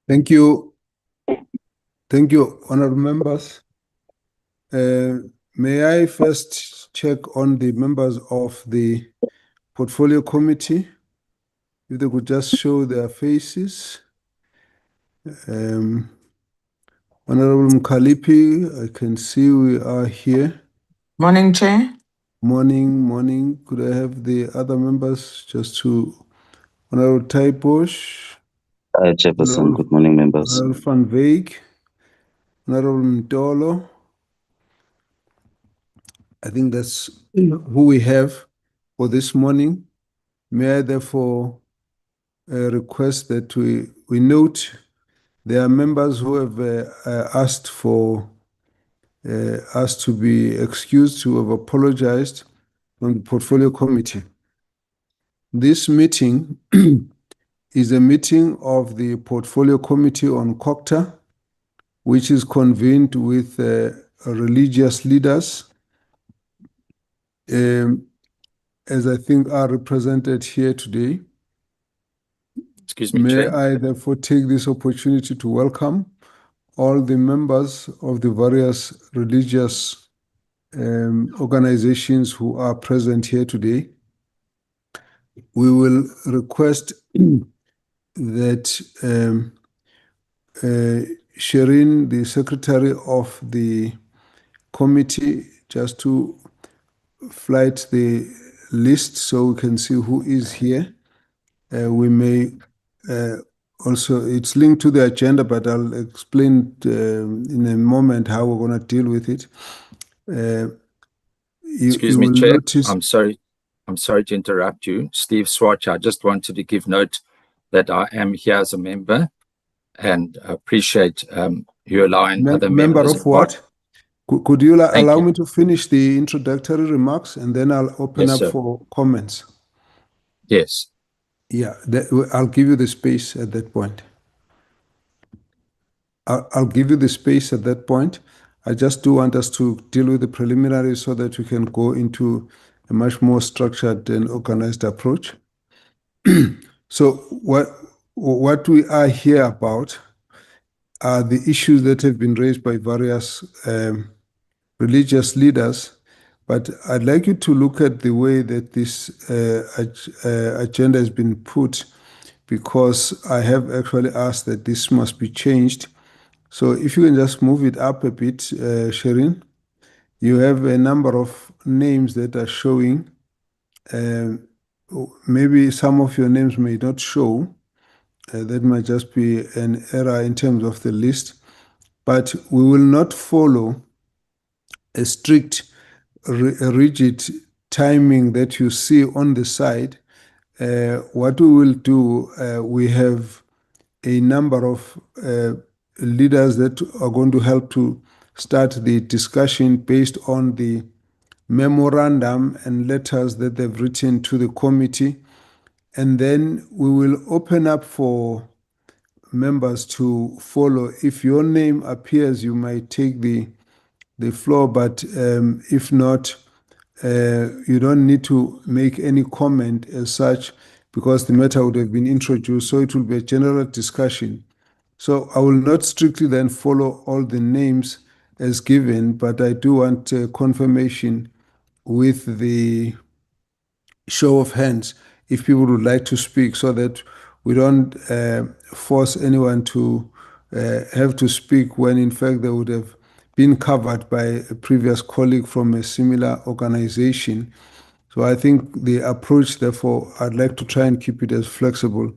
Thank you. Thank you, honorable members. May I first check on the members of the portfolio committee? If they could just show their faces. Honorable Mkalipi, I can see we are here. Morning, Chair. Morning. Could I have the other members just to Honorable Taiposh? Chairperson, good morning, members. Honorable Van Veek, Honorable Mtolo. I think that's who we have for this morning. May I therefore request that we note there are members who have asked for us to be excused, who have apologized from the portfolio committee. This meeting is a meeting of the portfolio committee on COGTA, which is convened with religious leaders, as I think are represented here today. Excuse me, May Chair. I therefore take this opportunity to welcome all the members of the various religious organizations who are present here today. We will request that Sherin, the secretary of the committee, just to flight the list so we can see who is here. We may also, it's linked to the agenda, but I'll explain in a moment how we're going to deal with it. Excuse me, Chair. I'm sorry to interrupt you. Steve Swatch, I just wanted to give note that I am here as a member and appreciate you allowing other members. Member of what? Could you allow me to finish the introductory remarks and then I'll open up for comments? Yes. Yeah, I'll give you the space at that point. I'll give you the space at that point. I just do want us to deal with the preliminary so that we can go into a much more structured and organized approach. So what we are here about are the issues that have been raised by various religious leaders, but I'd like you to look at the way that this agenda has been put, because I have actually asked that this must be changed. So if you can just move it up a bit, Sherin. You have a number of names that are showing. Maybe some of your names may not show. That might just be an error in terms of the list. But we will not follow a strict, rigid timing that you see on the side. What we will do, we have a number of leaders that are going to help to start the discussion based on the memorandum and letters that they've written to the committee. And then we will open up for members to follow. If your name appears, you might take the floor, but if not, you don't need to make any comment as such, because the matter would have been introduced, so it will be a general discussion. So I will not strictly then follow all the names as given, but I do want confirmation with the show of hands if people would like to speak, so that we don't force anyone to have to speak when in fact they would have been covered by a previous colleague from a similar organization. So I think the approach, therefore, I'd like to try and keep it as flexible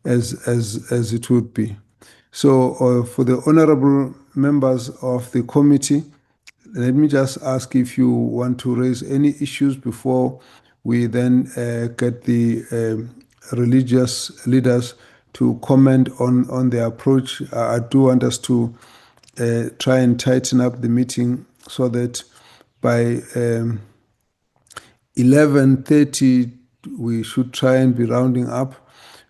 as it would be. So for the honorable members of the committee, let me just ask if you want to raise any issues before we then get the religious leaders to comment on the approach. I do want us to try and tighten up the meeting so that by 11:30 we should try and be rounding up.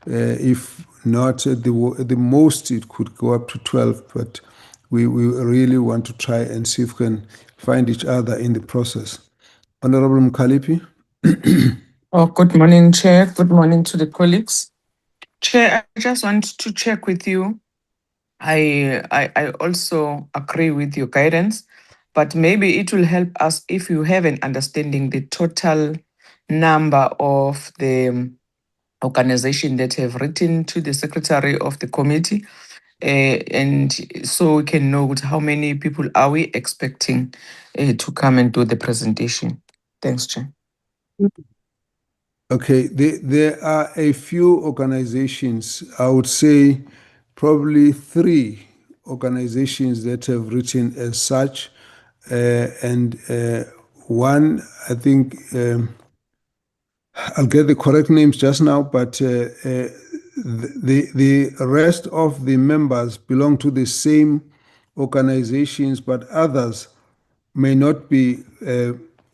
If not, at the most it could go up to 12, but we really want to try and see if we can find each other in the process. Honorable Mkalipi. Good morning, Chair. Good morning to the colleagues. Chair, I just want to check with you. I also agree with your guidance, but maybe it will help us if you have an understanding the total number of the organization that have written to the secretary of the committee, and so we can know how many people are we expecting to come and do the presentation. Thanks, Chair. Okay, there are a few organizations, I would say probably 3 organizations that have written as such, and one, I think, I'll get the correct names just now, but the rest of the members belong to the same organizations, but others may not be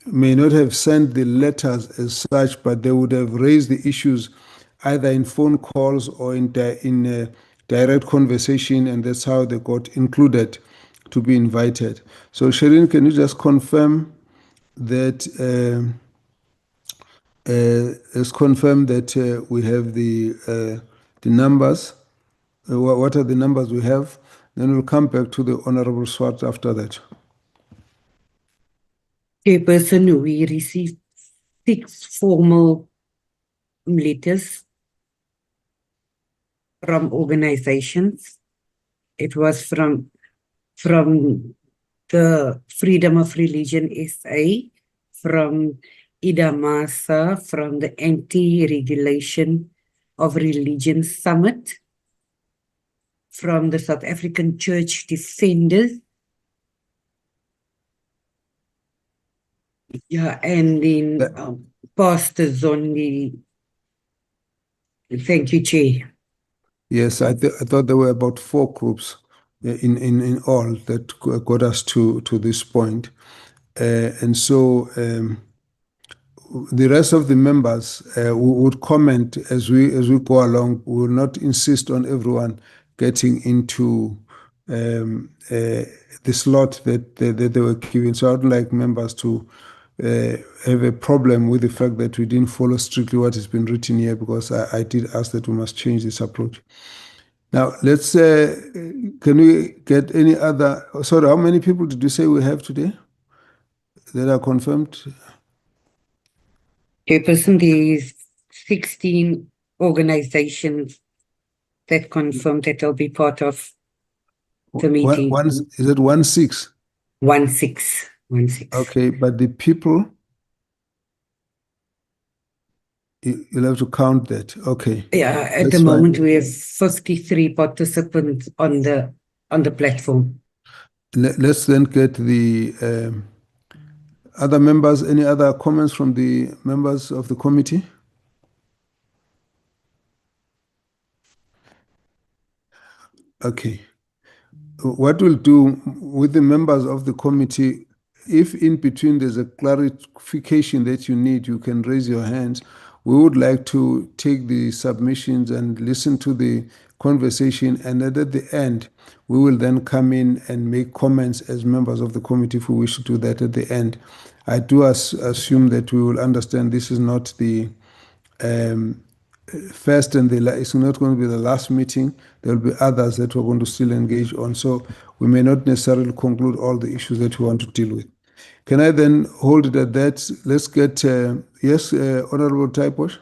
may not have sent the letters as such, but they would have raised the issues either in phone calls or in direct conversation, and that's how they got included to be invited. So, Shireen, can you just confirm that? It's confirmed that we have the numbers. What are the numbers we have? Then we'll come back to the Honorable Swart after that. Chairperson, we received 6 formal letters from organizations. It was from the Freedom of Religion SA, from IDAMASA, from the Anti-Regulation of Religion Summit, from the South African Church Defenders. Yeah, and then Pastor Zondi. Thank you, Chair. Yes, I thought there were about 4 groups in all that got us to this point. And so the rest of the members would comment as we go along. We will not insist on everyone getting into the slot that they were given. So I would like members to have a problem with the fact that we didn't follow strictly what has been written here, because I did ask that we must change this approach. Now, let's can we get any other? Sorry, how many people did you say we have today that are confirmed? Chairperson, there is 16 organizations that confirmed that they'll be part of the meeting. Is it 16? 16. Okay, but the people, you'll have to count that. Okay. Yeah, at the moment we have 53 participants on the platform. Let's then get the other members. Any other comments from the members of the committee? Okay. What we'll do with the members of the committee, if in between there's a clarification that you need, you can raise your hands. We would like to take the submissions and listen to the conversation, and at the end, we will then come in and make comments as members of the committee if we wish to do that at the end. I do assume that we will understand this is not the first and it's not going to be the last meeting. There will be others that we're going to still engage on. So we may not necessarily conclude all the issues that we want to deal with. Can I then hold it at that? Let's get, yes, Honorable Taiposh.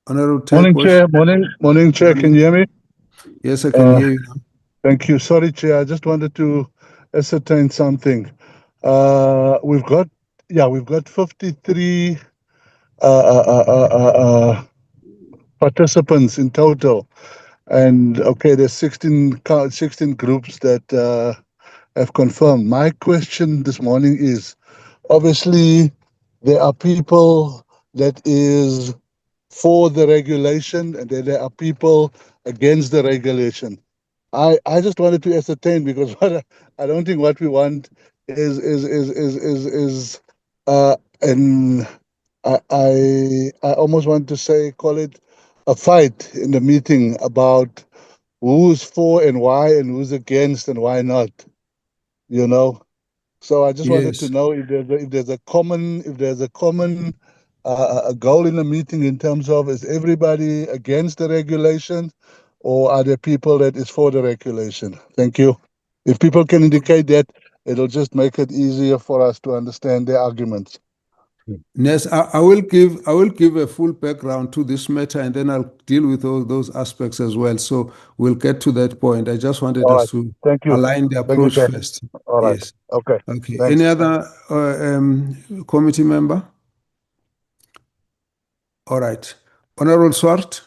Honorable Taiposh. Morning, Chair. Can you hear me? Yes, I can hear you now. Thank you. Sorry, Chair. I just wanted to ascertain something. We've got 53 participants in total, and okay, there's 16 groups that have confirmed. My question this morning is, obviously, there are people that is for the regulation, and then there are people against the regulation. I just wanted to ascertain, because I don't think what we want is and I almost want to say, call it a fight in the meeting about who's for and why, and who's against and why not. So I just wanted to know if there's a common a goal in the meeting in terms of, is everybody against the regulation, or are there people that is for the regulation? Thank you. If people can indicate that, it'll just make it easier for us to understand their arguments. Yes, I will give a full background to this matter, and then I'll deal with all those aspects as well. So we'll get to that point. I just wanted All us right. to Thank you. align the Thank you, approach Chair. first. All right. Yes. Okay. Okay. Thanks. Any other committee member? All right. Honorable Swart.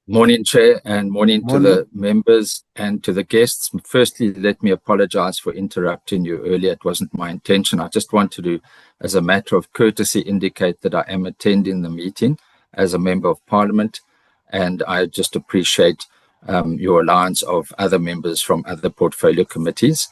Morning, Chair, and morning to Morning. the members and to the guests. Firstly, let me apologize for interrupting you earlier. It wasn't my intention. I just wanted to, as a matter of courtesy, indicate that I am attending the meeting as a member of Parliament, and I just appreciate your alliance of other members from other portfolio committees.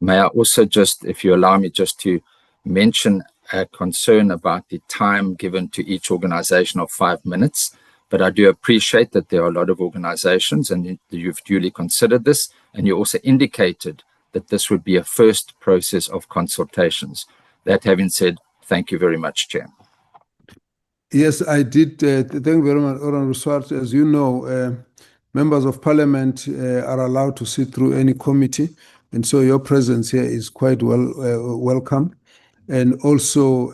May I also just, if you allow me, just to mention a concern about the time given to each organization of 5 minutes. But I do appreciate that there are a lot of organizations and you've duly considered this, and you also indicated that this would be a first process of consultations. That having said, thank you very much, Chair. Yes, I did. Thank you very much, Honorable Swart. As you know, members of Parliament are allowed to sit through any committee, and so your presence here is quite welcome. And also,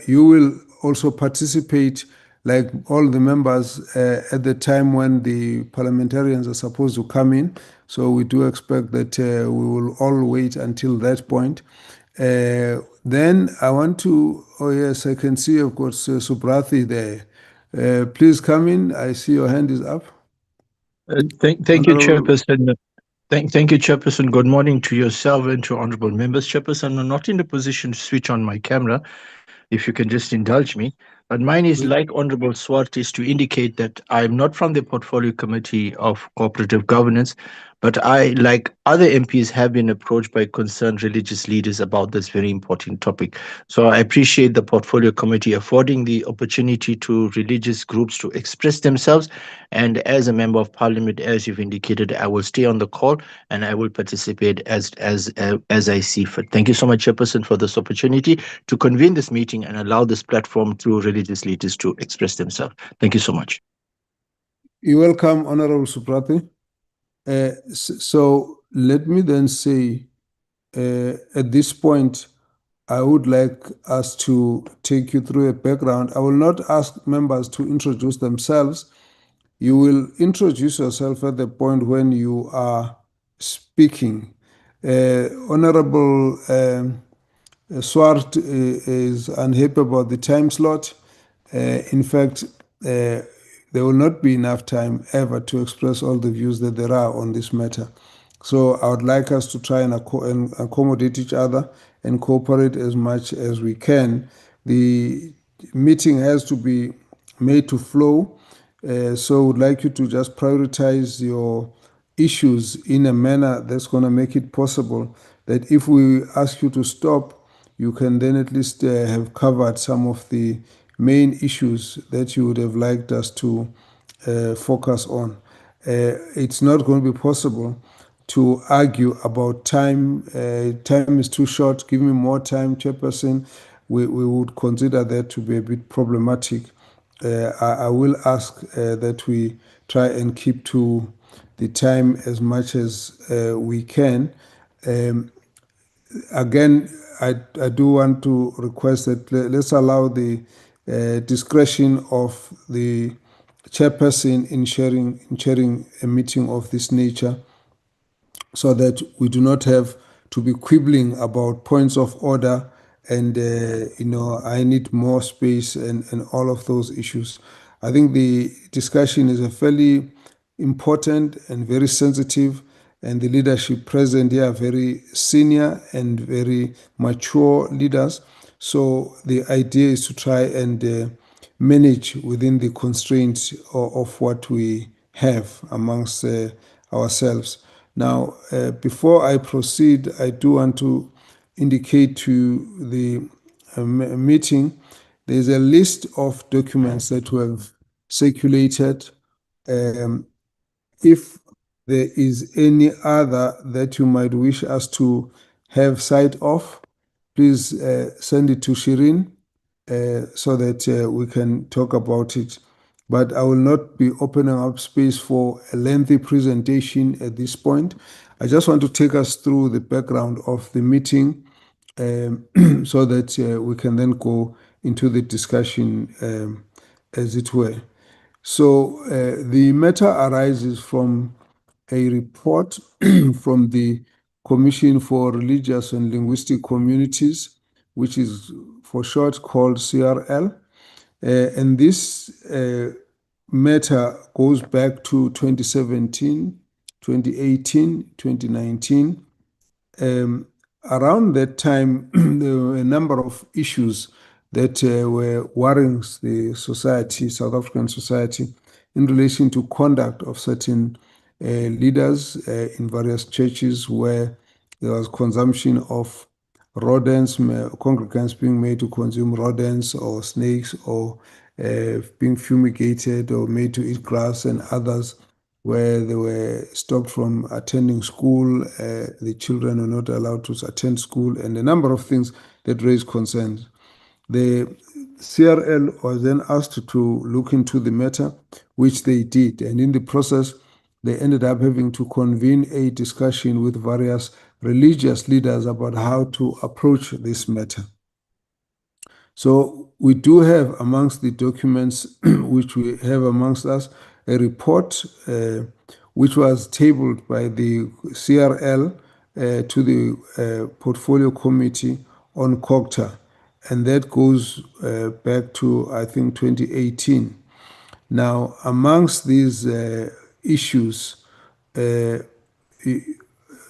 you will also participate, like all the members, at the time when the parliamentarians are supposed to come in. So we do expect that we will all wait until that point. Then I want to, oh yes, I can see, of course, Subrathi there. Please come in. I see your hand is up. Thank you, Chairperson. Thank you, Chairperson. Good morning to yourself and to honourable members. Chairperson, I'm not in a position to switch on my camera, if you can just indulge me. But mine is, like Honourable Swart, is to indicate that I'm not from the Portfolio Committee of Cooperative Governance, but I, like other MPs, have been approached by concerned religious leaders about this very important topic. So I appreciate the Portfolio Committee affording the opportunity to religious groups to express themselves. And as a Member of Parliament, as you've indicated, I will stay on the call and I will participate as I see fit. Thank you so much, Chairperson, for this opportunity to convene this meeting and allow this platform to religious leaders to express themselves. Thank you so much. You're welcome, Honorable Subrathi. So let me then say, at this point, I would like us to take you through a background. I will not ask members to introduce themselves. You will introduce yourself at the point when you are speaking. Honorable Swart is unhappy about the time slot. In fact, there will not be enough time ever to express all the views that there are on this matter. So I would like us to try and accommodate each other and cooperate as much as we can. The meeting has to be made to flow. So I would like you to just prioritize your issues in a manner that's going to make it possible that if we ask you to stop, you can then at least have covered some of the main issues that you would have liked us to focus on. It's not going to be possible to argue about time. Time is too short. Give me more time, Chairperson. We would consider that to be a bit problematic. I will ask that we try and keep to the time as much as we can. Again, I do want to request that let's allow the discretion of the chairperson in chairing a meeting of this nature, so that we do not have to be quibbling about points of order and I need more space and all of those issues. I think the discussion is a fairly important and very sensitive, and the leadership present here are very senior and very mature leaders. So the idea is to try and manage within the constraints of what we have amongst ourselves. Now, before I proceed, I do want to indicate to the meeting, there's a list of documents that were circulated. If there is any other that you might wish us to have sight of, please send it to Shirin, so that we can talk about it. But I will not be opening up space for a lengthy presentation at this point. I just want to take us through the background of the meeting so that we can then go into the discussion as it were. So the matter arises from a report from the Commission for Religious and Linguistic Communities, which is for short called CRL. And this matter goes back to 2017, 2018, 2019. Around that time, there were a number of issues that were worrying the society, South African society, in relation to conduct of certain leaders in various churches where there was consumption of rodents, congregants being made to consume rodents or snakes, or being fumigated or made to eat grass, and others where they were stopped from attending school, the children were not allowed to attend school, and a number of things that raised concerns. The CRL was then asked to look into the matter, which they did, and in the process, they ended up having to convene a discussion with various religious leaders about how to approach this matter. So we do have amongst the documents which we have amongst us a report which was tabled by the CRL to the Portfolio Committee on COGTA, and that goes back to, I think, 2018. Now, amongst these issues,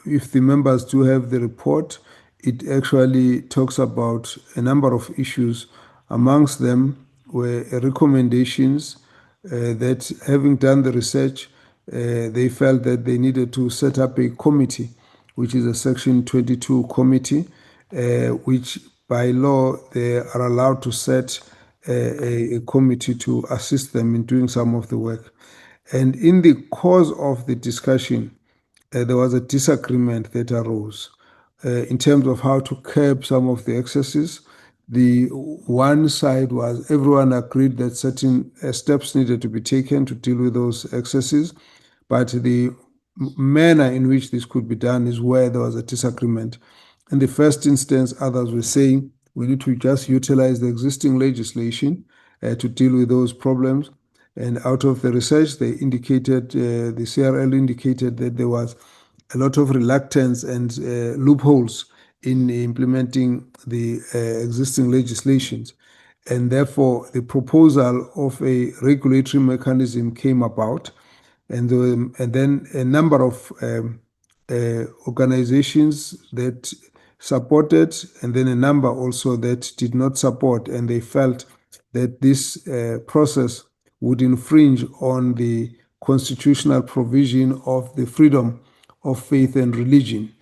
if the members do have the report, it actually talks about a number of issues. Amongst them were recommendations that, having done the research, they felt that they needed to set up a committee, which is a Section 22 committee, which by law they are allowed to set a committee to assist them in doing some of the work. And in the course of the discussion, there was a disagreement that arose in terms of how to curb some of the excesses. The one side was everyone agreed that certain steps needed to be taken to deal with those excesses, but the manner in which this could be done is where there was a disagreement. In the first instance, others were saying we need to just utilize the existing legislation to deal with those problems. And out of the research, they indicated, the CRL indicated that there was a lot of reluctance and loopholes in implementing the existing legislations. And therefore, the proposal of a regulatory mechanism came about. And then a number of organizations that supported, and then a number also that did not support, and they felt that this process would infringe on the constitutional provision of the freedom of faith and religion.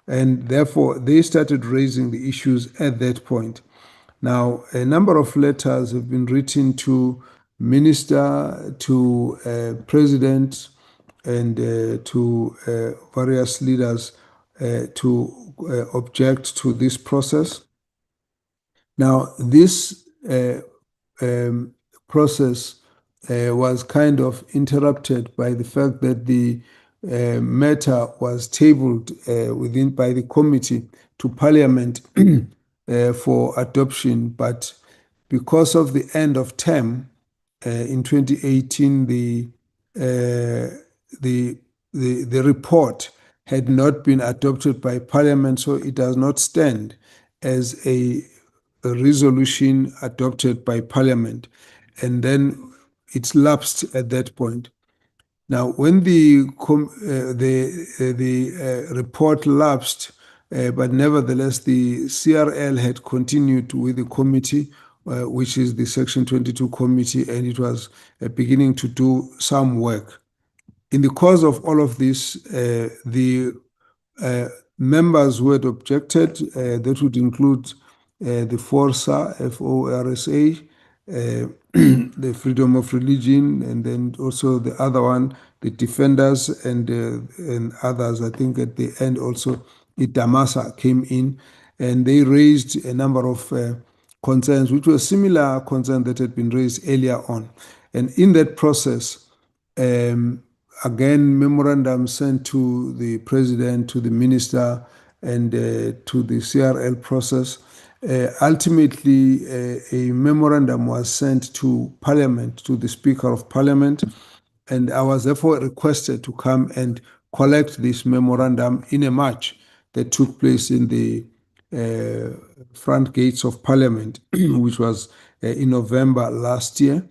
And therefore, they started raising the issues at that point. Now, a number of letters have been written to minister, to president, and to various leaders to object to this process. Now, this process was kind of interrupted by the fact that the matter was tabled by the committee to Parliament for adoption, but because of the end of term in 2018, the report had not been adopted by Parliament, so it does not stand as a resolution adopted by Parliament, and then it's lapsed at that point. Now, when the report lapsed, but nevertheless the CRL had continued with the committee, which is the Section 22 committee, and it was beginning to do some work. In the course of all of this, the members who had objected, that would include the FORSA, F-O-R-S-A, the freedom of religion, and then also the other one, the defenders, and others. I think at the end also, ITAMASA came in, and they raised a number of concerns, which were similar concerns that had been raised earlier on. And in that process, again, memorandum sent to the president, to the minister, and to the CRL process. Ultimately, a memorandum was sent to Parliament, to the Speaker of Parliament, and I was therefore requested to come and collect this memorandum in a march that took place in the front gates of Parliament, which was in November last year.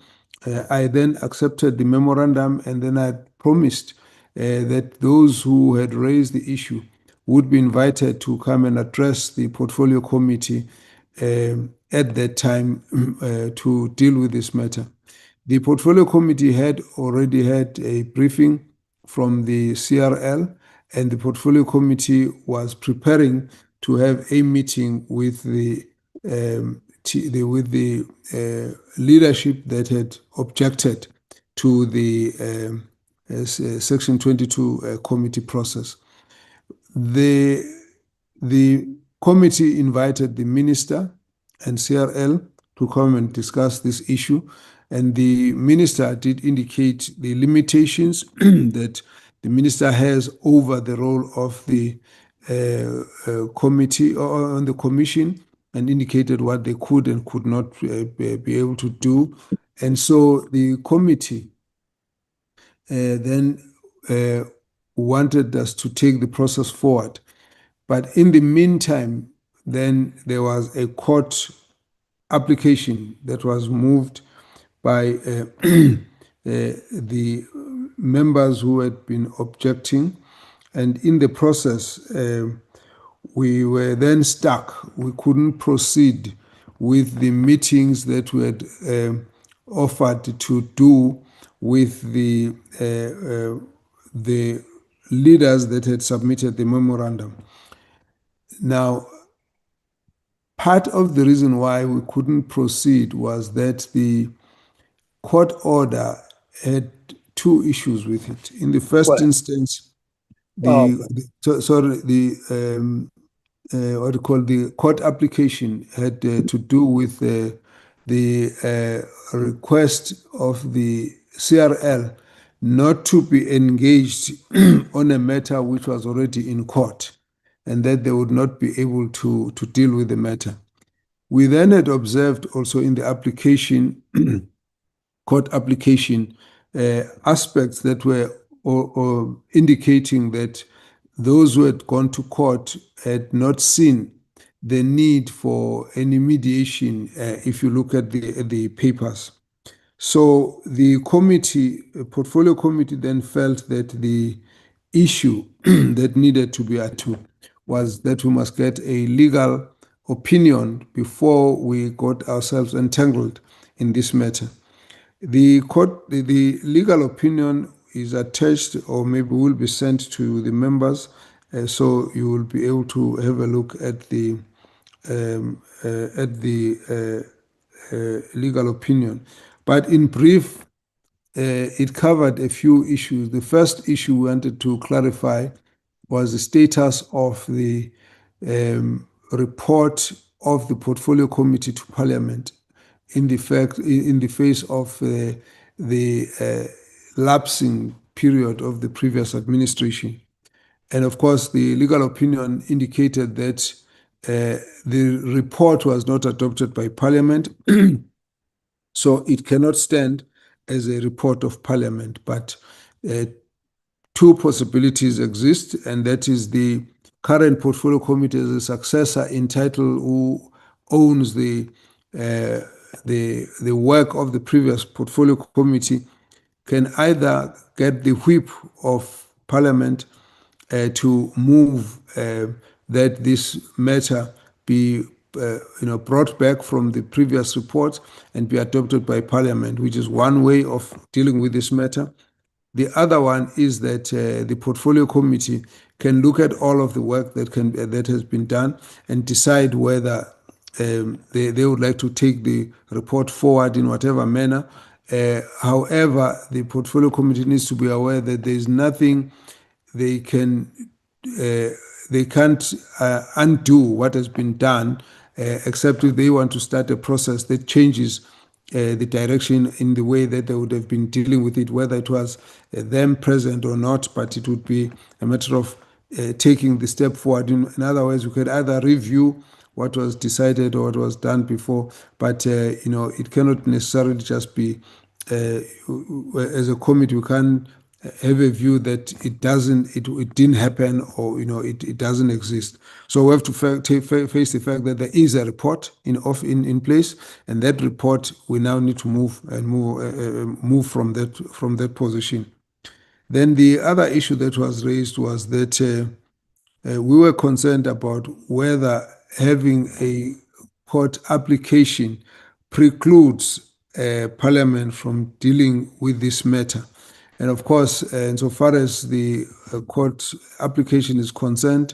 I then accepted the memorandum, and then I promised that those who had raised the issue would be invited to come and address the portfolio committee at that time to deal with this matter. The portfolio committee had already had a briefing from the CRL, and the portfolio committee was preparing to have a meeting with the leadership that had objected to the Section 22 committee process. The committee invited the minister and CRL to come and discuss this issue, and the minister did indicate the limitations that the minister has over the role of the committee or on the commission, and indicated what they could and could not be able to do. And so the committee then wanted us to take the process forward. But in the meantime, then there was a court application that was moved by the members who had been objecting. And in the process, we were then stuck. We couldn't proceed with the meetings that we had offered to do with the leaders that had submitted the memorandum. Now, part of the reason why we couldn't proceed was that the court order had two issues with it. In the first instance, the court application had to do with the request of the CRL not to be engaged on a matter which was already in court, and that they would not be able to deal with the matter. We then had observed also in the application, court application, aspects that were indicating that those who had gone to court had not seen the need for any mediation if you look at the papers. So the portfolio committee then felt that the issue that needed to be attended was that we must get a legal opinion before we got ourselves entangled in this matter. The legal opinion is attached, or maybe will be sent to the members, so you will be able to have a look at the legal opinion. But in brief, it covered a few issues. The first issue we wanted to clarify was the status of the report of the portfolio committee to Parliament in the face of the lapsing period of the previous administration. And of course, the legal opinion indicated that the report was not adopted by Parliament, so it cannot stand as a report of Parliament. But two possibilities exist, and that is the current portfolio committee as a successor in title who owns the work of the previous portfolio committee can either get the whip of Parliament to move that this matter be brought back from the previous report and be adopted by Parliament, which is one way of dealing with this matter. The other one is that the portfolio committee can look at all of the work that has been done and decide whether they would like to take the report forward in whatever manner. However, the portfolio committee needs to be aware that there is nothing they can't undo what has been done, except if they want to start a process that changes the direction in the way that they would have been dealing with it, whether it was them present or not, but it would be a matter of taking the step forward. In other words, we could either review what was decided or what was done before, but it cannot necessarily just be as a committee. We can't have a view that it didn't happen, or it doesn't exist. So we have to face the fact that there is a report in place, and that report we now need to move from that position. Then the other issue that was raised was that we were concerned about whether having a court application precludes Parliament from dealing with this matter. And of course, insofar as the court application is concerned,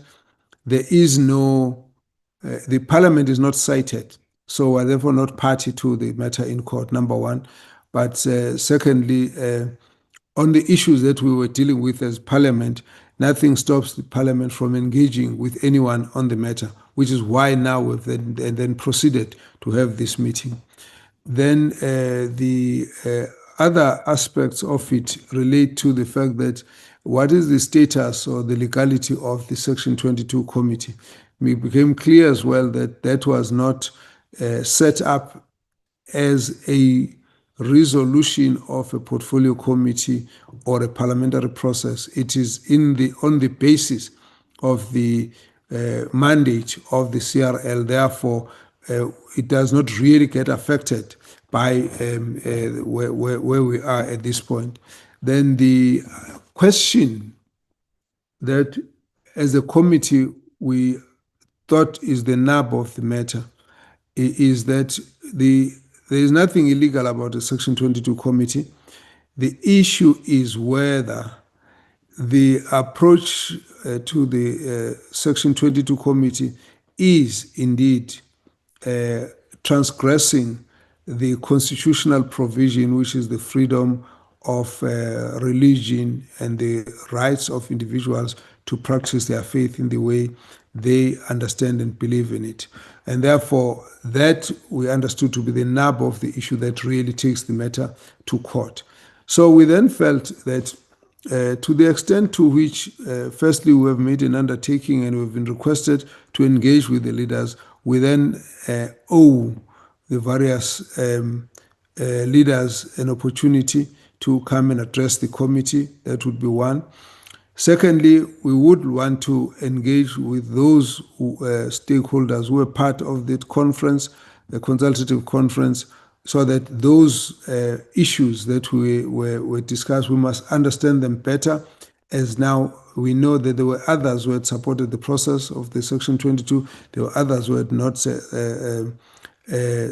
there is the Parliament is not cited, so we're therefore not party to the matter in court, number one. But secondly, on the issues that we were dealing with as Parliament, nothing stops the Parliament from engaging with anyone on the matter, which is why now we've then proceeded to have this meeting. Then the other aspects of it relate to the fact that what is the status or the legality of the Section 22 committee? It became clear as well that that was not set up as a resolution of a portfolio committee or a parliamentary process. It is on the basis of the mandate of the CRL. Therefore, it does not really get affected by where we are at this point. Then the question that as a committee we thought is the nub of the matter is that there is nothing illegal about the Section 22 committee. The issue is whether the approach to the Section 22 committee is indeed transgressing the constitutional provision, which is the freedom of religion and the rights of individuals to practice their faith in the way they understand and believe in it. And therefore, that we understood to be the nub of the issue that really takes the matter to court. So we then felt that to the extent to which, firstly, we have made an undertaking and we've been requested to engage with the leaders, we then owe the various leaders an opportunity to come and address the committee. That would be one. Secondly, we would want to engage with those stakeholders who were part of that conference, the consultative conference, so that those issues that were discussed, we must understand them better, as now we know that there were others who had supported the process of the Section 22, there were others who had not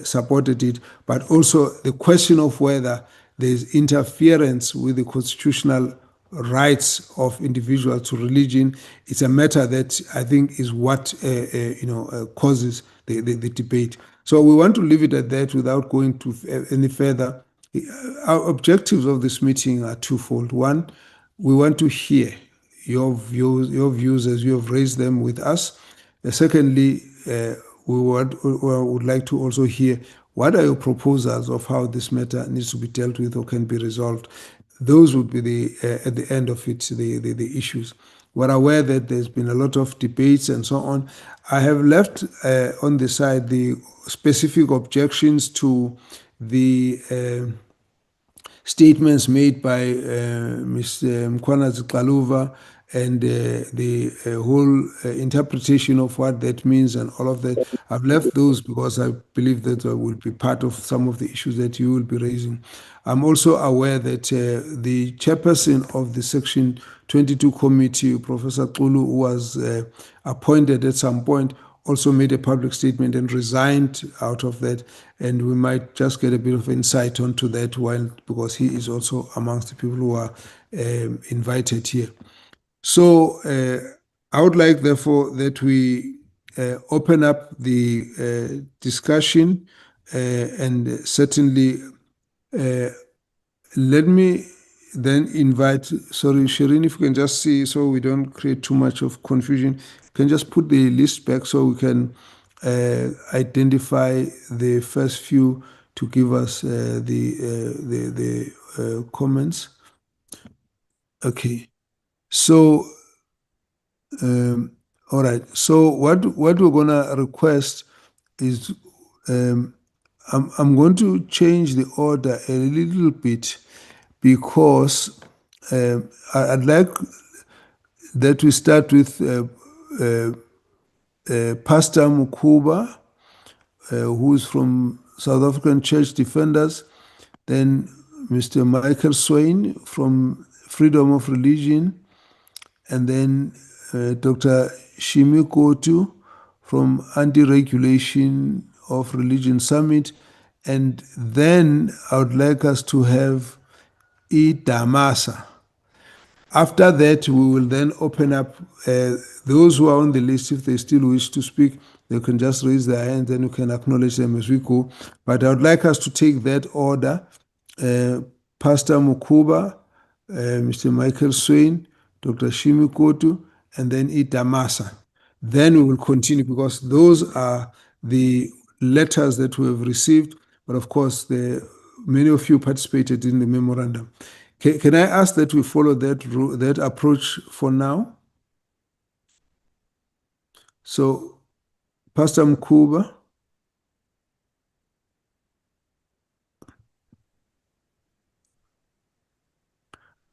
supported it, but also the question of whether there is interference with the constitutional rights of individuals to religion. It's a matter that I think is what causes the debate. So we want to leave it at that without going to any further. Our objectives of this meeting are twofold. One, we want to hear your views as you have raised them with us. Secondly, we would like to also hear what are your proposals of how this matter needs to be dealt with or can be resolved. Those would be at the end of it, the issues. We're aware that there's been a lot of debates and so on. I have left on the side the specific objections to the statements made by Mr. Mkhwana Zikaluva and the whole interpretation of what that means and all of that. I've left those because I believe that will be part of some of the issues that you will be raising. I'm also aware that the chairperson of the Section 22 committee, Professor Xulu, who was appointed at some point, also made a public statement and resigned out of that. And we might just get a bit of insight onto that because he is also amongst the people who are invited here. So I would like, therefore, that we open up the discussion and certainly let me then invite, sorry, Shireen, if you can just see so we don't create too much of confusion, you can just put the list back so we can identify the first few to give us the comments. Okay, so all right. So what we're gonna request is I'm going to change the order a little bit because I'd like that we start with Pastor Mukuba, who's from South African Church Defenders, then Mr. Michael Swain from Freedom of Religion, and then Dr. Shimi Kotu from Anti-Regulation of Religion Summit, and then I would like us to have Damasa. After that, we will then open up those who are on the list. If they still wish to speak, they can just raise their hand, then we can acknowledge them as we go. But I would like us to take that order. Pastor Mukuba, Mr. Michael Swain, Dr. Shimi Kotu, and then Damasa. Then we will continue because those are the letters that we have received. But of course, many of you participated in the memorandum. Can I ask that we follow that approach for now? So, Pastor Mkuba.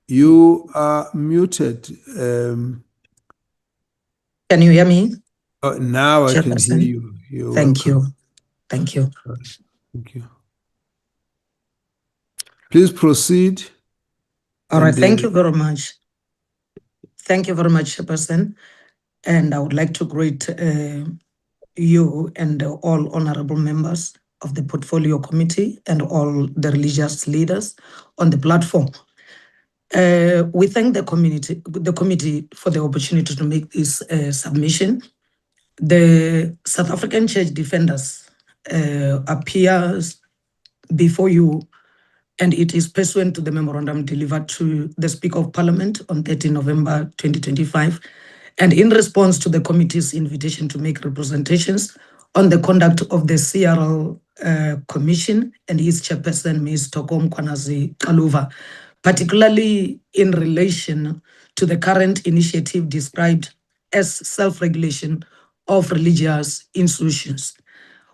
You are muted. Can you hear me? Now I can hear you. You're Thank welcome. you. Thank you. Thank you. Please proceed. All right. Thank you very much. Thank you very much, Chairperson. And I would like to greet you and all honorable members of the Portfolio Committee and all the religious leaders on the platform. We thank the committee for the opportunity to make this submission. The South African Church Defenders appears before you, and it is pursuant to the memorandum delivered to the Speaker of Parliament on 13 November 2025, and in response to the committee's invitation to make representations on the conduct of the CRL Commission and its chairperson, Ms. Tokom Kwanazi Kaluva, particularly in relation to the current initiative described as self-regulation of religious institutions.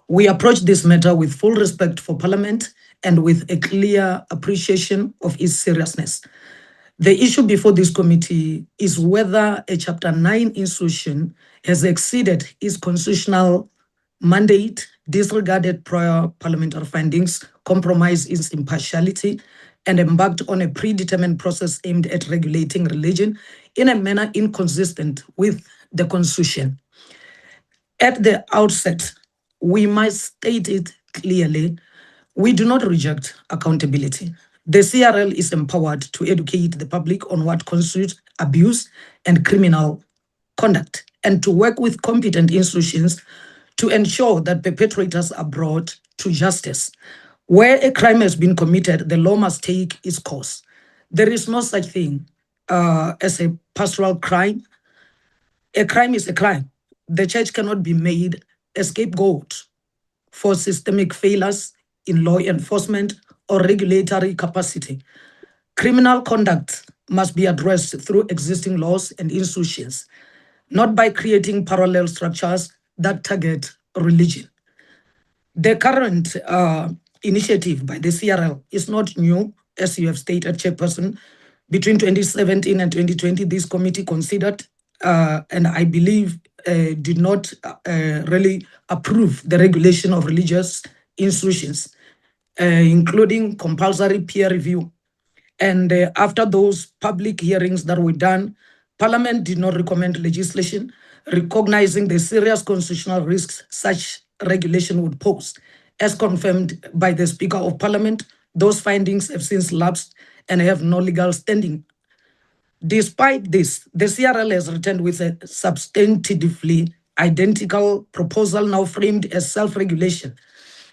We approach this matter with full respect for Parliament and with a clear appreciation of its seriousness. The issue before this committee is whether a Chapter 9 institution has exceeded its constitutional mandate, disregarded prior parliamentary findings, compromised its impartiality, and embarked on a predetermined process aimed at regulating religion in a manner inconsistent with the Constitution. At the outset, we must state it clearly, we do not reject accountability. The CRL is empowered to educate the public on what constitutes abuse and criminal conduct, and to work with competent institutions to ensure that perpetrators are brought to justice. Where a crime has been committed, the law must take its course. There is no such thing as a pastoral crime. A crime is a crime. The church cannot be made a scapegoat for systemic failures in law enforcement or regulatory capacity. Criminal conduct must be addressed through existing laws and institutions, not by creating parallel structures that target religion. The current initiative by the CRL is not new, as you have stated, Chairperson. Between 2017 and 2020, this committee considered, and I believe did not really approve the regulation of religious institutions, including compulsory peer review. And after those public hearings that were done, Parliament did not recommend legislation, recognizing the serious constitutional risks such regulation would pose. As confirmed by the Speaker of Parliament, those findings have since lapsed and have no legal standing. Despite this, the CRL has returned with a substantively identical proposal now framed as self-regulation.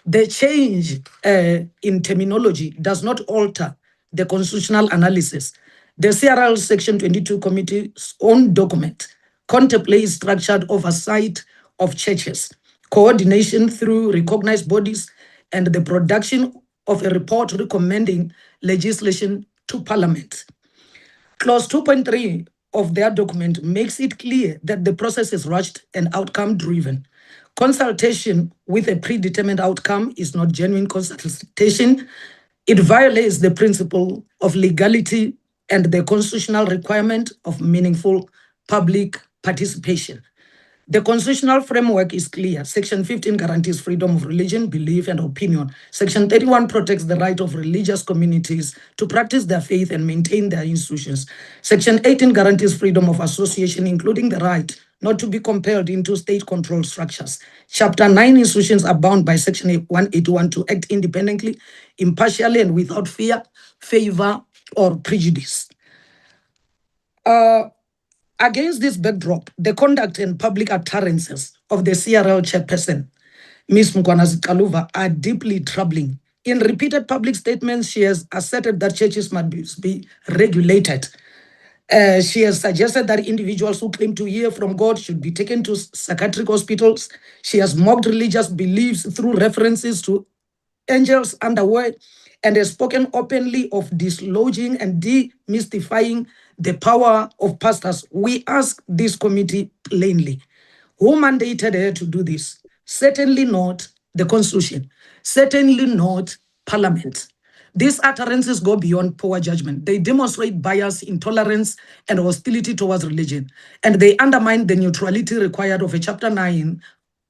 The change in terminology does not alter the constitutional analysis. The CRL Section 22 Committee's own document contemplates structured oversight of churches, coordination through recognized bodies, and the production of a report recommending legislation to Parliament. Clause 2.3 of their document makes it clear that the process is rushed and outcome-driven. Consultation with a predetermined outcome is not genuine consultation. It violates the principle of legality and the constitutional requirement of meaningful public participation. The constitutional framework is clear. Section 15 guarantees freedom of religion, belief, and opinion. Section 31 protects the right of religious communities to practice their faith and maintain their institutions. Section 18 guarantees freedom of association, including the right not to be compelled into state-controlled structures. Chapter 9 institutions are bound by Section 181 to act independently, impartially, and without fear, favor, or prejudice. Against this backdrop, the conduct and public utterances of the CRL chairperson, Ms. Mkhwanazi Kaluva, are deeply troubling. In repeated public statements, she has asserted that churches must be regulated. She has suggested that individuals who claim to hear from God should be taken to psychiatric hospitals. She has mocked religious beliefs through references to angels underwear, and has spoken openly of dislodging and demystifying the power of pastors. We ask this committee plainly, who mandated her to do this? Certainly not the Constitution, certainly not Parliament. These utterances go beyond poor judgment. They demonstrate bias, intolerance, and hostility towards religion, and they undermine the neutrality required of a Chapter 9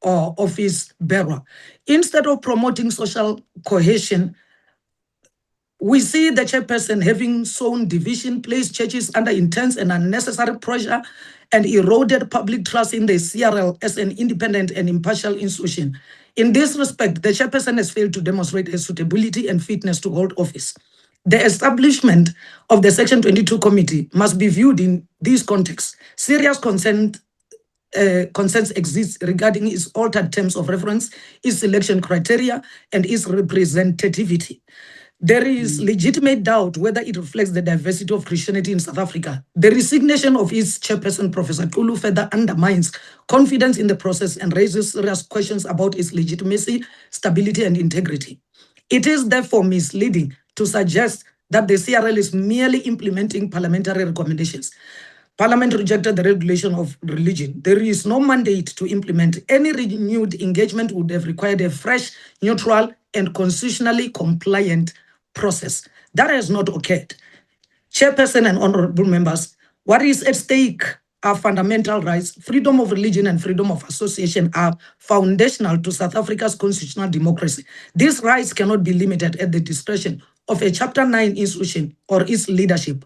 or office bearer. Instead of promoting social cohesion, we see the chairperson having sown division, placed churches under intense and unnecessary pressure, and eroded public trust in the CRL as an independent and impartial institution. In this respect, the chairperson has failed to demonstrate her suitability and fitness to hold office. The establishment of the Section 22 committee must be viewed in this context. Serious concerns exist regarding its altered terms of reference, its selection criteria, and its representativity. There is legitimate doubt whether it reflects the diversity of Christianity in South Africa. The resignation of its chairperson, Professor Kulu, further undermines confidence in the process and raises serious questions about its legitimacy, stability, and integrity. It is therefore misleading to suggest that the CRL is merely implementing parliamentary recommendations. Parliament rejected the regulation of religion. There is no mandate to implement. Any renewed engagement would have required a fresh, neutral, and constitutionally compliant process. That has not occurred. Chairperson and honorable members, what is at stake are fundamental rights. Freedom of religion and freedom of association are foundational to South Africa's constitutional democracy. These rights cannot be limited at the discretion of a Chapter 9 institution or its leadership,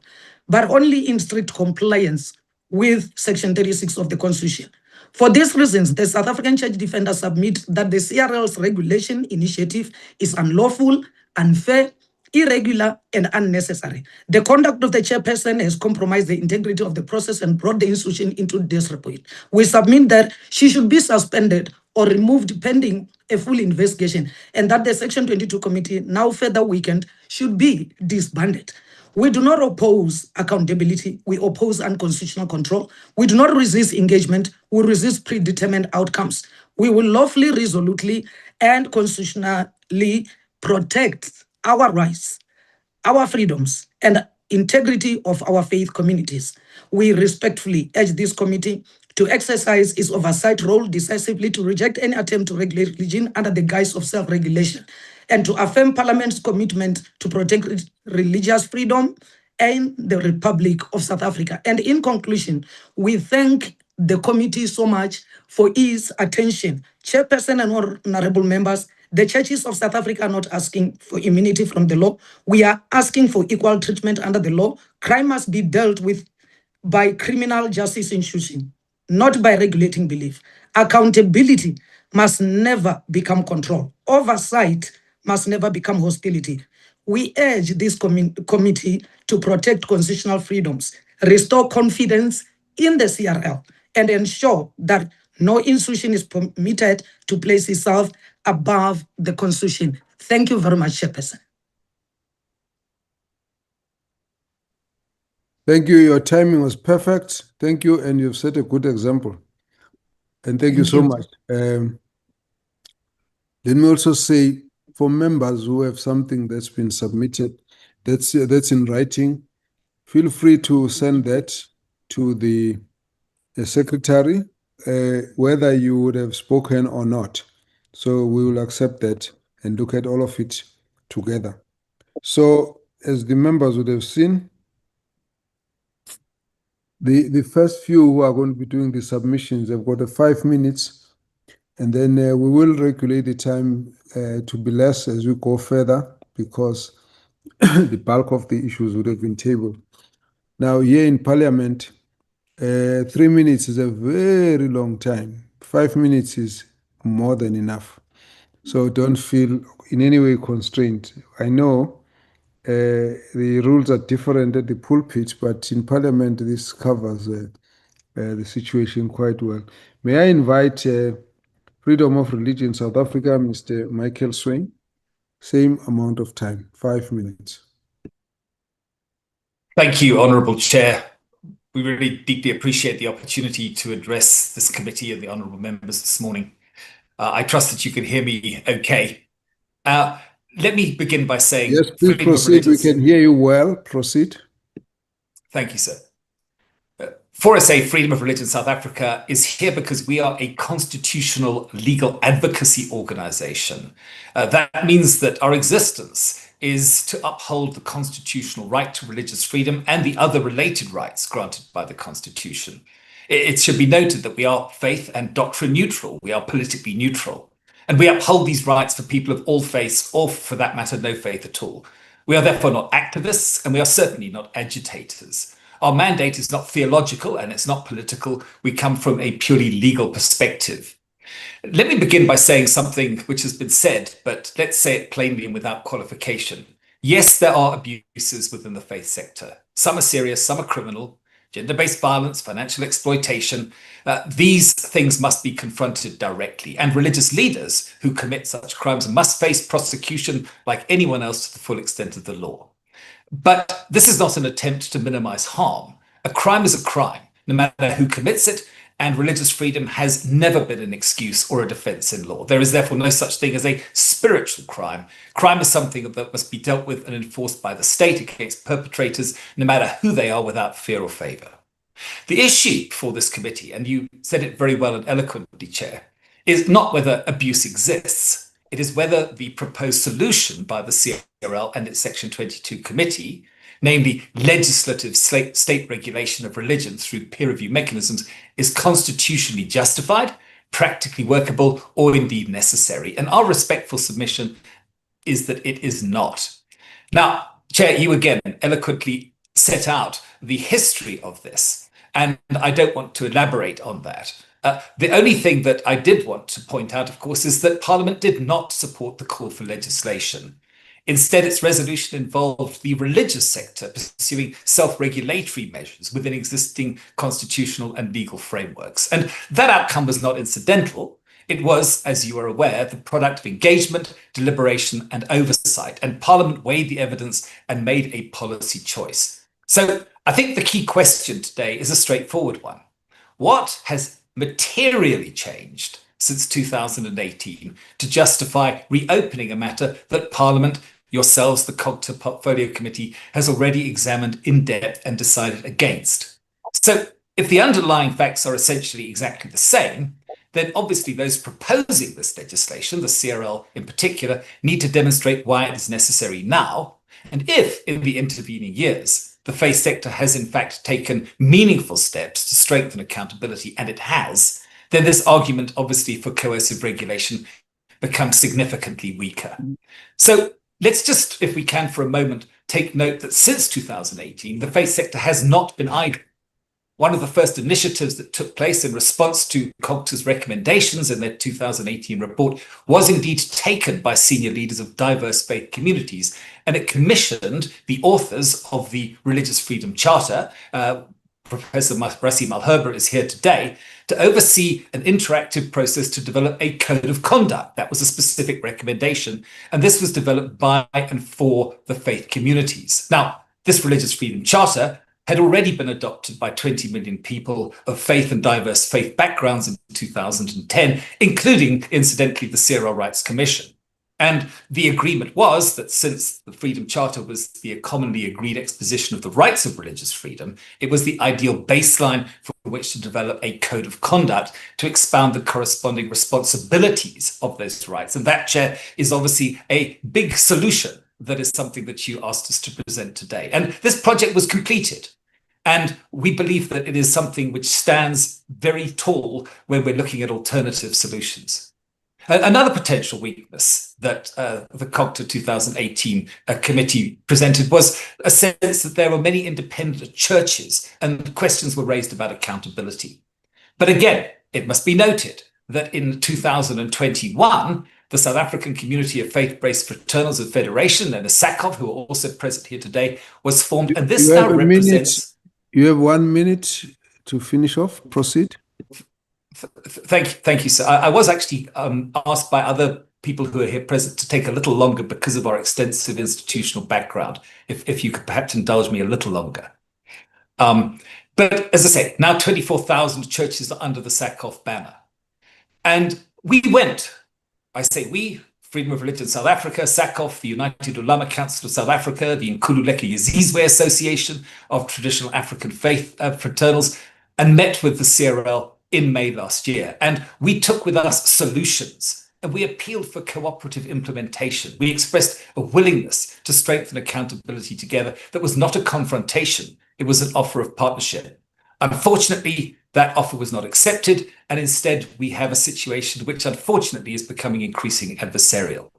but only in strict compliance with Section 36 of the Constitution. For these reasons, the South African Church Defenders submit that the CRL's regulation initiative is unlawful, unfair, irregular, and unnecessary. The conduct of the chairperson has compromised the integrity of the process and brought the institution into disrepute. We submit that she should be suspended or removed pending a full investigation, and that the Section 22 committee, now further weakened, should be disbanded. We do not oppose accountability. We oppose unconstitutional control. We do not resist engagement. We resist predetermined outcomes. We will lawfully, resolutely, and constitutionally protect our rights, our freedoms, and integrity of our faith communities. We respectfully urge this committee to exercise its oversight role decisively, to reject any attempt to regulate religion under the guise of self-regulation, and to affirm Parliament's commitment to protect religious freedom and the Republic of South Africa. And in conclusion, we thank the committee so much for its attention. Chairperson and honorable members, the churches of South Africa are not asking for immunity from the law. We are asking for equal treatment under the law. Crime must be dealt with by criminal justice institution, not by regulating belief. Accountability must never become control. Oversight must never become hostility. We urge this committee to protect constitutional freedoms, restore confidence in the CRL, and ensure that no institution is permitted to place itself above the Constitution. Thank you very much, Chairperson. Thank you. Your timing was perfect. Thank you, and you've set a good example. And thank you so much. Let me also say, for members who have something that's been submitted, that's in writing, feel free to send that to the secretary, whether you would have spoken or not. So we will accept that and look at all of it together. So as the members would have seen, the first few who are going to be doing the submissions have got 5 minutes, and then we will regulate the time to be less as we go further, because the bulk of the issues would have been tabled. Now, here in Parliament, 3 minutes is a very long time. 5 minutes is more than enough. So don't feel in any way constrained. I know the rules are different at the pulpit, but in Parliament, this covers the situation quite well. May I invite Freedom of Religion South Africa, Mr. Michael Swain? Same amount of time, 5 minutes. Thank you, Honourable Chair. We really deeply appreciate the opportunity to address this committee and the honourable members this morning. I trust that you can hear me okay. Let me begin by saying... Yes, please proceed. We can hear you well. Proceed. Thank you, sir. 4SA Freedom of Religion South Africa is here because we are a constitutional legal advocacy organisation. That means that our existence is to uphold the constitutional right to religious freedom and the other related rights granted by the Constitution. It should be noted that we are faith and doctrine neutral. We are politically neutral. And we uphold these rights for people of all faiths, or for that matter, no faith at all. We are therefore not activists, and we are certainly not agitators. Our mandate is not theological and it's not political. We come from a purely legal perspective. Let me begin by saying something which has been said, but let's say it plainly and without qualification. Yes, there are abuses within the faith sector. Some are serious, some are criminal. Gender-based violence, financial exploitation. These things must be confronted directly, and religious leaders who commit such crimes must face prosecution like anyone else to the full extent of the law. But this is not an attempt to minimize harm. A crime is a crime, no matter who commits it, and religious freedom has never been an excuse or a defense in law. There is therefore no such thing as a spiritual crime. Crime is something that must be dealt with and enforced by the state against perpetrators, no matter who they are, without fear or favor. The issue for this committee, and you said it very well and eloquently, Chair, is not whether abuse exists. It is whether the proposed solution by the CRL and its Section 22 committee, namely legislative state regulation of religion through peer review mechanisms, is constitutionally justified, practically workable, or indeed necessary. And our respectful submission is that it is not. Now, Chair, you again eloquently set out the history of this, and I don't want to elaborate on that. The only thing that I did want to point out, of course, is that Parliament did not support the call for legislation. Instead, its resolution involved the religious sector pursuing self-regulatory measures within existing constitutional and legal frameworks. And that outcome was not incidental. It was, as you are aware, the product of engagement, deliberation, and oversight. And Parliament weighed the evidence and made a policy choice. So I think the key question today is a straightforward one. What has materially changed since 2018 to justify reopening a matter that Parliament, yourselves, the COGTA Portfolio Committee, has already examined in depth and decided against? So if the underlying facts are essentially exactly the same, then obviously those proposing this legislation, the CRL in particular, need to demonstrate why it is necessary now. And if in the intervening years, the faith sector has in fact taken meaningful steps to strengthen accountability, and it has, then this argument obviously for coercive regulation becomes significantly weaker. So let's just, if we can for a moment, take note that since 2018, the faith sector has not been idle. One of the first initiatives that took place in response to COGTA's recommendations in their 2018 report was indeed taken by senior leaders of diverse faith communities, and it commissioned the authors of the Religious Freedom Charter, Professor Rassi Malherbe is here today, to oversee an interactive process to develop a code of conduct. That was a specific recommendation, and this was developed by and for the faith communities. Now, this Religious Freedom Charter had already been adopted by 20 million people of faith and diverse faith backgrounds in 2010, including, incidentally, the CRL Rights Commission. And the agreement was that since the Freedom Charter was the commonly agreed exposition of the rights of religious freedom, it was the ideal baseline from which to develop a code of conduct to expound the corresponding responsibilities of those rights. And that, Chair, is obviously a big solution that is something that you asked us to present today. And this project was completed. And we believe that it is something which stands very tall when we're looking at alternative solutions. Another potential weakness that the COGTA 2018 committee presented was a sense that there were many independent churches and questions were raised about accountability. But again, it must be noted that in 2021, the South African Community of Faith-Based Fraternals and Federation, and the SACOF, who are also present here today, was formed. And this now represents... You have 1 minute to finish off. Proceed. Thank you, sir. I was actually asked by other people who are here present to take a little longer because of our extensive institutional background, if you could perhaps indulge me a little longer. But as I say, now 24,000 churches are under the SACOF banner. And we went, I say we, Freedom of Religion South Africa, SACOF, the United Ulama Council of South Africa, the Nkululeko Yazizwe Association of Traditional African Faith Fraternals, and met with the CRL in May last year. And we took with us solutions and we appealed for cooperative implementation. We expressed a willingness to strengthen accountability together that was not a confrontation, it was an offer of partnership. Unfortunately, that offer was not accepted, and instead we have a situation which unfortunately is becoming increasingly adversarial.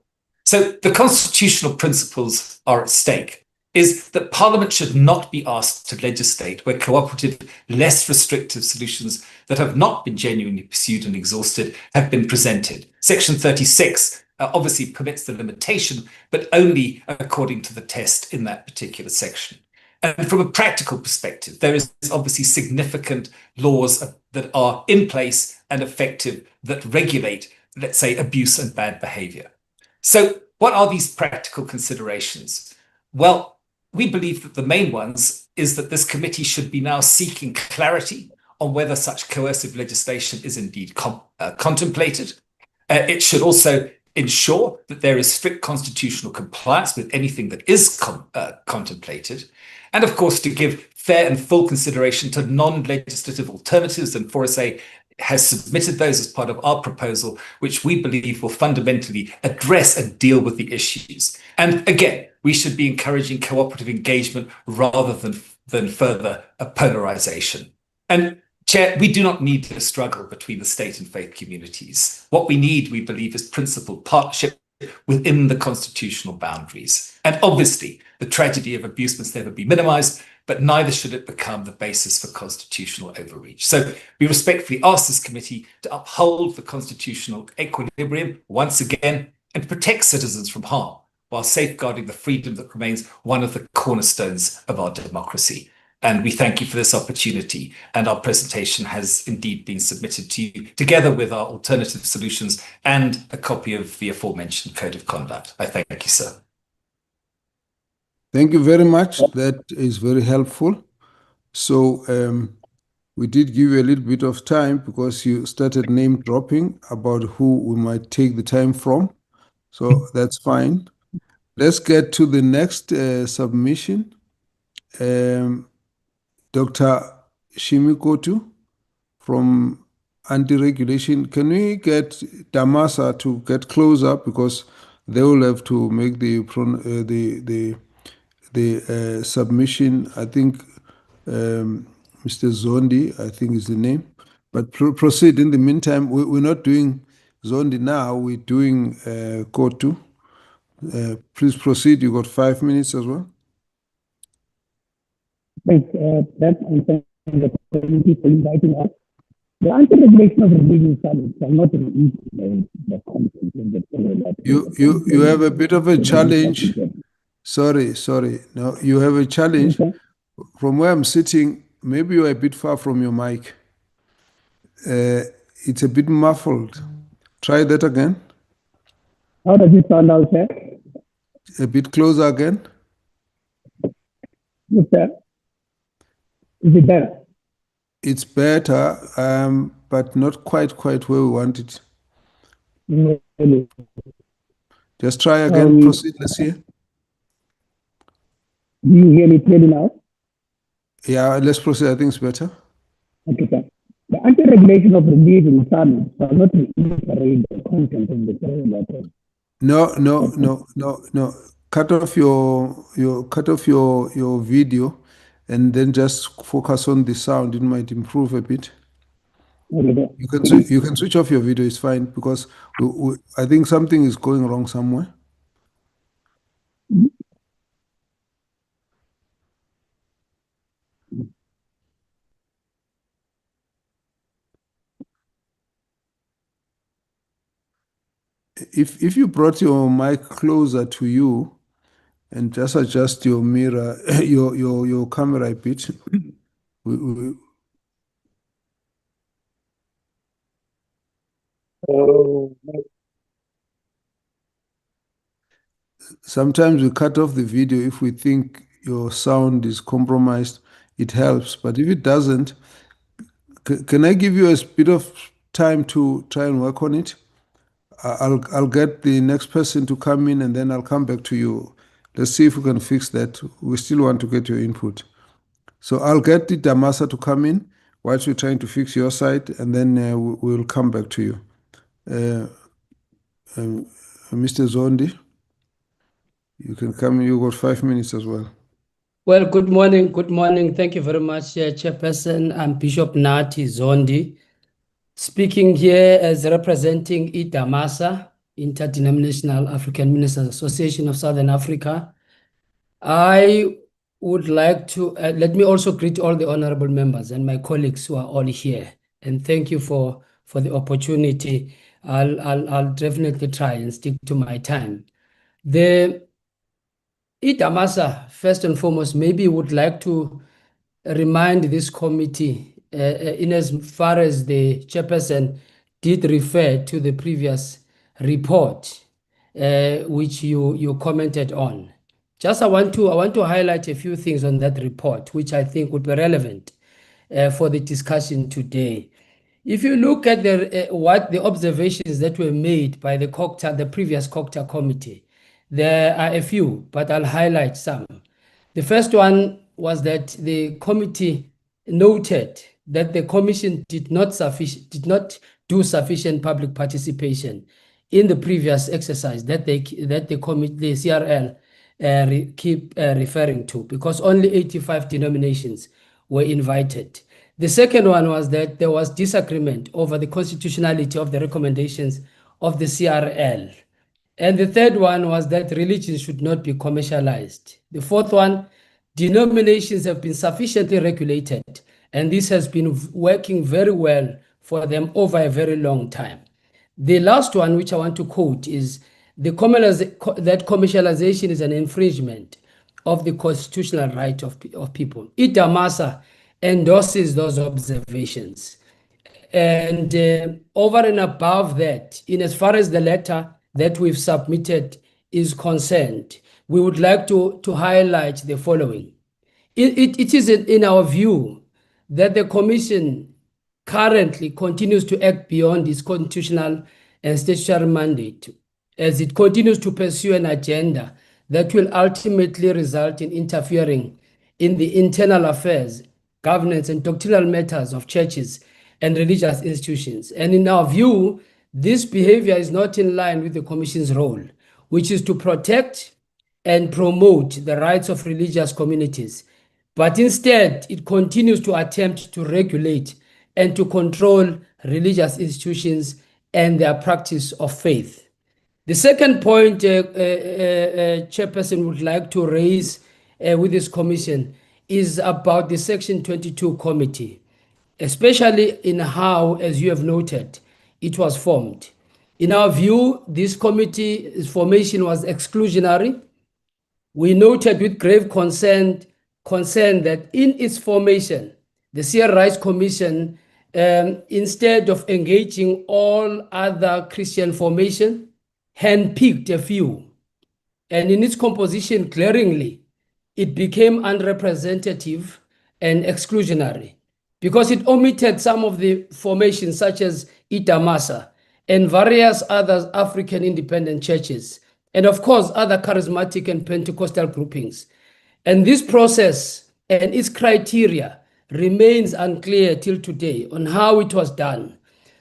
So the constitutional principles are at stake, is that Parliament should not be asked to legislate where cooperative, less restrictive solutions that have not been genuinely pursued and exhausted have been presented. Section 36 obviously permits the limitation, but only according to the test in that particular section. And from a practical perspective, there is obviously significant laws that are in place and effective that regulate, let's say, abuse and bad behavior. So what are these practical considerations? Well, we believe that the main ones is that this committee should be now seeking clarity on whether such coercive legislation is indeed contemplated. It should also ensure that there is strict constitutional compliance with anything that is contemplated. And of course, to give fair and full consideration to non-legislative alternatives, and 4SA has submitted those as part of our proposal, which we believe will fundamentally address and deal with the issues. And again, we should be encouraging cooperative engagement rather than further polarization. And Chair, we do not need a struggle between the state and faith communities. What we need, we believe, is principled partnership within the constitutional boundaries. And obviously, the tragedy of abuse must never be minimized, but neither should it become the basis for constitutional overreach. So we respectfully ask this committee to uphold the constitutional equilibrium once again and protect citizens from harm while safeguarding the freedom that remains one of the cornerstones of our democracy. And we thank you for this opportunity. And our presentation has indeed been submitted to you together with our alternative solutions and a copy of the aforementioned Code of Conduct. I thank you, sir. Thank you very much. That is very helpful. So we did give you a little bit of time because you started name dropping about who we might take the time from. So that's fine. Let's get to the next submission. Dr. Shimikotu from Anti-Regulation. Can we get Damasa to get closer because they will have to make the submission. I think Mr. Zondi, I think is the name. But proceed. In the meantime, we're not doing Zondi now. We're doing Kotu. Please proceed. You got 5 minutes as well. Thank the committee for inviting us. The anti-regulation of religious service shall not release the content in the You have a bit of a challenge. Sorry. No, you have a challenge. Okay. From where I'm sitting, maybe you're a bit far from your mic. It's a bit muffled. Try that again. How does it sound out, sir? A bit closer again. Yes, sir. Is it better? It's better, but not quite where we want it. Really? Just try again. Proceed. Let's see. Do you hear me clearly now? Yeah, let's proceed. I think it's better. Okay, sir. The anti-regulation of religion summits shall not reiterate the content of the CRL letter. No. Cut off your video, and then just focus on the sound. It might improve a bit. Okay, You can switch off your video. It's fine because I think something is going wrong somewhere. If you brought your mic closer to you and just adjust your mirror, your camera a bit. Sometimes we cut off the video if we think your sound is compromised. It helps, but if it doesn't, can I give you a bit of time to try and work on it? I'll get the next person to come in, and then I'll come back to you. Let's see if we can fix that. We still want to get your input. So I'll get the Damasa to come in whilst we're trying to fix your side, and then we'll come back to you. Mr. Zondi, you can come. You got 5 minutes as well. Well, good morning. Good morning. Thank you very much, Chairperson. I'm Bishop Nati Zondi, speaking here as representing IDAMASA, Interdenominational African Ministers Association of Southern Africa. I would like to, let me also greet all the honorable members and my colleagues who are all here. And thank you for the opportunity. I'll definitely try and stick to my time. The IDAMASA, first and foremost, maybe would like to remind this committee, in as far as the chairperson did refer to the previous report, which you commented on. Just I want to highlight a few things on that report, which I think would be relevant for the discussion today. If you look at what the observations that were made by the COGTA, the previous COGTA committee, there are a few, but I'll highlight some. The first one was that the committee noted that the commission did not do sufficient public participation in the previous exercise that the CRL keep referring to, because only 85 denominations were invited. The second one was that there was disagreement over the constitutionality of the recommendations of the CRL. And the third one was that religion should not be commercialized. The fourth one, denominations have been sufficiently regulated, and this has been working very well for them over a very long time. The last one, which I want to quote, is that commercialization is an infringement of the constitutional right of people. IDAMASA endorses those observations. And over and above that, in as far as the letter that we've submitted is concerned, we would like to highlight the following. It is in our view that the Commission currently continues to act beyond its constitutional and statutory mandate as it continues to pursue an agenda that will ultimately result in interfering in the internal affairs, governance, and doctrinal matters of churches and religious institutions. And in our view, this behavior is not in line with the Commission's role, which is to protect and promote the rights of religious communities. But instead, it continues to attempt to regulate and to control religious institutions and their practice of faith. The second point Chairperson would like to raise with this commission is about the Section 22 committee, especially in how, as you have noted, it was formed. In our view, this committee's formation was exclusionary. We noted with grave concern that in its formation, the Civil Rights Commission, instead of engaging all other Christian formation, handpicked a few. And in its composition, glaringly, it became unrepresentative and exclusionary because it omitted some of the formations such as Itamasa and various other African independent churches, and of course other charismatic and Pentecostal groupings. And this process and its criteria remains unclear till today on how it was done.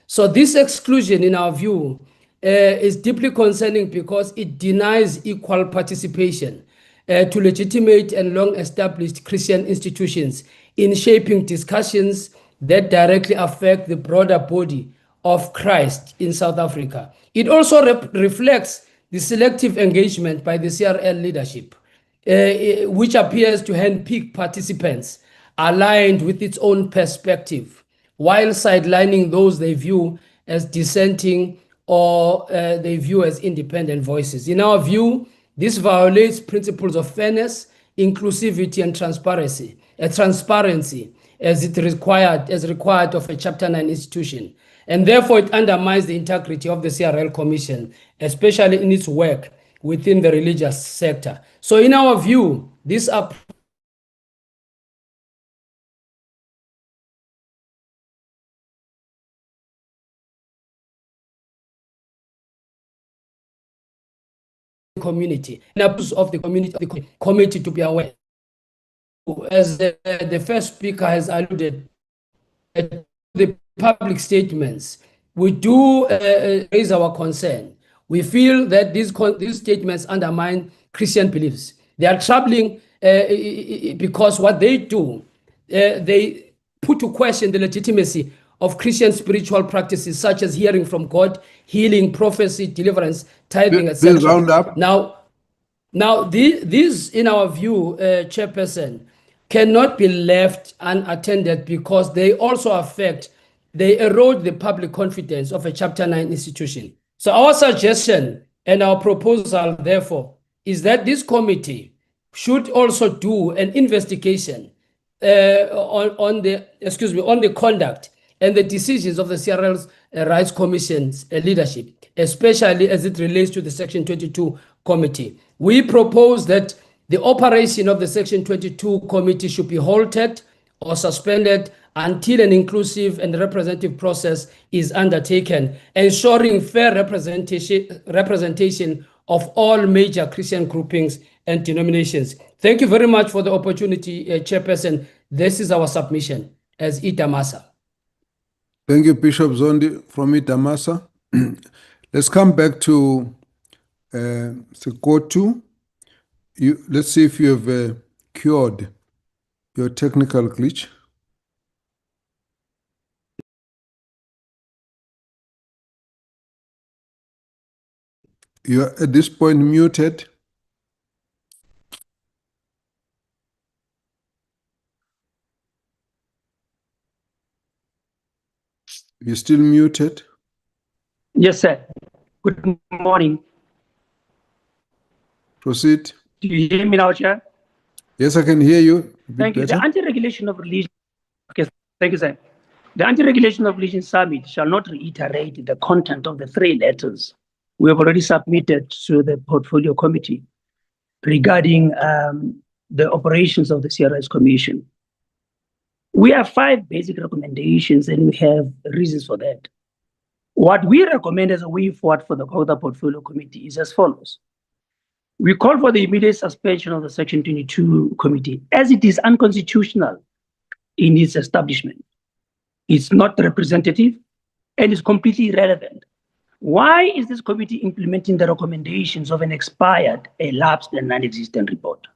So this exclusion, in our view, is deeply concerning because it denies equal participation to legitimate and long-established Christian institutions in shaping discussions that directly affect the broader body of Christ in South Africa. It also reflects the selective engagement by the CRL leadership, which appears to handpick participants aligned with its own perspective, while sidelining those they view as dissenting or they view as independent voices. In our view, this violates principles of fairness, inclusivity, and transparency as required of a Chapter 9 institution. And therefore, it undermines the integrity of the CRL Commission, especially in its work within the religious sector. So in our view, this community and of the committee to be aware. As the first speaker has alluded to the public statements, we do raise our concern. We feel that these statements undermine Christian beliefs. They are troubling because what they do, they put to question the legitimacy of Christian spiritual practices such as hearing from God, healing, prophecy, deliverance, tithing, etc. Round up. Now, these, in our view, Chairperson, cannot be left unattended because they also they erode the public confidence of a Chapter 9 institution. So our suggestion and our proposal, therefore, is that this committee should also do an investigation on the conduct and the decisions of the CRL's Rights Commission's leadership, especially as it relates to the Section 22 committee. We propose that the operation of the Section 22 committee should be halted or suspended until an inclusive and representative process is undertaken, ensuring fair representation of all major Christian groupings and denominations. Thank you very much for the opportunity, Chairperson. This is our submission as Itamasa. Thank you, Bishop Zondi from Itamasa. Let's come back to Sekotu. Let's see if you have cured your technical glitch. You are at this point muted. You're still muted. Yes, sir. Good morning. Proceed. Do you hear me now, Chair? Yes, I can hear you. Thank you. The anti-regulation of religion. Okay, thank you, sir. The anti-regulation of religion summit shall not reiterate the content of the 3 letters we have already submitted to the portfolio committee regarding the operations of the CRS Commission. We have 5 basic recommendations and we have reasons for that. What we recommend as a way forward for the COGTA portfolio committee is as follows. We call for the immediate suspension of the Section 22 committee as it is unconstitutional in its establishment. It's not representative and is completely irrelevant. Why is this committee implementing the recommendations of an expired, elapsed, and non-existent report?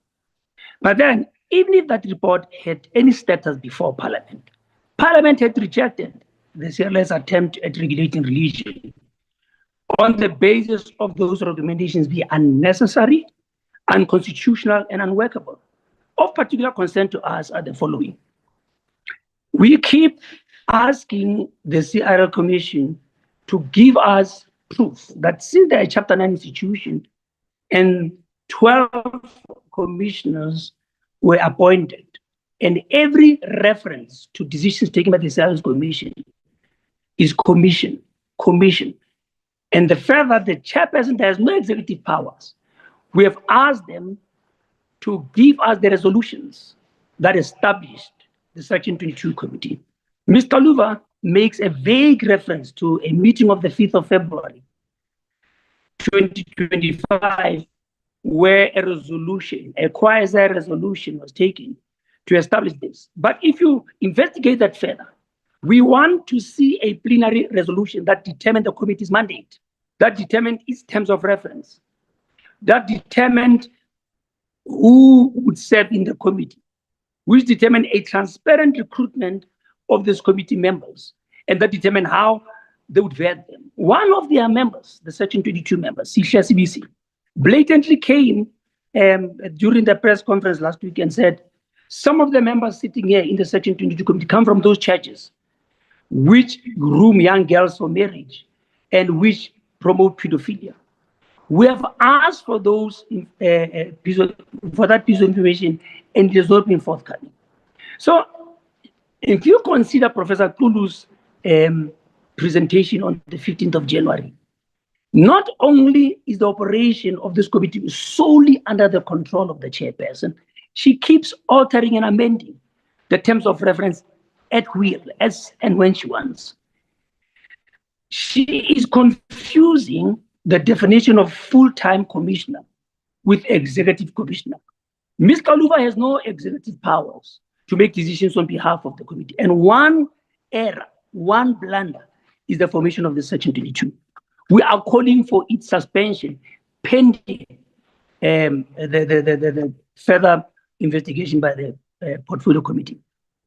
But then, even if that report had any status before Parliament, Parliament had rejected the CRL's attempt at regulating religion on the basis of those recommendations be unnecessary, unconstitutional, and unworkable. Of particular concern to us are the following. We keep asking the CRL Commission to give us proof that since they're a Chapter 9 institution and 12 commissioners were appointed, and every reference to decisions taken by the CRL Commission is commission. And the fact that the chairperson has no executive powers, we have asked them to give us the resolutions that established the Section 22 committee. Ms. Kaluva makes a vague reference to a meeting of the 5th of February, 2025, where a resolution, a quasi-resolution was taken to establish this. But if you investigate that further, we want to see a plenary resolution that determined the committee's mandate, that determined its terms of reference, that determined who would serve in the committee, which determined a transparent recruitment of these committee members, and that determined how they would vet them. One of their members, the Section 22 members, CBC, blatantly came during the press conference last week and said, some of the members sitting here in the Section 22 committee come from those churches which groom young girls for marriage and which promote pedophilia. We have asked for those for that piece of information, and it has not been forthcoming. So, if you consider Professor Kulu's presentation on the 15th of January, not only is the operation of this committee solely under the control of the chairperson, she keeps altering and amending the terms of reference at will, as and when she wants. She is confusing the definition of full-time commissioner with executive commissioner. Ms. Kaluva has no executive powers to make decisions on behalf of the committee. And one error, one blunder, is the formation of the Section 22. We are calling for its suspension pending the further investigation by the portfolio committee.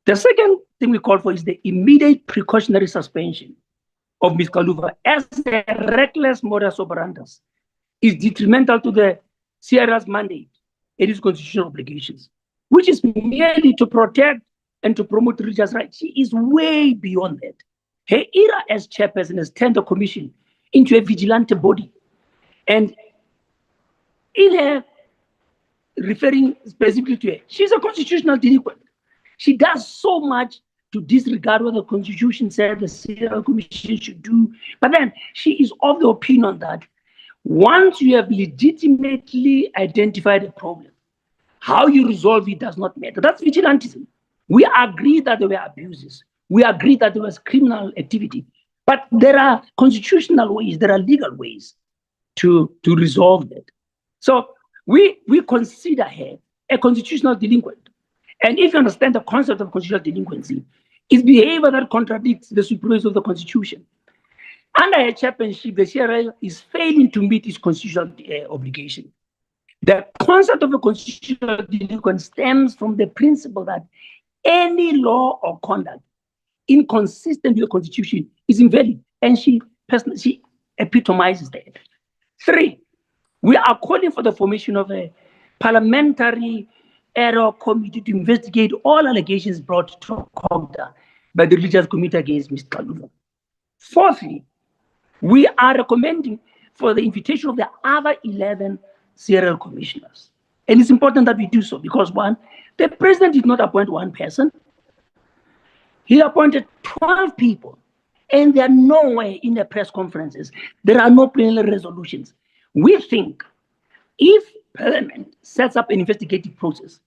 The second thing we call for is the immediate precautionary suspension of Ms. Kaluva as a reckless modus operandus is detrimental to the CRL's mandate and its constitutional obligations, which is merely to protect and to promote religious rights. She is way beyond that. Her era as chairperson has turned the commission into a vigilante body. And in her referring specifically to her, she's a constitutional delinquent. She does so much to disregard what the Constitution said the CRL Commission should do. But then she is of the opinion that once you have legitimately identified a problem, how you resolve it does not matter. That's vigilantism. We agree that there were abuses. We agree that there was criminal activity. But there are constitutional ways, there are legal ways to resolve that. So we consider her a constitutional delinquent. And if you understand the concept of constitutional delinquency, it's behavior that contradicts the supremacy of the Constitution. Under her chairmanship, the CRL is failing to meet its constitutional obligation. The concept of a constitutional delinquent stems from the principle that any law or conduct inconsistent with the Constitution is invalid, and she epitomizes that. 3, we are calling for the formation of a parliamentary error committee to investigate all allegations brought to COGTA by the religious committee against Mr. Kaluva. 4thly, we are recommending for the invitation of the other 11 CRL commissioners. And it's important that we do so because, one, the president did not appoint one person. He appointed 12 people, and they are nowhere in the press conferences. There are no plenary resolutions. We think if Parliament sets up an investigative process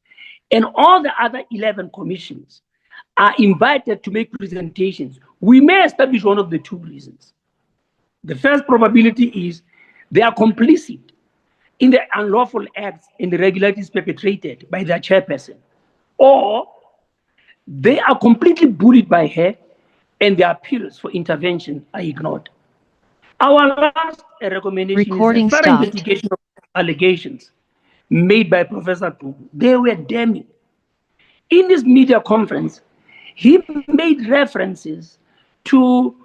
and all the other 11 commissions are invited to make presentations, we may establish one of the 2 reasons. The first probability is they are complicit in the unlawful acts and irregularities perpetrated by their chairperson, or they are completely bullied by her and their appeals for intervention are ignored. Our last recommendation is a thorough investigation of allegations made by Professor Tugu. They were damning. In this media conference, he made references to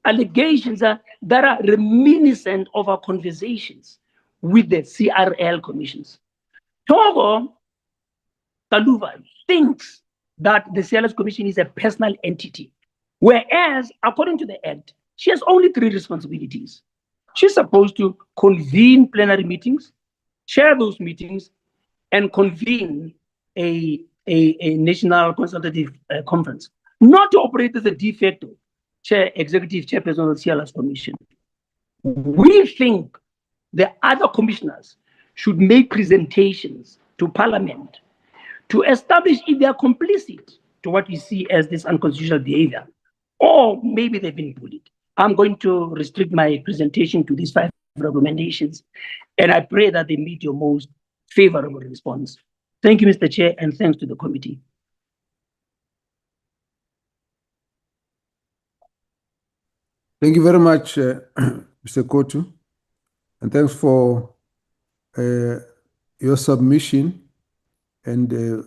allegations that are reminiscent of our conversations with the CRL commissions. Togo Kaluva thinks that the CRL commission is a personal entity, whereas, according to the Act, she has only 3 responsibilities. She's supposed to convene plenary meetings, chair those meetings, and convene a national consultative conference, not to operate as a de facto executive chairperson of the CRL commission. We think the other commissioners should make presentations to Parliament to establish if they are complicit to what we see as this unconstitutional behavior, or maybe they've been bullied. I'm going to restrict my presentation to these 5 recommendations, and I pray that they meet your most favorable response. Thank you, Mr. Chair, and thanks to the committee. Thank you very much, Mr. Kotu, and thanks for your submission. And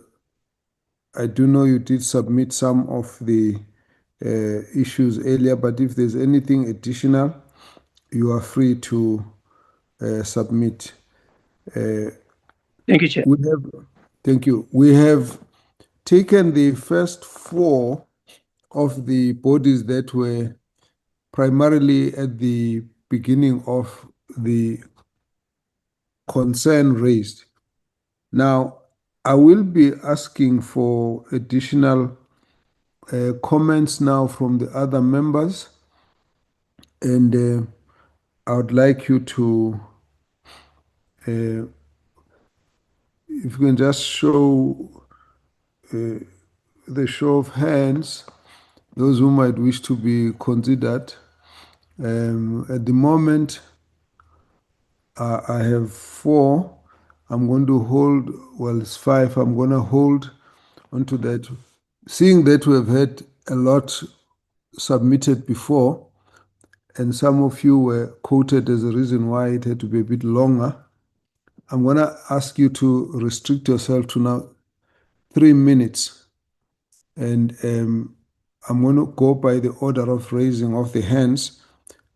I do know you did submit some of the issues earlier, but if there's anything additional, you are free to submit. Thank you, Chair. Thank you. We have taken the first 4 of the bodies that were primarily at the beginning of the concern raised. Now, I will be asking for additional comments now from the other members, and I would like you to, if you can just show the show of hands, those who might wish to be considered. At the moment, I have 4. I'm going to hold, well, it's 5. I'm going to hold onto that. Seeing that we have had a lot submitted before, and some of you were quoted as a reason why it had to be a bit longer, I'm going to ask you to restrict yourself to now 3 minutes. And I'm going to go by the order of raising of the hands,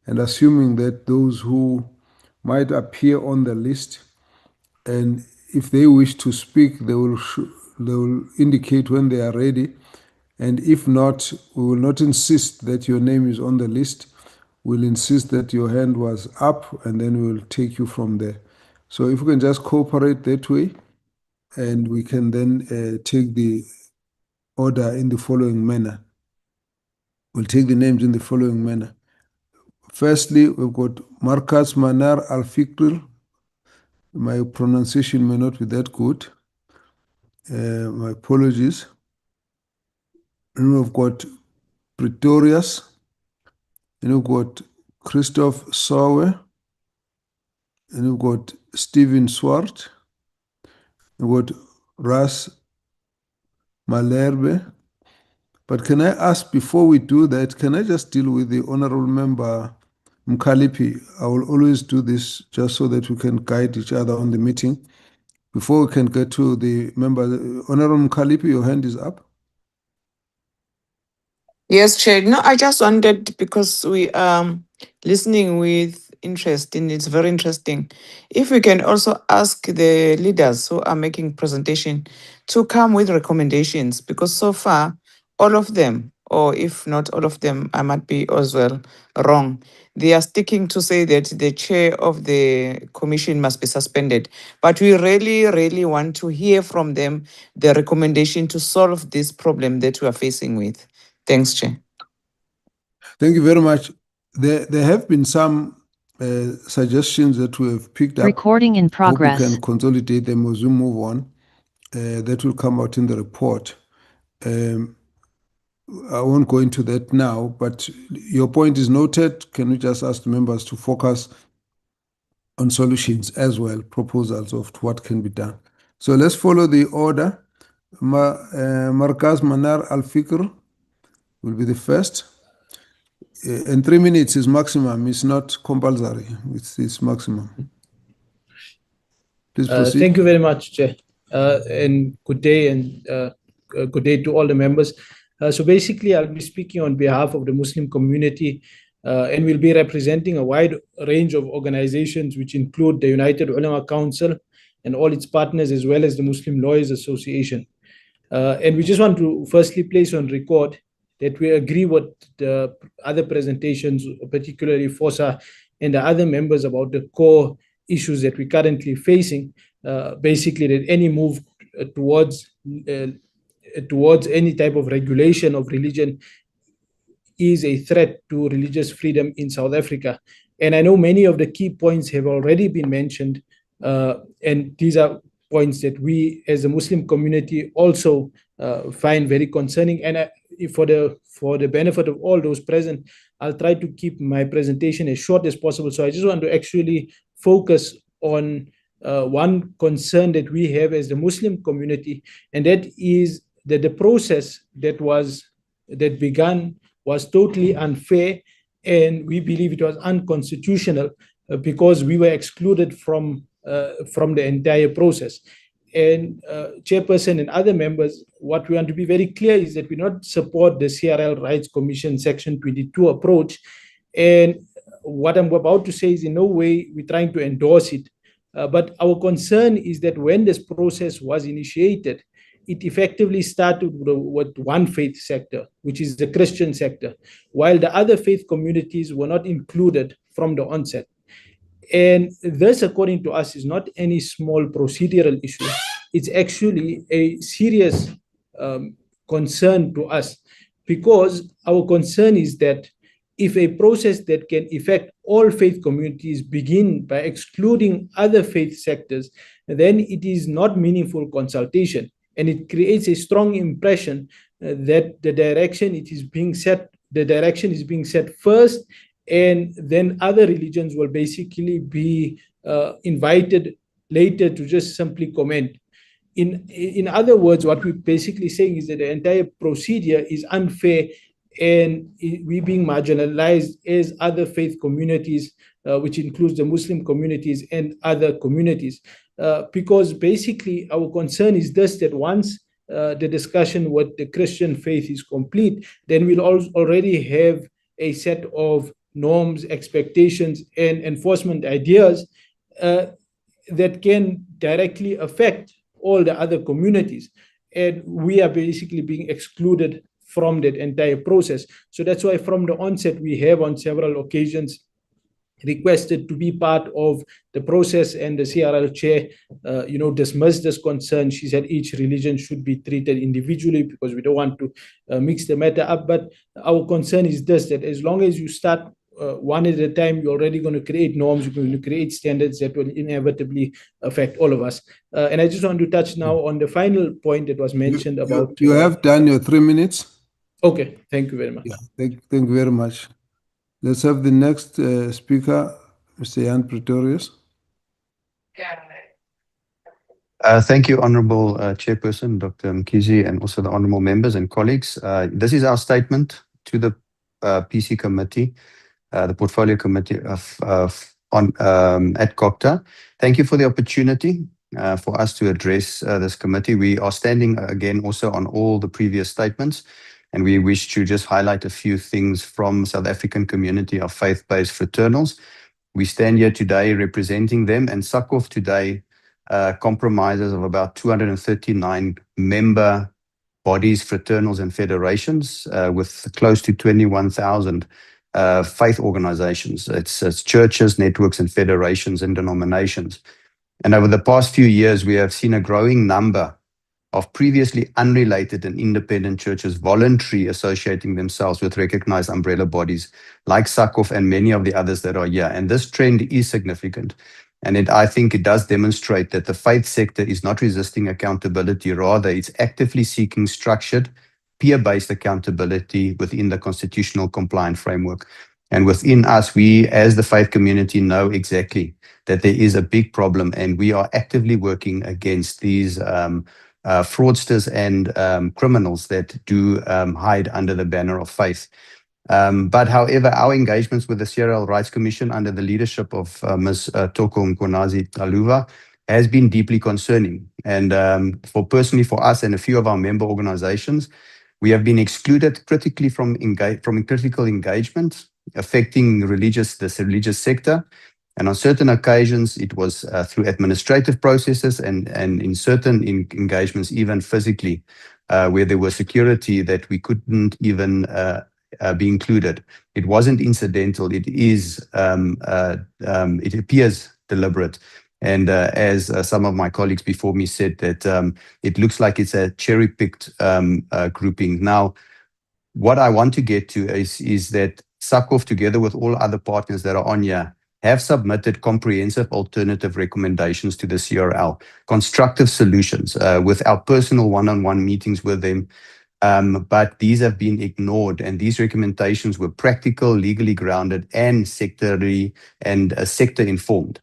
and assuming that those who might appear on the list, and if they wish to speak, they will indicate when they are ready. And if not, we will not insist that your name is on the list. We'll insist that your hand was up, and then we will take you from there. So if we can just cooperate that way, and we can then take the order in the following manner. We'll take the names in the following manner. Firstly, we've got Marcus Manar Al-Fikr. My pronunciation may not be that good. My apologies. And we've got Pretorius. And we've got Christoph Sauer. And we've got Stephen Swart. We've got Ras Malherbe. But can I ask, before we do that, can I just deal with the Honorable Member Mkalipi? I will always do this just so that we can guide each other on the meeting. Before we can get to the member, Honorable Mkalipi, your hand is up. Yes, Chair. No, I just wondered, because we are listening with interest, and it's very interesting, if we can also ask the leaders who are making presentation to come with recommendations, because so far, all of them, or if not all of them, I might be as well wrong, they are sticking to say that the chair of the commission must be suspended. But we really, really want to hear from them the recommendation to solve this problem that we are facing with. Thanks, Chair. Thank you very much. There have been some suggestions that we have picked up. Recording in progress. Hope we can consolidate them as we move on. That will come out in the report. I won't go into that now, but your point is noted. Can we just ask the members to focus on solutions as well, proposals of what can be done? So let's follow the order. Markaz Manar Al-Fikr will be the first. And 3 minutes is maximum. It's not compulsory. It's maximum. Please proceed. Thank you very much, Chair. And good day, and good day to all the members. So basically, I'll be speaking on behalf of the Muslim community, and we'll be representing a wide range of organizations, which include the United Ulama Council and all its partners, as well as the Muslim Lawyers Association. And we just want to firstly place on record that we agree with the other presentations, particularly FOSA and the other members, about the core issues that we're currently facing. Basically, that any move towards any type of regulation of religion is a threat to religious freedom in South Africa. And I know many of the key points have already been mentioned, and these are points that we as a Muslim community also find very concerning. And for the benefit of all those present, I'll try to keep my presentation as short as possible. So I just want to actually focus on one concern that we have as the Muslim community, and that is that the process that began was totally unfair, and we believe it was unconstitutional because we were excluded from the entire process. And Chairperson and other members, what we want to be very clear is that we not support the CRL Rights Commission Section 22 approach. And what I'm about to say is in no way we're trying to endorse it. But our concern is that when this process was initiated, it effectively started with one faith sector, which is the Christian sector, while the other faith communities were not included from the onset. And this, according to us, is not any small procedural issue. It's actually a serious concern to us, because our concern is that if a process that can affect all faith communities begin by excluding other faith sectors, then it is not meaningful consultation, and it creates a strong impression that the direction is being set first, and then other religions will basically be invited later to just simply comment. In other words, what we're basically saying is that the entire procedure is unfair, and we're being marginalized as other faith communities, which includes the Muslim communities and other communities. Because basically our concern is this, that once the discussion with the Christian faith is complete, then we'll already have a set of norms, expectations, and enforcement ideas that can directly affect all the other communities. And we are basically being excluded from that entire process. So that's why from the onset, we have on several occasions requested to be part of the process, and the CRL chair, dismissed this concern. She said each religion should be treated individually because we don't want to mix the matter up. But our concern is this, that as long as you start one at a time, you're already going to create norms, you're going to create standards that will inevitably affect all of us. And I just want to touch now on the final point that was mentioned about... You have done your 3 minutes. Okay, thank you very much. Yeah, thank you very much. Let's have the next speaker, Mr. Jan Pretorius. Thank you, Honourable Chairperson, Dr. Mkhize, and also the honourable members and colleagues. This is our statement to the PC committee, the portfolio committee at COGTA. Thank you for the opportunity for us to address this committee. We are standing again also on all the previous statements, and we wish to just highlight a few things from South African community of faith-based fraternals. We stand here today representing them, and SACOF today compromises of about 239 member bodies, fraternals and federations with close to 21,000 faith organizations. It's churches, networks and federations and denominations. And over the past few years, we have seen a growing number of previously unrelated and independent churches voluntarily associating themselves with recognized umbrella bodies like SACOF and many of the others that are here. And this trend is significant. And I think it does demonstrate that the faith sector is not resisting accountability. Rather, it's actively seeking structured, peer-based accountability within the constitutional compliant framework. And within us, we as the faith community know exactly that there is a big problem, and we are actively working against these fraudsters and criminals that do hide under the banner of faith. But however, our engagements with the CRL Rights Commission under the leadership of Ms. Toko Mkonazi-Taluva has been deeply concerning. And personally for us and a few of our member organizations, we have been excluded critically from critical engagement affecting this religious sector. And on certain occasions, it was through administrative processes and in certain engagements, even physically, where there was security that we couldn't even be included. It wasn't incidental. It is. It appears deliberate. And as some of my colleagues before me said, that it looks like it's a cherry-picked grouping. Now, what I want to get to is that SACOF, together with all other partners that are on here, have submitted comprehensive alternative recommendations to the CRL, constructive solutions with our personal one-on-one meetings with them. But these have been ignored, and these recommendations were practical, legally grounded, and sector informed.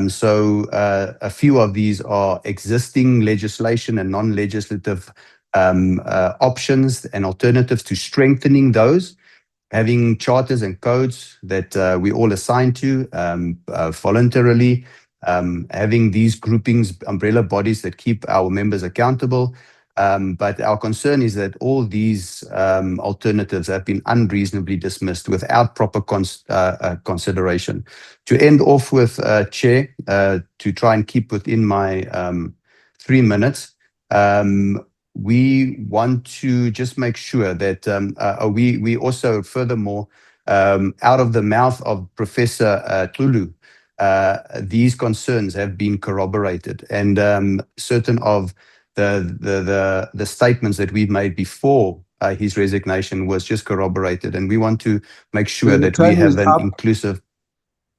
So a few of these are existing legislation and non-legislative options and alternatives to strengthening those, having charters and codes that we all assign to voluntarily, having these groupings, umbrella bodies that keep our members accountable. But our concern is that all these alternatives have been unreasonably dismissed without proper consideration. To end off with, Chair, to try and keep within my 3 minutes, we want to just make sure that we also, furthermore, out of the mouth of Professor Tulu, these concerns have been corroborated, and certain of the statements that we've made before his resignation was just corroborated, and we want to make sure that we have an inclusive.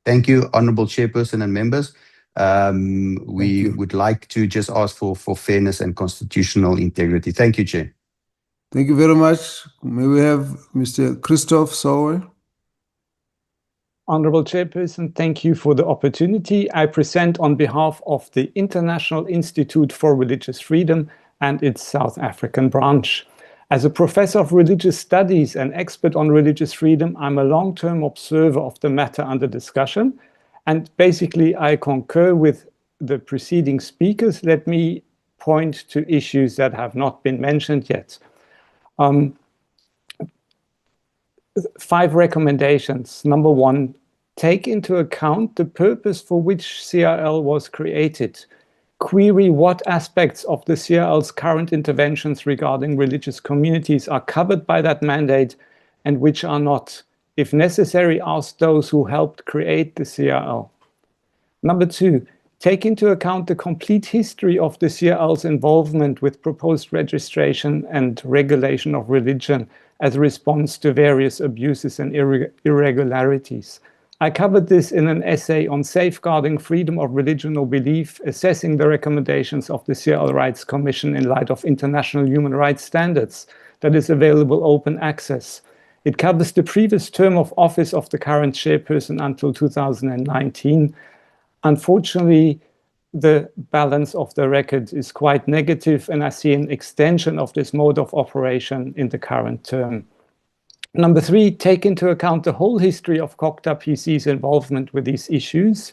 Thank you, Honourable Chairperson and members. We would like to just ask for fairness and constitutional integrity. Thank you, Chair. Thank you very much. May we have Mr. Christoph Sauer? Honourable Chairperson, thank you for the opportunity. I present on behalf of the International Institute for Religious Freedom and its South African branch. As a professor of religious studies and expert on religious freedom, I'm a long-term observer of the matter under discussion. And basically, I concur with the preceding speakers. Let me point to issues that have not been mentioned yet. 5 recommendations. Number 1, take into account the purpose for which CRL was created. Query what aspects of the CRL's current interventions regarding religious communities are covered by that mandate and which are not. If necessary, ask those who helped create the CRL. Number 2, take into account the complete history of the CRL's involvement with proposed registration and regulation of religion as a response to various abuses and irregularities. I covered this in an essay on safeguarding freedom of religion or belief, assessing the recommendations of the CRL Rights Commission in light of international human rights standards, that is available open access. It covers the previous term of office of the current chairperson until 2019. Unfortunately, the balance of the record is quite negative, and I see an extension of this mode of operation in the current term. Number 3, take into account the whole history of COGTA PC's involvement with these issues.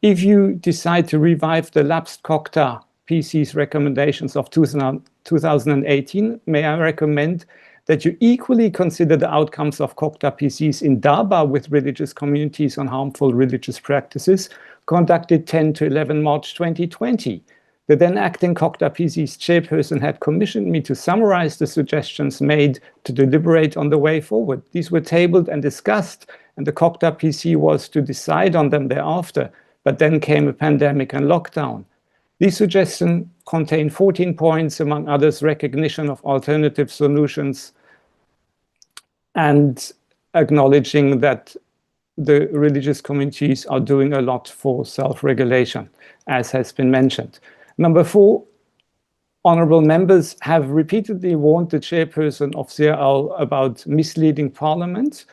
If you decide to revive the lapsed COGTA PC's recommendations of 2018, may I recommend that you equally consider the outcomes of COGTA PC's Indaba with religious communities on harmful religious practices, conducted 10 to 11 March 2020. The then acting COGTA PC's chairperson had commissioned me to summarize the suggestions made to deliberate on the way forward. These were tabled and discussed, and the COGTA PC was to decide on them thereafter, but then came a pandemic and lockdown. These suggestions contain 14 points, among others, recognition of alternative solutions and acknowledging that the religious communities are doing a lot for self-regulation, as has been mentioned. Number 4, honourable members have repeatedly warned the chairperson of CRL about misleading Parliament.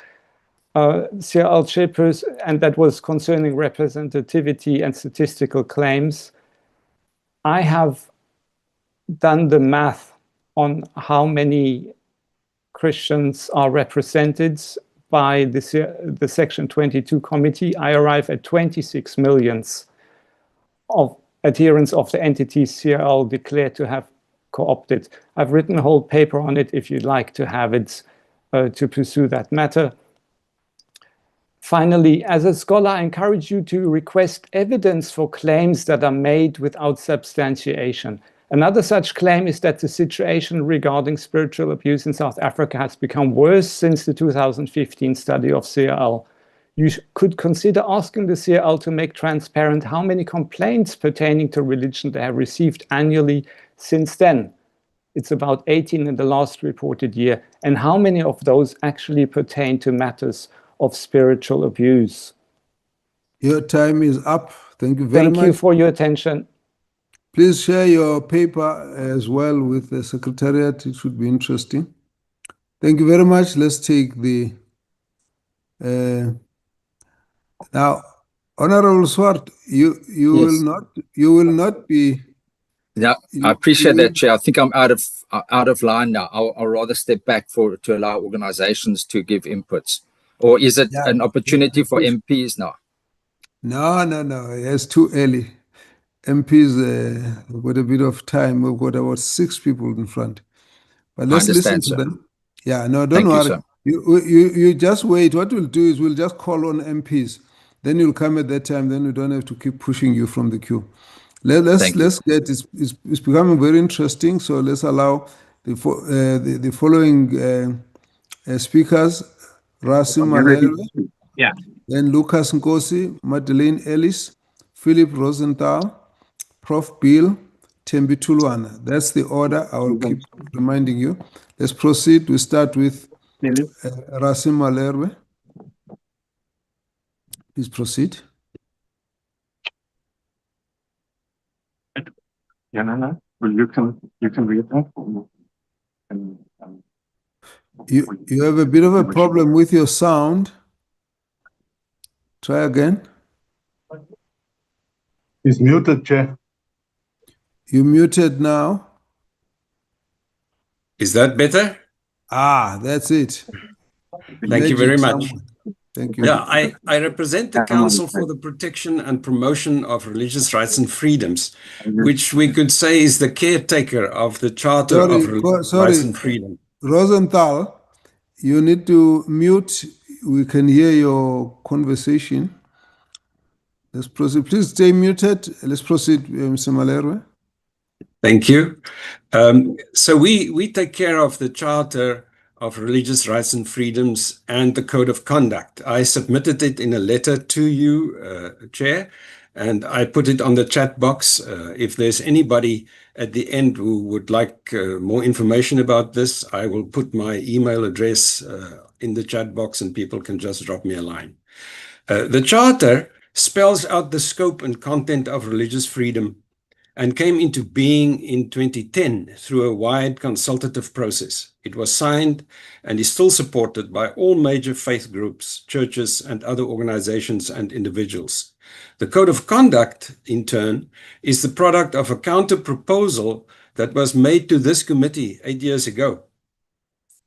CRL chairperson, and that was concerning representativity and statistical claims. I have done the math on how many Christians are represented by the Section 22 committee. I arrive at 26 million of adherents of the entities CRL declared to have co-opted. I've written a whole paper on it if you'd like to have it to pursue that matter. Finally, as a scholar, I encourage you to request evidence for claims that are made without substantiation. Another such claim is that the situation regarding spiritual abuse in South Africa has become worse since the 2015 study of CRL. You could consider asking the CRL to make transparent how many complaints pertaining to religion they have received annually since then. It's about 18 in the last reported year, and how many of those actually pertain to matters of spiritual abuse. Your time is up. Thank you very much. Thank you for your attention. Please share your paper as well with the Secretariat. It should be interesting. Thank you very much. Let's take the now, Honorable Swart. You Yes. will not be. Yeah, I appreciate that, Chair. I think I'm out of line now. I'll rather step back to allow organizations to give inputs. Or is it an opportunity for MPs now? No. It's too early. MPs have got a bit of time. We've got about 6 people in front. But let's listen to them. Yeah, no, don't worry. Sir. You just wait. What we'll do is we'll just call on MPs. Then you'll come at that time. Then we don't have to keep pushing you from the queue. Let's get it's becoming very interesting. So let's allow the following speakers: Rasim Malere, then Lucas Nkosi, Madeleine Ellis, Philip Rosenthal, Prof. Bill, Tembi Tulwana. That's the order. I will keep reminding you. Let's proceed. We start with Rasim Malere. Please proceed. Yanana, you can read that. You have a bit of a problem with your sound. Try again. He's muted, Chair. You muted now. Is that better? That's it. Thank you very much. Thank you. Yeah, I represent the Council for the Protection and Promotion of Religious Rights and Freedoms, which we could say is the caretaker of the Charter of Religious Rights and Freedom. Rosenthal, you need to mute. We can hear your conversation. Let's proceed. Please stay muted. Let's proceed, Mr. Malere. Thank you. So we take care of the Charter of Religious Rights and Freedoms and the Code of Conduct. I submitted it in a letter to you, Chair, and I put it on the chat box. If there's anybody at the end who would like more information about this, I will put my email address in the chat box and people can just drop me a line. The Charter spells out the scope and content of religious freedom and came into being in 2010 through a wide consultative process. It was signed and is still supported by all major faith groups, churches, and other organizations and individuals. The Code of Conduct, in turn, is the product of a counter-proposal that was made to this committee 8 years ago,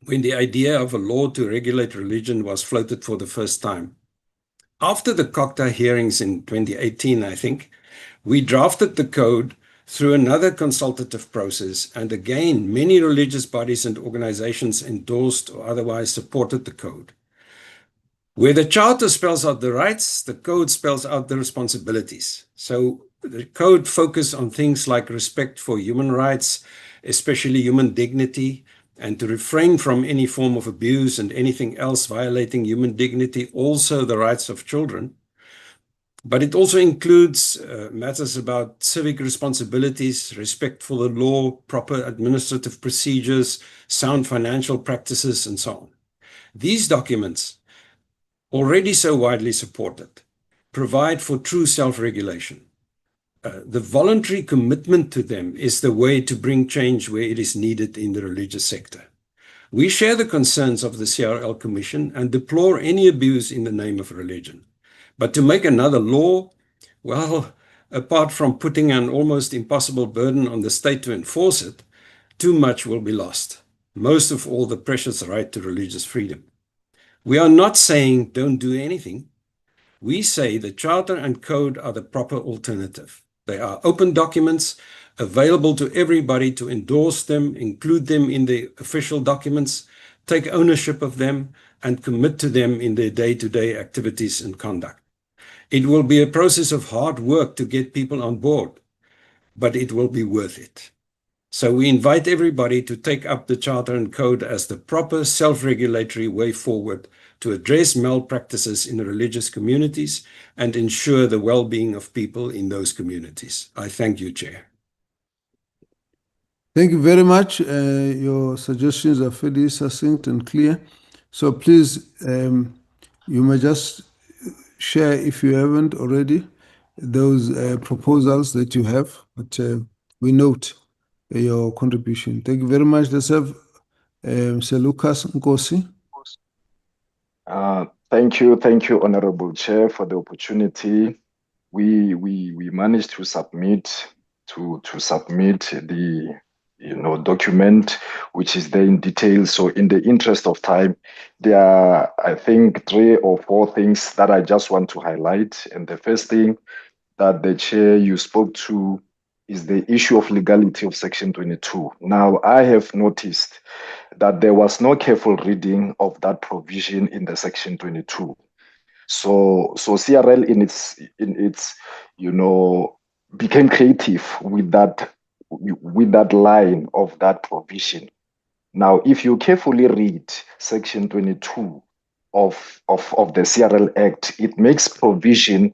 when the idea of a law to regulate religion was floated for the first time. After the COGTA hearings in 2018, I think, we drafted the code through another consultative process, and again, many religious bodies and organizations endorsed or otherwise supported the code. Where the Charter spells out the rights, the code spells out the responsibilities. So the code focuses on things like respect for human rights, especially human dignity, and to refrain from any form of abuse and anything else violating human dignity, also the rights of children. But it also includes matters about civic responsibilities, respect for the law, proper administrative procedures, sound financial practices, and so on. These documents, already so widely supported, provide for true self-regulation. The voluntary commitment to them is the way to bring change where it is needed in the religious sector. We share the concerns of the CRL Commission and deplore any abuse in the name of religion. But to make another law, well, apart from putting an almost impossible burden on the state to enforce it, too much will be lost. Most of all, the precious right to religious freedom. We are not saying don't do anything. We say the Charter and Code are the proper alternative. They are open documents available to everybody to endorse them, include them in the official documents, take ownership of them, and commit to them in their day-to-day activities and conduct. It will be a process of hard work to get people on board, but it will be worth it. So we invite everybody to take up the Charter and Code as the proper self-regulatory way forward to address malpractices in religious communities and ensure the well-being of people in those communities. I thank you, Chair. Thank you very much. Your suggestions are fairly succinct and clear. So please, you may just share, if you haven't already, those proposals that you have, but we note your contribution. Thank you very much. Let's have Mr. Lucas Nkosi. Thank you, Honorable Chair, for the opportunity. We managed to submit the document which is there in detail. So in the interest of time, there are, I think, 3 or 4 things that I just want to highlight. And the first thing that the chair you spoke to is the issue of legality of Section 22. Now, I have noticed that there was no careful reading of that provision in the Section 22. So CRL in its became creative with that line of that provision. Now, if you carefully read Section 22 of the CRL Act, it makes provision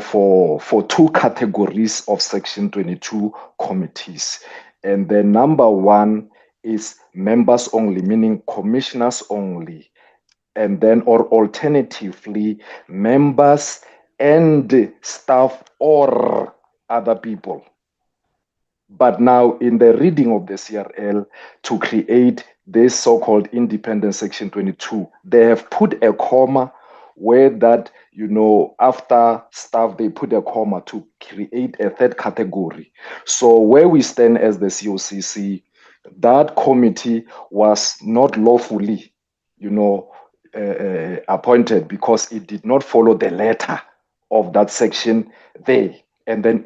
for 2 categories of Section 22 committees. And the number 1 is members only, meaning commissioners only. And then, or alternatively, members and staff or other people. But now, in the reading of the CRL, to create this so-called independent Section 22, they have put a comma where that, after staff, they put a comma to create a 3rd category. So where we stand as the COCC, that committee was not lawfully, appointed because it did not follow the letter of that section there. And then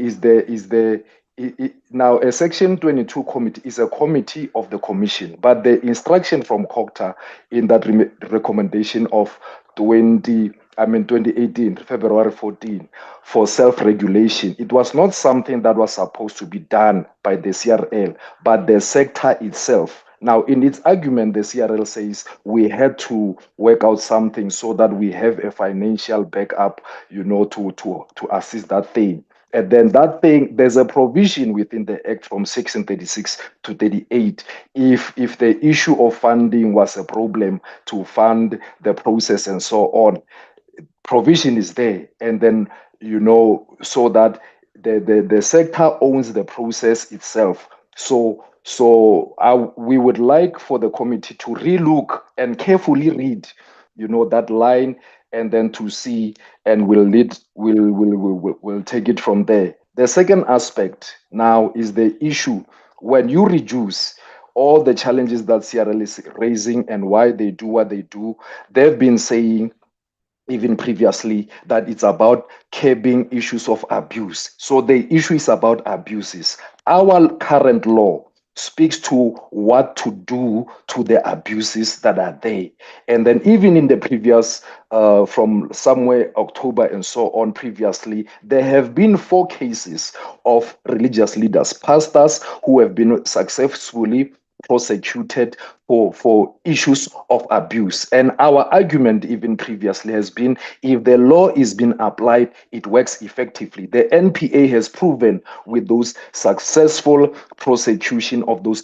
now a Section 22 committee is a committee of the commission, but the instruction from COGTA in that recommendation of 2018, February 14, for self-regulation, it was not something that was supposed to be done by the CRL, but the sector itself. Now, in its argument, the CRL says we had to work out something so that we have a financial backup, to assist that thing. And then that thing, there's a provision within the Act from Section 36 to 38. If the issue of funding was a problem to fund the process and so on, provision is there. And then, so that the sector owns the process itself. So we would like for the committee to relook and carefully read, that line, and then to see, and we'll take it from there. The second aspect now is the issue when you reduce all the challenges that CRL is raising and why they do what they do. They've been saying even previously that it's about curbing issues of abuse. So the issue is about abuses. Our current law speaks to what to do to the abuses that are there. And then even in the previous, from somewhere October and so on previously, there have been 4 cases of religious leaders, pastors who have been successfully prosecuted for issues of abuse. And our argument even previously has been, if the law is being applied, it works effectively. The NPA has proven with those successful prosecution of those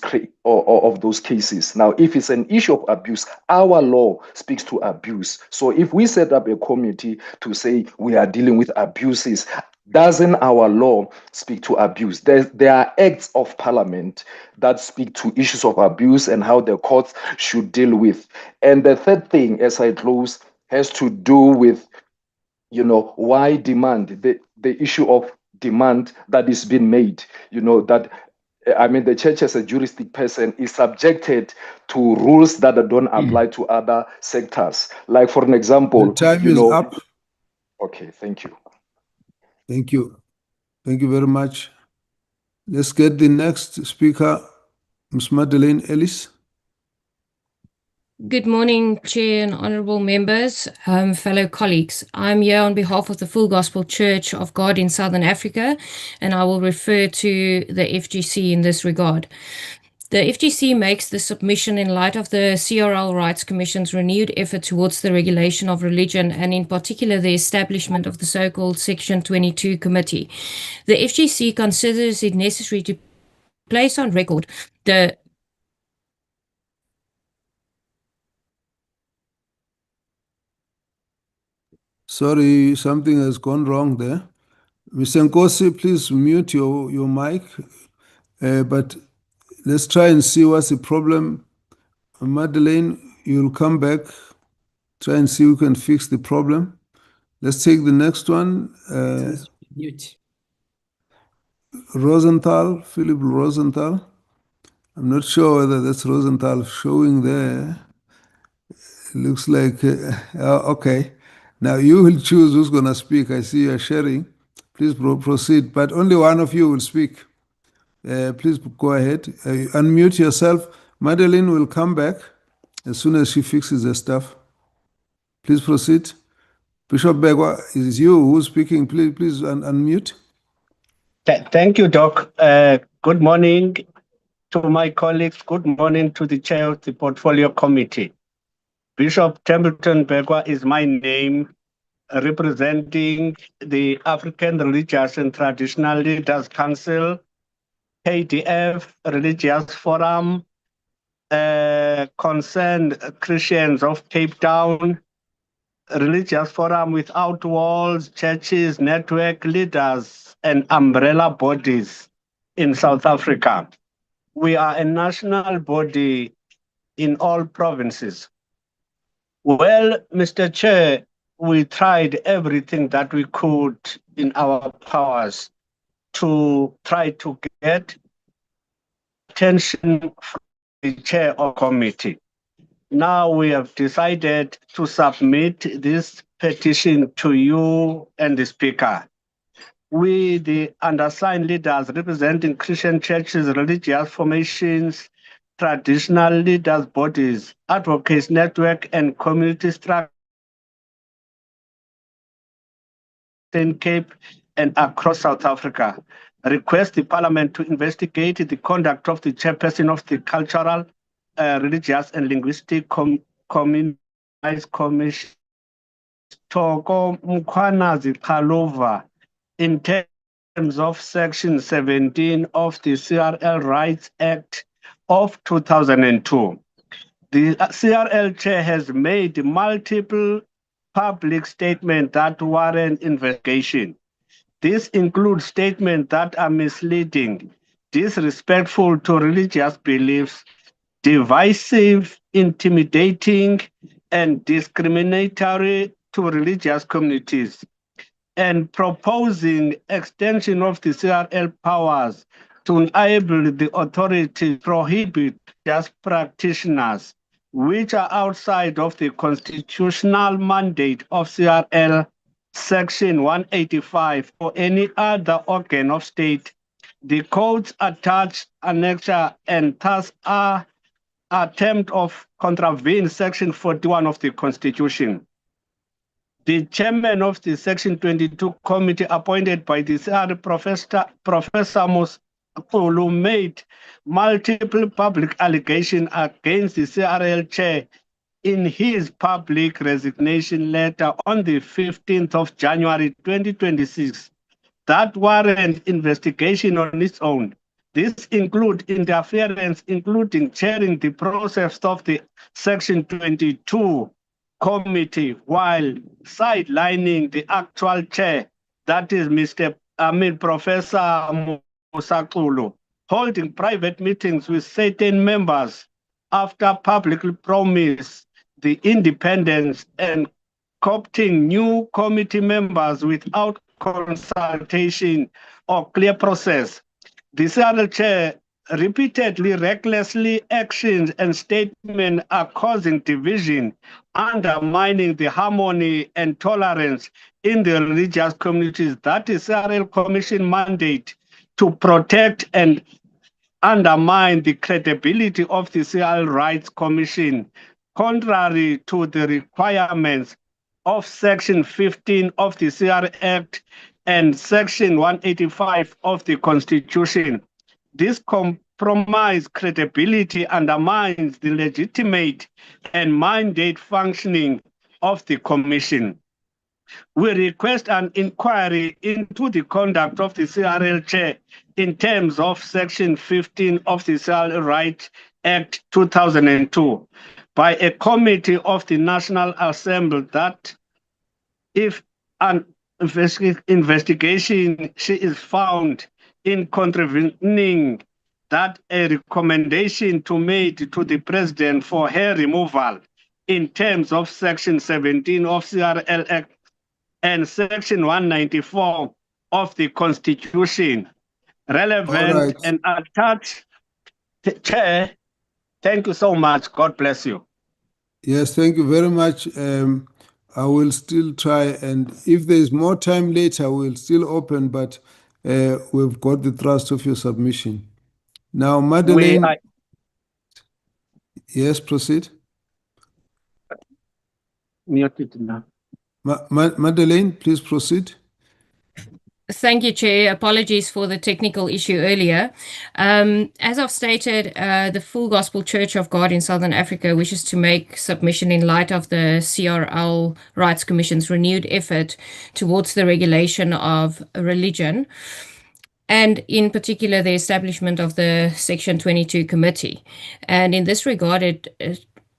cases. Now, if it's an issue of abuse, our law speaks to abuse. So if we set up a committee to say we are dealing with abuses, doesn't our law speak to abuse? There are acts of parliament that speak to issues of abuse and how the courts should deal with. And the third thing, as I close, has to do with, why demand, the issue of demand that is being made, that the church as a juristic person is subjected to rules that don't apply to other sectors. Like, for an example, the time is up. Okay, thank you. Thank you. Thank you very much. Let's get the next speaker, Ms. Madeleine Ellis. Good morning, Chair and honourable members, fellow colleagues. I'm here on behalf of the Full Gospel Church of God in Southern Africa, and I will refer to the FGC in this regard. The FGC makes the submission in light of the CRL Rights Commission's renewed effort towards the regulation of religion, and in particular the establishment of the so-called Section 22 Committee. The FGC considers it necessary to place on record the Sorry, something has gone wrong there. Mr. Nkosi, please mute your mic. But let's try and see what's the problem. Madeleine, you'll come back. Try and see who can fix the problem. Let's take the next one. Mute. Rosenthal, Philip Rosenthal. I'm not sure whether that's Rosenthal showing there. It looks like, okay. Now you will choose who's going to speak. I see you're sharing. Please proceed, but only one of you will speak. Please go ahead. Unmute yourself. Madeline will come back as soon as she fixes the stuff. Please proceed. Bishop Begwa, it is you who's speaking. Please unmute. Thank you, Doc. Good morning to my colleagues. Good morning to the chair of the Portfolio Committee. Bishop Templeton Begwa is my name, representing the African Religious and Traditional Leaders Council, KDF, Religious Forum, Concerned Christians of Cape Town, Religious Forum Without Walls, churches, network leaders, and umbrella bodies in South Africa. We are a national body in all provinces. Well, Mr. Chair, we tried everything that we could in our powers to try to get attention from the chair of committee. Now we have decided to submit this petition to you and the speaker. We, the undersigned leaders representing Christian churches, religious formations, traditional leaders bodies, advocates network, and community structure in Cape and across South Africa, request the Parliament to investigate the conduct of the chairperson of the Cultural, Religious, and Linguistic Commission, Toko Mkhwanazi Khalova, in terms of Section 17 of the CRL Rights Act of 2002. The CRL chair has made multiple public statements that warrant investigation. This includes statements that are misleading, disrespectful to religious beliefs, divisive, intimidating, and discriminatory to religious communities, and proposing extension of the CRL powers to enable the authority to prohibit just practitioners which are outside of the constitutional mandate of CRL Section 185 or any other organ of state. The codes attached annexure and thus are attempt of contravene Section 41 of the Constitution. The chairman of the Section 22 committee appointed by the CRL, Professor Musakulu, made multiple public allegations against the CRL chair in his public resignation letter on the 15th of January 2026 that warrant investigation on its own. This includes interference, including chairing the process of the Section 22 committee while sidelining the actual chair, that is Professor Musakulu, holding private meetings with certain members after publicly promised the independence and co-opting new committee members without consultation or clear process. The CRL chair repeatedly recklessly actions and statements are causing division, undermining the harmony and tolerance in the religious communities. That is CRL Commission mandate to protect and undermine the credibility of the CRL Rights Commission, contrary to the requirements of Section 15 of the CRL Act and Section 185 of the Constitution. This compromise credibility undermines the legitimate and mandate functioning of the Commission. We request an inquiry into the conduct of the CRL chair in terms of Section 15 of the CRL Rights Act 2002 by a committee of the National Assembly that if an investigation she is found in contravening that a recommendation to made to the president for her removal in terms of Section 17 of CRL Act and Section 194 of the Constitution, relevant and attached. Chair, thank you so much. God bless you. Yes, thank you very much. I will still try, and if there is more time later, we'll still open, but we've got the thrust of your submission. Now, Madeleine. Yes, proceed. Muted now. Madeleine, please proceed. Thank you, Chair. Apologies for the technical issue earlier. As I've stated, the Full Gospel Church of God in Southern Africa wishes to make submission in light of the CRL Rights Commission's renewed effort towards the regulation of religion, and in particular the establishment of the Section 22 Committee. And in this regard, it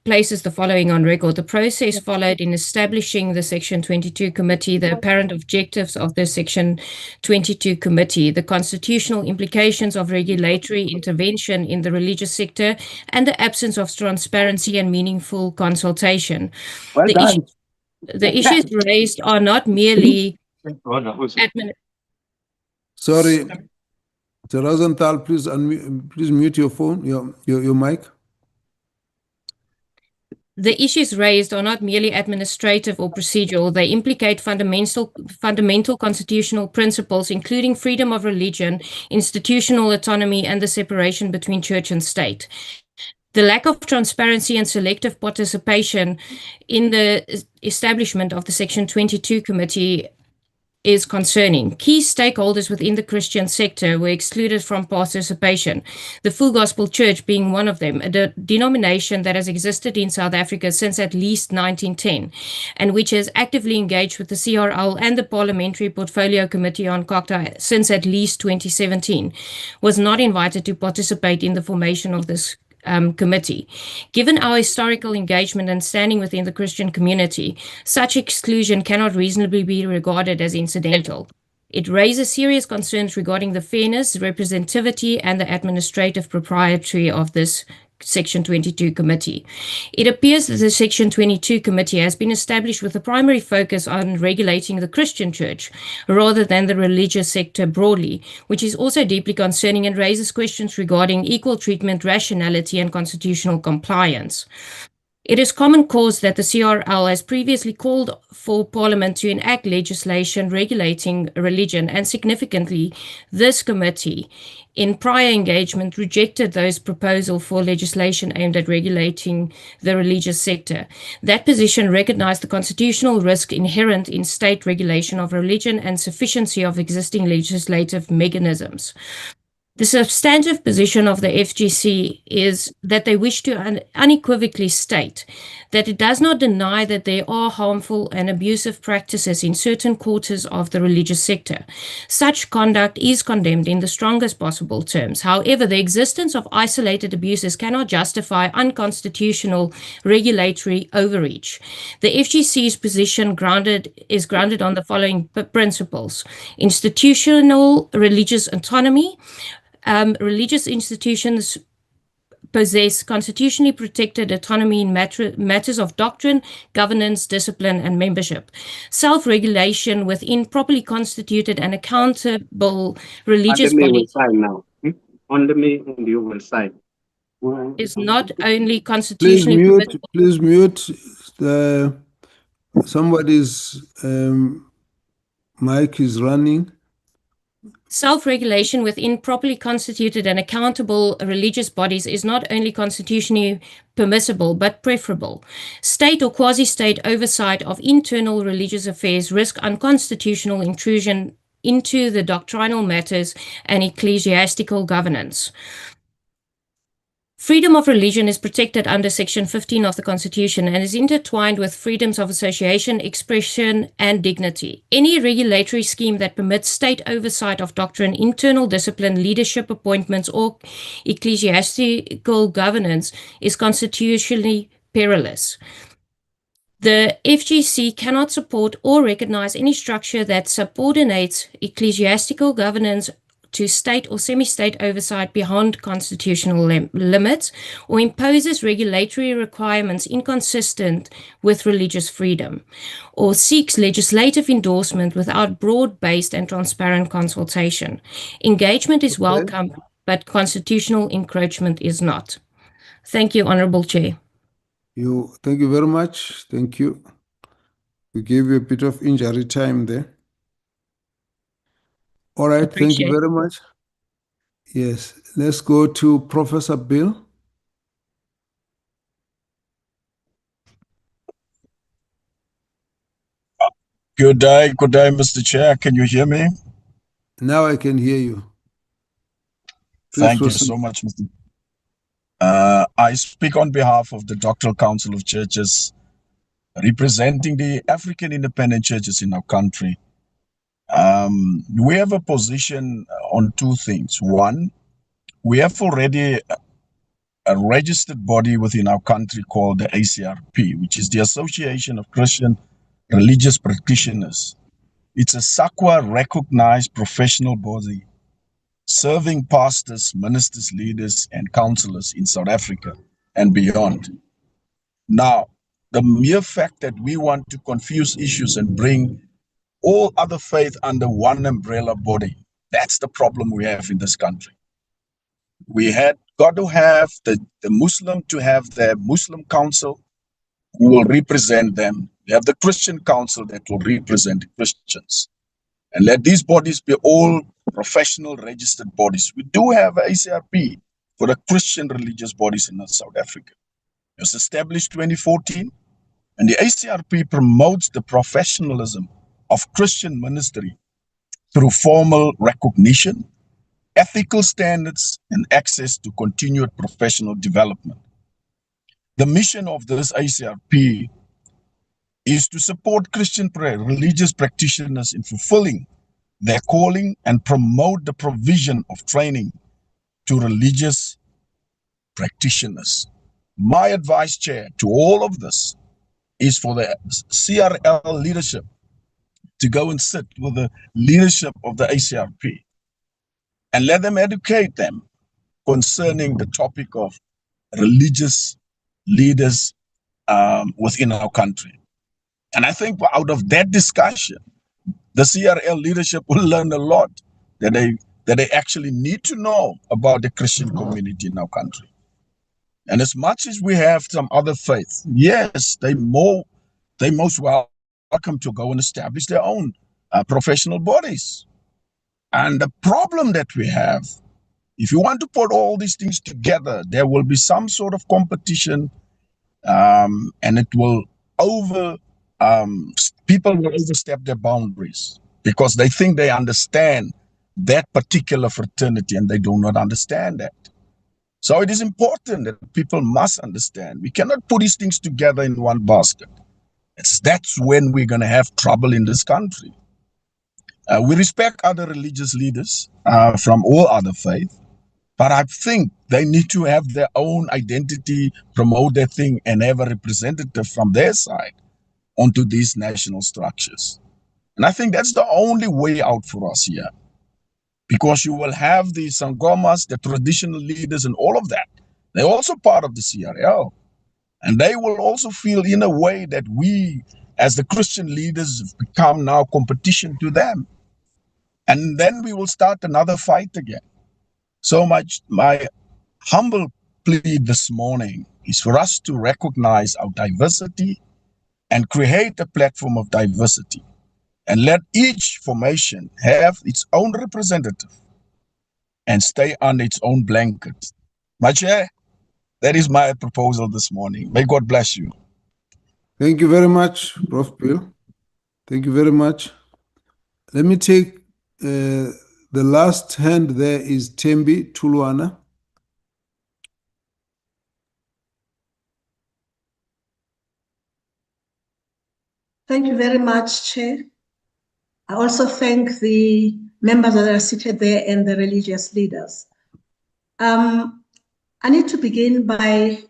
places the following on record. The process followed in establishing the Section 22 Committee, the apparent objectives of the Section 22 Committee, the constitutional implications of regulatory intervention in the religious sector, and the absence of transparency and meaningful consultation. Well done. The issues raised are not merely Sorry, Mr. Rosenthal, please mute your phone, your mic. The issues raised are not merely administrative or procedural. They implicate fundamental constitutional principles, including freedom of religion, institutional autonomy, and the separation between church and state. The lack of transparency and selective participation in the establishment of the Section 22 Committee is concerning. Key stakeholders within the Christian sector were excluded from participation, the Full Gospel Church being one of them, a denomination that has existed in South Africa since at least 1910, and which has actively engaged with the CRL and the Parliamentary Portfolio Committee on COGTA since at least 2017, was not invited to participate in the formation of this committee. Given our historical engagement and standing within the Christian community, such exclusion cannot reasonably be regarded as incidental. It raises serious concerns regarding the fairness, representativity, and the administrative propriety of this Section 22 Committee. It appears that the Section 22 Committee has been established with a primary focus on regulating the Christian church rather than the religious sector broadly, which is also deeply concerning and raises questions regarding equal treatment, rationality, and constitutional compliance. It is common cause that the CRL has previously called for Parliament to enact legislation regulating religion, and significantly, this committee, in prior engagement, rejected those proposals for legislation aimed at regulating the religious sector. That position recognized the constitutional risk inherent in state regulation of religion and sufficiency of existing legislative mechanisms. The substantive position of the FGC is that they wish to unequivocally state that it does not deny that there are harmful and abusive practices in certain quarters of the religious sector. Such conduct is condemned in the strongest possible terms. However, the existence of isolated abuses cannot justify unconstitutional regulatory overreach. The FGC's position is grounded on the following principles: institutional religious autonomy. Religious institutions possess constitutionally protected autonomy in matters of doctrine, governance, discipline, and membership. Self-regulation within properly constituted and accountable religious bodies is not only constitutionally permissible. Please mute. Somebody's mic is running. Self-regulation within properly constituted and accountable religious bodies is not only constitutionally permissible, but preferable. State or quasi-state oversight of internal religious affairs risk unconstitutional intrusion into the doctrinal matters and ecclesiastical governance. Freedom of religion is protected under Section 15 of the Constitution and is intertwined with freedoms of association, expression, and dignity. Any regulatory scheme that permits state oversight of doctrine, internal discipline, leadership appointments, or ecclesiastical governance is constitutionally perilous. The FGC cannot support or recognize any structure that subordinates ecclesiastical governance to state or semi-state oversight beyond constitutional limits, or imposes regulatory requirements inconsistent with religious freedom, or seeks legislative endorsement without broad-based and transparent consultation. Engagement is welcome, but constitutional encroachment is not. Thank you, Honourable Chair. Thank you very much. Thank you. We gave you a bit of injury time there. All right, thank you very much. Yes, let's go to Professor Bill. Good day, Mr. Chair. Can you hear me? Now I can hear you. Thank you so much, Mr. I speak on behalf of the Doctoral Council of Churches, representing the African independent churches in our country. We have a position on two things. One, we have already a registered body within our country called the ACRP, which is the Association of Christian Religious Practitioners. It's a SAQA recognized professional body serving pastors, ministers, leaders, and counselors in South Africa and beyond. Now, the mere fact that we want to confuse issues and bring all other faith under one umbrella body, that's the problem we have in this country. We had got to have the Muslim to have their Muslim council who will represent them. We have the Christian council that will represent the Christians. And let these bodies be all professional registered bodies. We do have ACRP for the Christian religious bodies in South Africa. It was established 2014, and the ACRP promotes the professionalism of Christian ministry through formal recognition, ethical standards, and access to continued professional development. The mission of this ACRP is to support Christian religious practitioners in fulfilling their calling and promote the provision of training to religious practitioners. My advice, Chair, to all of this is for the CRL leadership to go and sit with the leadership of the ACRP and let them educate them concerning the topic of religious leaders within our country. And I think out of that discussion, the CRL leadership will learn a lot that they actually need to know about the Christian community in our country. And as much as we have some other faiths, yes, they most welcome to go and establish their own professional bodies. And the problem that we have, if you want to put all these things together, there will be some sort of competition, and it will people will overstep their boundaries because they think they understand that particular fraternity and they do not understand that. So it is important that people must understand. We cannot put these things together in one basket. That's when we're going to have trouble in this country. We respect other religious leaders from all other faiths, but I think they need to have their own identity, promote their thing, and have a representative from their side onto these national structures. And I think that's the only way out for us here. Because you will have the Sangomas, the traditional leaders, and all of that. They're also part of the CRL. And they will also feel in a way that we, as the Christian leaders, have become now competition to them. And then we will start another fight again. So my humble plea this morning is for us to recognize our diversity and create a platform of diversity. And let each formation have its own representative and stay under its own blanket. My Chair, that is my proposal this morning. May God bless you. Thank you very much, Prof. Bill. Thank you very much. Let me take the last hand there is Tembi Tulwana. Thank you very much, Chair. I also thank the members that are seated there and the religious leaders. I need to begin by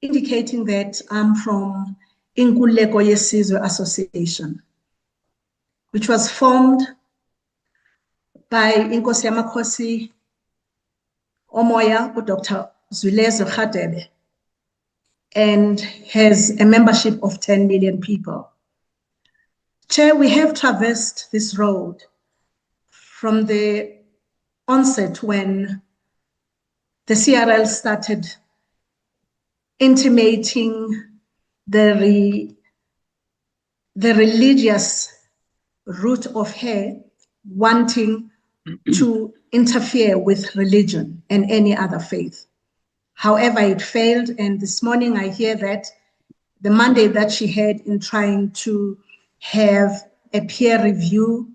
indicating that I'm from Inkululeko Yesizwe Association, which was formed by Inkosi Yamakhosi Omoya, Dr. Zwelezwe Radebe, and has a membership of 10 million people. Chair, we have traversed this road from the onset when the CRL started intimating the religious root of her wanting to interfere with religion and any other faith. However, it failed, and this morning I hear that the mandate that she had in trying to have a peer review,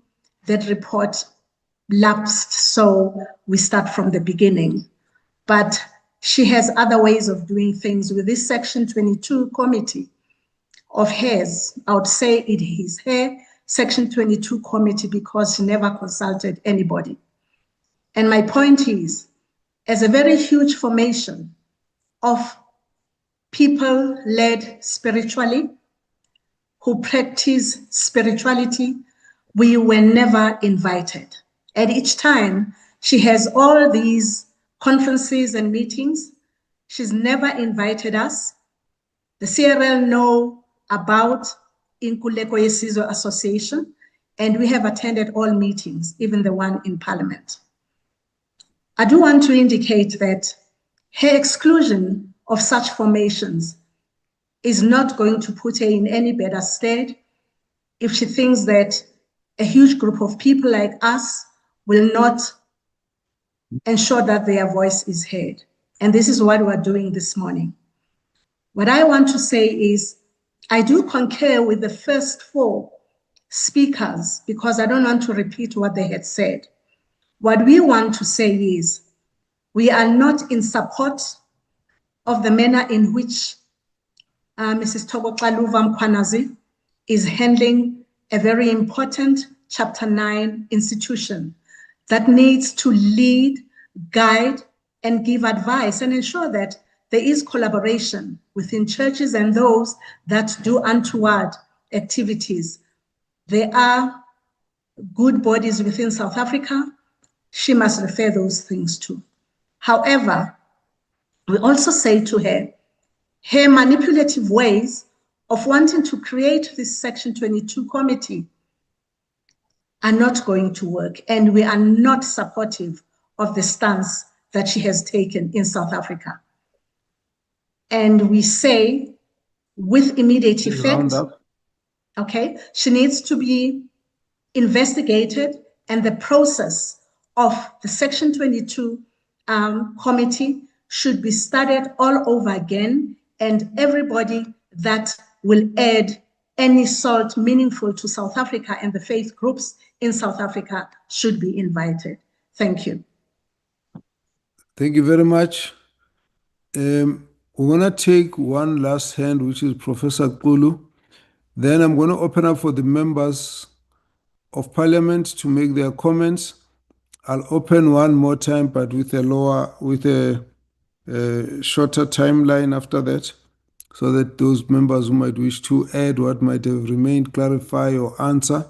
that report lapsed, so we start from the beginning. But she has other ways of doing things with this Section 22 committee of hers. I would say it is her Section 22 committee because she never consulted anybody. And my point is, as a very huge formation of people led spiritually, who practice spirituality, we were never invited. At each time, she has all these conferences and meetings. She's never invited us. The CRL know about Inkululeko Yesizwe Association, and we have attended all meetings, even the one in Parliament. I do want to indicate that her exclusion of such formations is not going to put her in any better stead if she thinks that a huge group of people like us will not ensure that their voice is heard. And this is what we're doing this morning. What I want to say is, I do concur with the first four speakers because I don't want to repeat what they had said. What we want to say is, we are not in support of the manner in which Mrs. Togoxaluva Mkhwanazi is handling a very important Chapter 9 institution that needs to lead, guide, and give advice and ensure that there is collaboration within churches and those that do untoward activities. There are good bodies within South Africa. She must refer those things to. However, we also say to her, her manipulative ways of wanting to create this Section 22 committee are not going to work, and we are not supportive of the stance that she has taken in South Africa. And we say, with immediate effect, okay, she needs to be investigated, and the process of the Section 22 committee should be started all over again, and everybody that will add any salt meaningful to South Africa and the faith groups in South Africa should be invited. Thank you. Thank you very much. We're going to take one last hand, which is Professor Kulu. Then I'm going to open up for the members of Parliament to make their comments. I'll open one more time, but with a shorter timeline after that, so that those members who might wish to add what might have remained, clarify, or answer,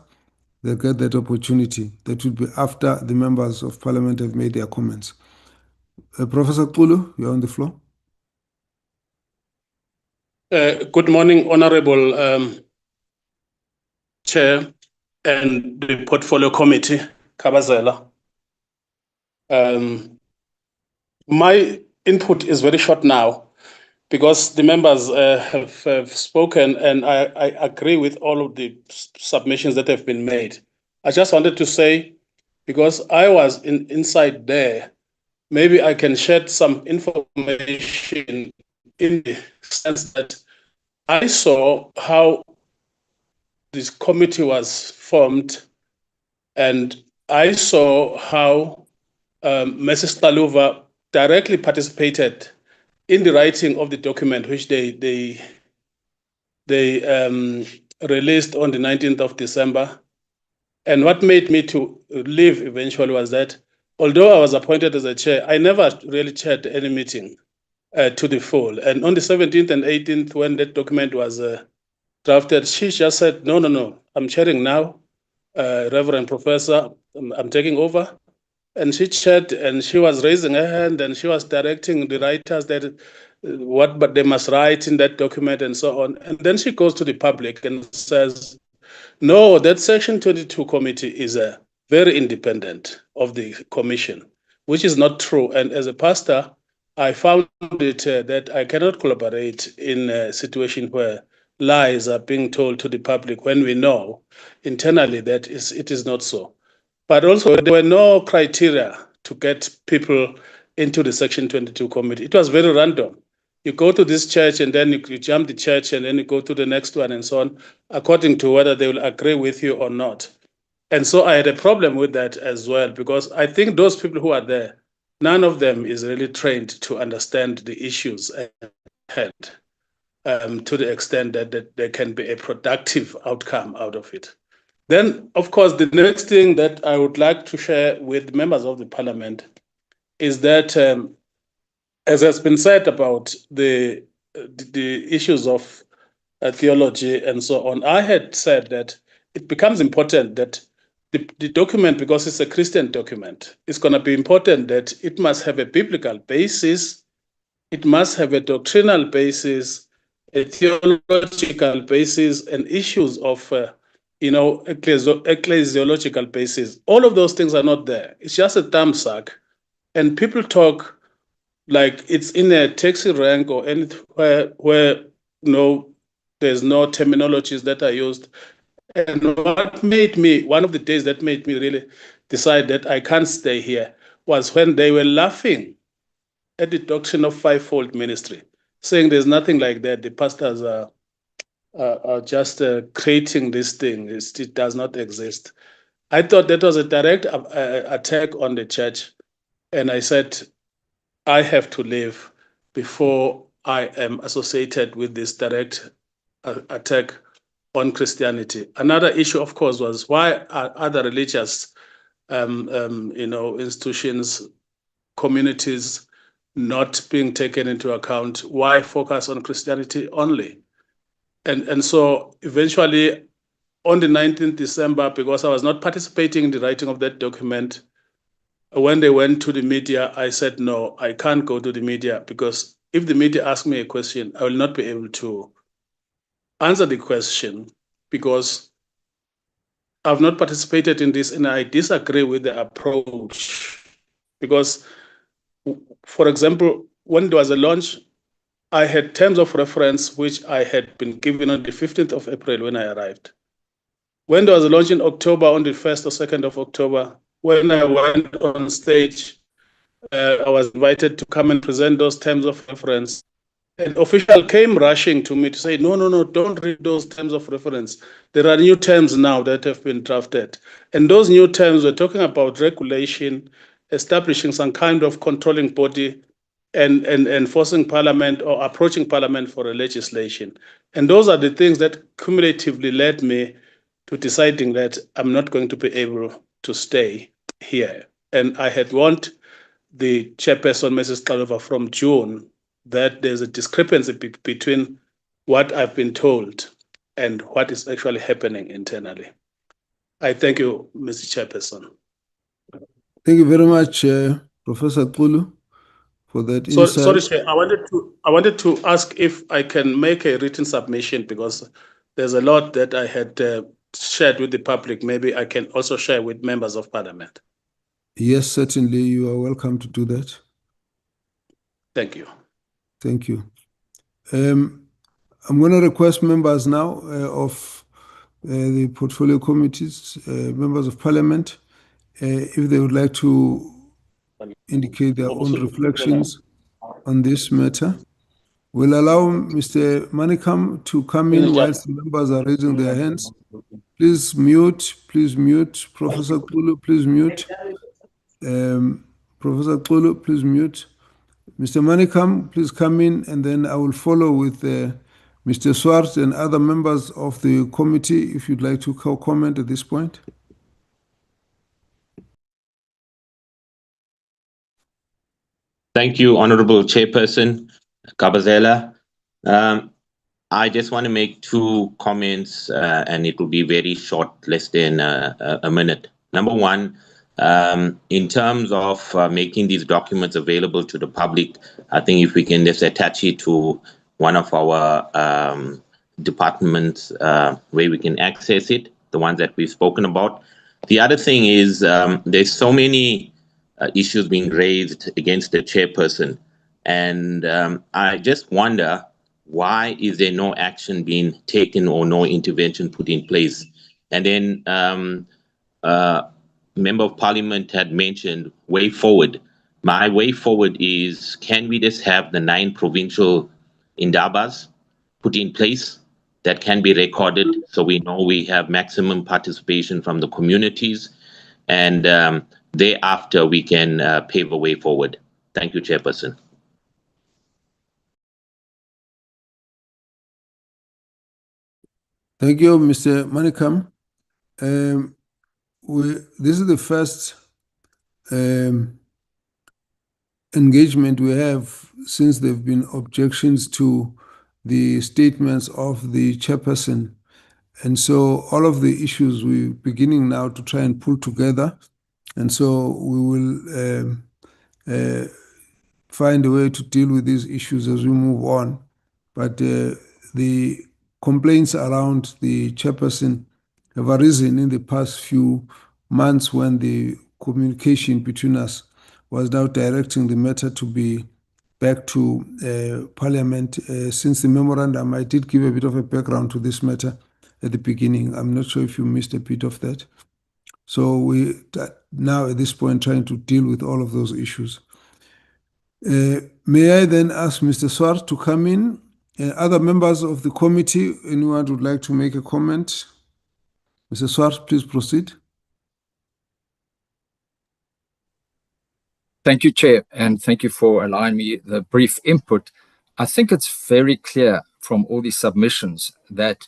they'll get that opportunity. That will be after the members of Parliament have made their comments. Professor Kulu, you're on the floor. Good morning, Honorable Chair and the Portfolio Committee, Kabazela. My input is very short now because the members have spoken, and I agree with all of the submissions that have been made. I just wanted to say, because I was inside there, maybe I can shed some information in the sense that I saw how this committee was formed, and I saw how Mrs. Taluva directly participated in the writing of the document, which they released on the 19th of December. And what made me to leave eventually was that, although I was appointed as a chair, I never really chaired any meeting to the full. And on the 17th and 18th, when that document was drafted, she just said, no, I'm chairing now, Reverend Professor, I'm taking over. And she chaired, and she was raising her hand, and she was directing the writers that but they must write in that document and so on. And then she goes to the public and says, no, that Section 22 committee is very independent of the commission, which is not true. And as a pastor, I found it that I cannot collaborate in a situation where lies are being told to the public when we know internally that it is not so. But also, there were no criteria to get people into the Section 22 committee. It was very random. You go to this church and then you jump the church and then you go to the next one and so on, according to whether they will agree with you or not. And so I had a problem with that as well, because I think those people who are there, none of them is really trained to understand the issues at hand to the extent that there can be a productive outcome out of it. Then, of course, the next thing that I would like to share with members of the parliament is that, as has been said about the issues of theology and so on, I had said that it becomes important that the document, because it's a Christian document, it's going to be important that it must have a biblical basis, it must have a doctrinal basis, a theological basis, and issues of ecclesiological basis. All of those things are not there. It's just a thumbsuck, and people talk like it's in a taxi rank or anywhere where there's no terminologies that are used. And what made me, one of the days that made me really decide that I can't stay here was when they were laughing at the doctrine of fivefold ministry, saying there's nothing like that. The pastors are just creating this thing. It does not exist. I thought that was a direct attack on the church. And I said, I have to leave before I am associated with this direct attack on Christianity. Another issue, of course, was why are other religious institutions, communities not being taken into account? Why focus on Christianity only? And so eventually on the 19th December, because I was not participating in the writing of that document, when they went to the media, I said, no, I can't go to the media, because if the media ask me a question, I will not be able to answer the question, because I've not participated in this and I disagree with the approach. Because, for example, when there was a launch, I had terms of reference which I had been given on the 15th of April when I arrived. When there was a launch in October, on the 1st or 2nd of October, when I went on stage, I was invited to come and present those terms of reference. An official came rushing to me to say, no, don't read those terms of reference. There are new terms now that have been drafted. And those new terms were talking about regulation, establishing some kind of controlling body, and forcing Parliament or approaching Parliament for a legislation. And those are the things that cumulatively led me to deciding that I'm not going to be able to stay here. And I had warned the chairperson, Mrs. Kalova, from June, that there's a discrepancy between what I've been told and what is actually happening internally. I thank you, Mr. Chairperson. Thank you very much, Professor Kulu, for that insight. Sorry, Chair, I wanted to ask if I can make a written submission, because there's a lot that I had shared with the public. Maybe I can also share with members of Parliament. Yes, certainly. You are welcome to do that. Thank you. Thank you. I'm going to request members now of the portfolio committees, members of Parliament, if they would like to indicate their own reflections on this matter. We'll allow Mr. Manikam to come in whilst the members are raising their hands. Please mute, Professor Kulu, please mute. Professor Kulu, please mute. Mr. Manikam, please come in, and then I will follow with Mr. Swart and other members of the committee if you'd like to comment at this point. Thank you, Honorable Chairperson Kabazela. I just want to make two comments, and it will be very short, less than a minute. Number one, in terms of making these documents available to the public, I think if we can just attach it to one of our departments where we can access it, the ones that we've spoken about. The other thing is there's so many issues being raised against the chairperson. And I just wonder, why is there no action being taken or no intervention put in place? And then Member of Parliament had mentioned way forward. My way forward is, can we just have the 9 provincial indabas put in place that can be recorded so we know we have maximum participation from the communities, and thereafter we can pave a way forward. Thank you, Chairperson. Thank you, Mr. Manikam. This is the first engagement we have since there have been objections to the statements of the chairperson. And so all of the issues we're beginning now to try and pull together. And so we will find a way to deal with these issues as we move on. But the complaints around the chairperson have arisen in the past few months when the communication between us was now directing the matter to be back to Parliament. Since the memorandum, I did give a bit of a background to this matter at the beginning. I'm not sure if you missed a bit of that. So we now at this point trying to deal with all of those issues. May I then ask Mr. Swart to come in? Other members of the committee, anyone would like to make a comment? Mr. Swart, please proceed. Thank you, Chair, and thank you for allowing me the brief input. I think it's very clear from all the submissions that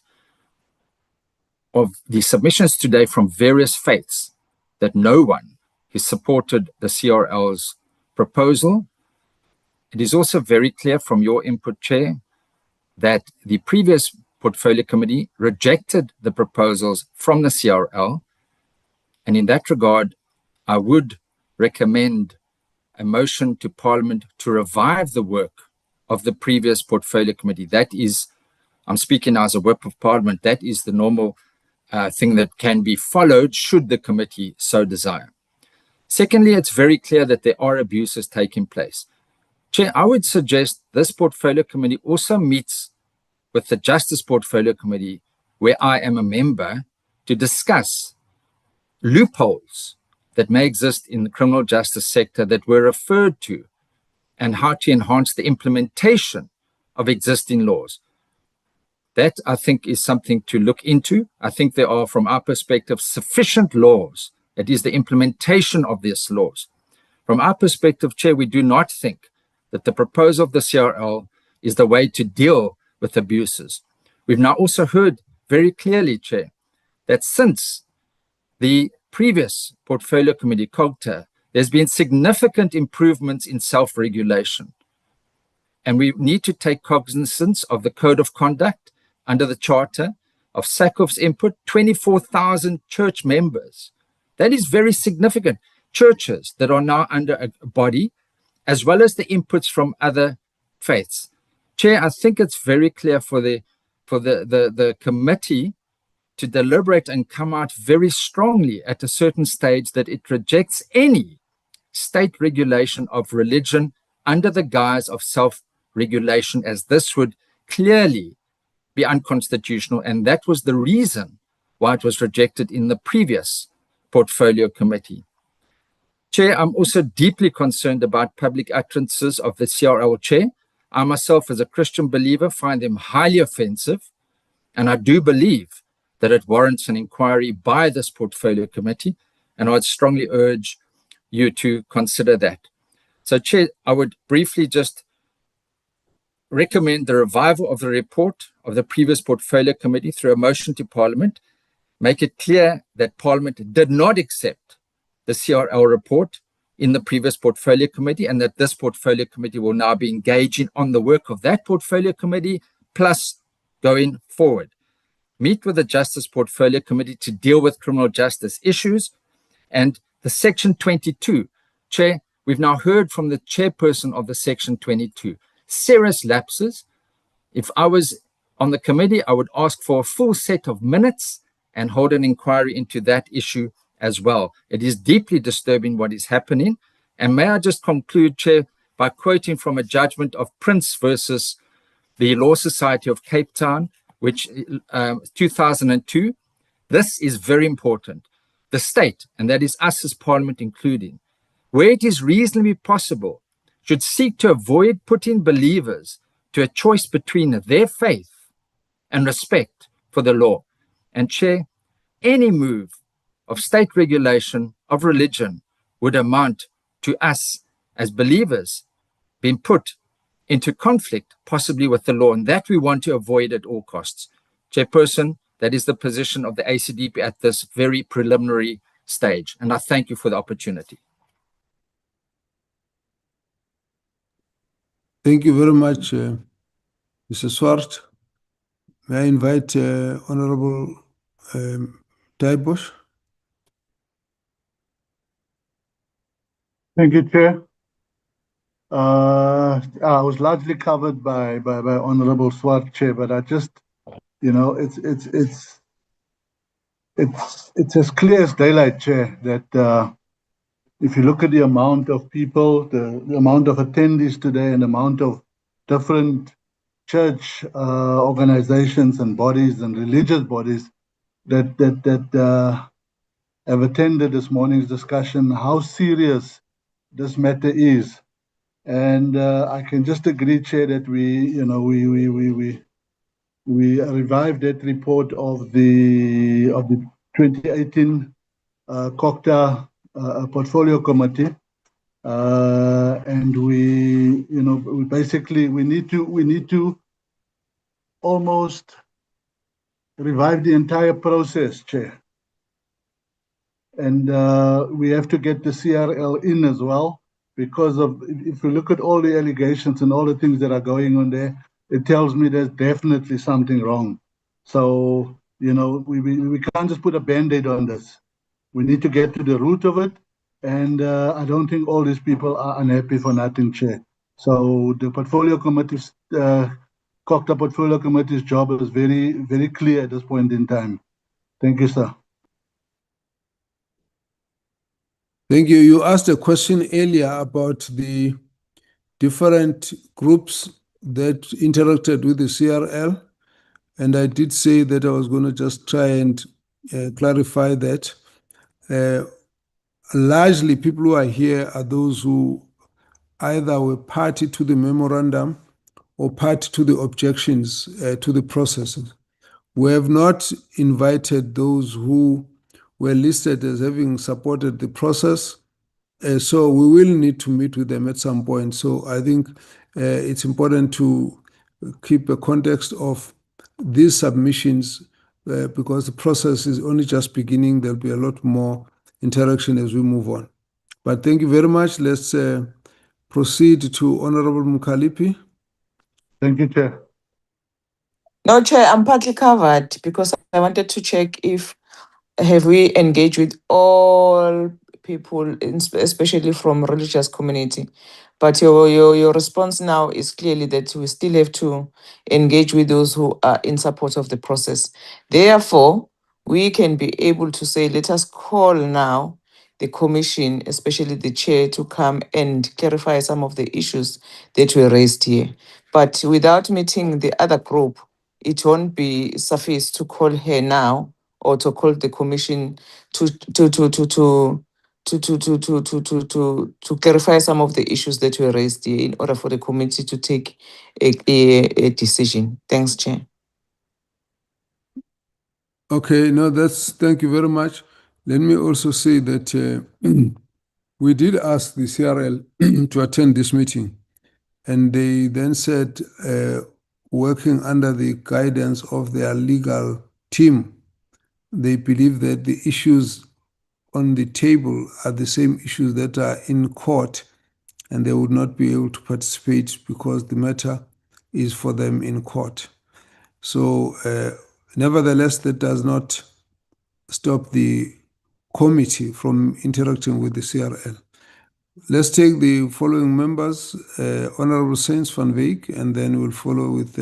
of the submissions today from various faiths that no one has supported the CRL's proposal. It is also very clear from your input, Chair, that the previous Portfolio Committee rejected the proposals from the CRL. And in that regard, I would recommend a motion to Parliament to revive the work of the previous Portfolio Committee. That is, I'm speaking now as a whip of Parliament, that is the normal thing that can be followed should the committee so desire. Secondly, it's very clear that there are abuses taking place. Chair, I would suggest this Portfolio Committee also meets with the Justice Portfolio Committee, where I am a member, to discuss loopholes that may exist in the criminal justice sector that were referred to, and how to enhance the implementation of existing laws. That, I think, is something to look into. I think there are, from our perspective, sufficient laws. It is the implementation of these laws. From our perspective, Chair, we do not think that the proposal of the CRL is the way to deal with abuses. We've now also heard very clearly, Chair, that since the previous Portfolio Committee, COGTA, there's been significant improvements in self-regulation. And we need to take cognizance of the Code of Conduct under the Charter, of SACOF's input, 24,000 church members. That is very significant. Churches that are now under a body, as well as the inputs from other faiths. Chair, I think it's very clear for the committee to deliberate and come out very strongly at a certain stage that it rejects any state regulation of religion under the guise of self-regulation, as this would clearly be unconstitutional. And that was the reason why it was rejected in the previous Portfolio Committee. Chair, I'm also deeply concerned about public utterances of the CRL Chair. I myself, as a Christian believer, find them highly offensive, and I do believe that it warrants an inquiry by this Portfolio Committee, and I would strongly urge you to consider that. So, Chair, I would briefly just recommend the revival of the report of the previous Portfolio Committee through a motion to Parliament, make it clear that Parliament did not accept the CRL report in the previous Portfolio Committee, and that this Portfolio Committee will now be engaging on the work of that Portfolio Committee, plus going forward. Meet with the Justice Portfolio Committee to deal with criminal justice issues. And the Section 22, Chair, we've now heard from the chairperson of the Section 22. Serious lapses. If I was on the committee, I would ask for a full set of minutes and hold an inquiry into that issue as well. It is deeply disturbing what is happening. And may I just conclude, Chair, by quoting from a judgment of Prince versus the Law Society of Cape Town, which 2002. This is very important. The state, and that is us as Parliament including, where it is reasonably possible, should seek to avoid putting believers to a choice between their faith and respect for the law. And Chair, any move of state regulation of religion would amount to us as believers being put into conflict, possibly with the law, and that we want to avoid at all costs. Chairperson, that is the position of the ACDP at this very preliminary stage, and I thank you for the opportunity. Thank you very much, Mr. Swart. May I invite Honorable Taibosh? Thank you, Chair. I was largely covered by Honorable Swart, Chair, but I just, it's as clear as daylight, Chair, that if you look at the amount of people, the amount of attendees today, and the amount of different church organizations and bodies and religious bodies that have attended this morning's discussion, how serious this matter is. And I can just agree, Chair, that we revived that report of the 2018 COGTA Portfolio Committee, and we need to almost revive the entire process, Chair. And we have to get the CRL in as well, because if you look at all the allegations and all the things that are going on there, it tells me there's definitely something wrong. So, we can't just put a Band-Aid on this. We need to get to the root of it. And I don't think all these people are unhappy for nothing, Chair. So the Portfolio Committee's, COGTA Portfolio Committee's job is very, very clear at this point in time. Thank you, sir. Thank you. You asked a question earlier about the different groups that interacted with the CRL, and I did say that I was going to just try and clarify that. Largely, people who are here are those who either were party to the memorandum or party to the objections to the processes. We have not invited those who were listed as having supported the process. So we will need to meet with them at some point. So I think it's important to keep a context of these submissions because the process is only just beginning. There'll be a lot more interaction as we move on. But thank you very much. Let's proceed to Honorable Mukalipi. Thank you, Chair. No, Chair, I'm partly covered because I wanted to check if have we engaged with all people, especially from religious community. But your response now is clearly that we still have to engage with those who are in support of the process. Therefore, we can be able to say, let us call now the commission, especially the chair, to come and clarify some of the issues that were raised here. But without meeting the other group, it won't be sufficient to call her now or to call the commission to clarify some of the issues that were raised here in order for the committee to take a decision. Thanks, Chair. Okay, no, thank you very much. Let me also say that we did ask the CRL to attend this meeting, and they then said, working under the guidance of their legal team, they believe that the issues on the table are the same issues that are in court, and they would not be able to participate because the matter is for them in court. So, nevertheless, that does not stop the committee from interacting with the CRL. Let's take the following members, Honorable Saints van Wyk, and then we'll follow with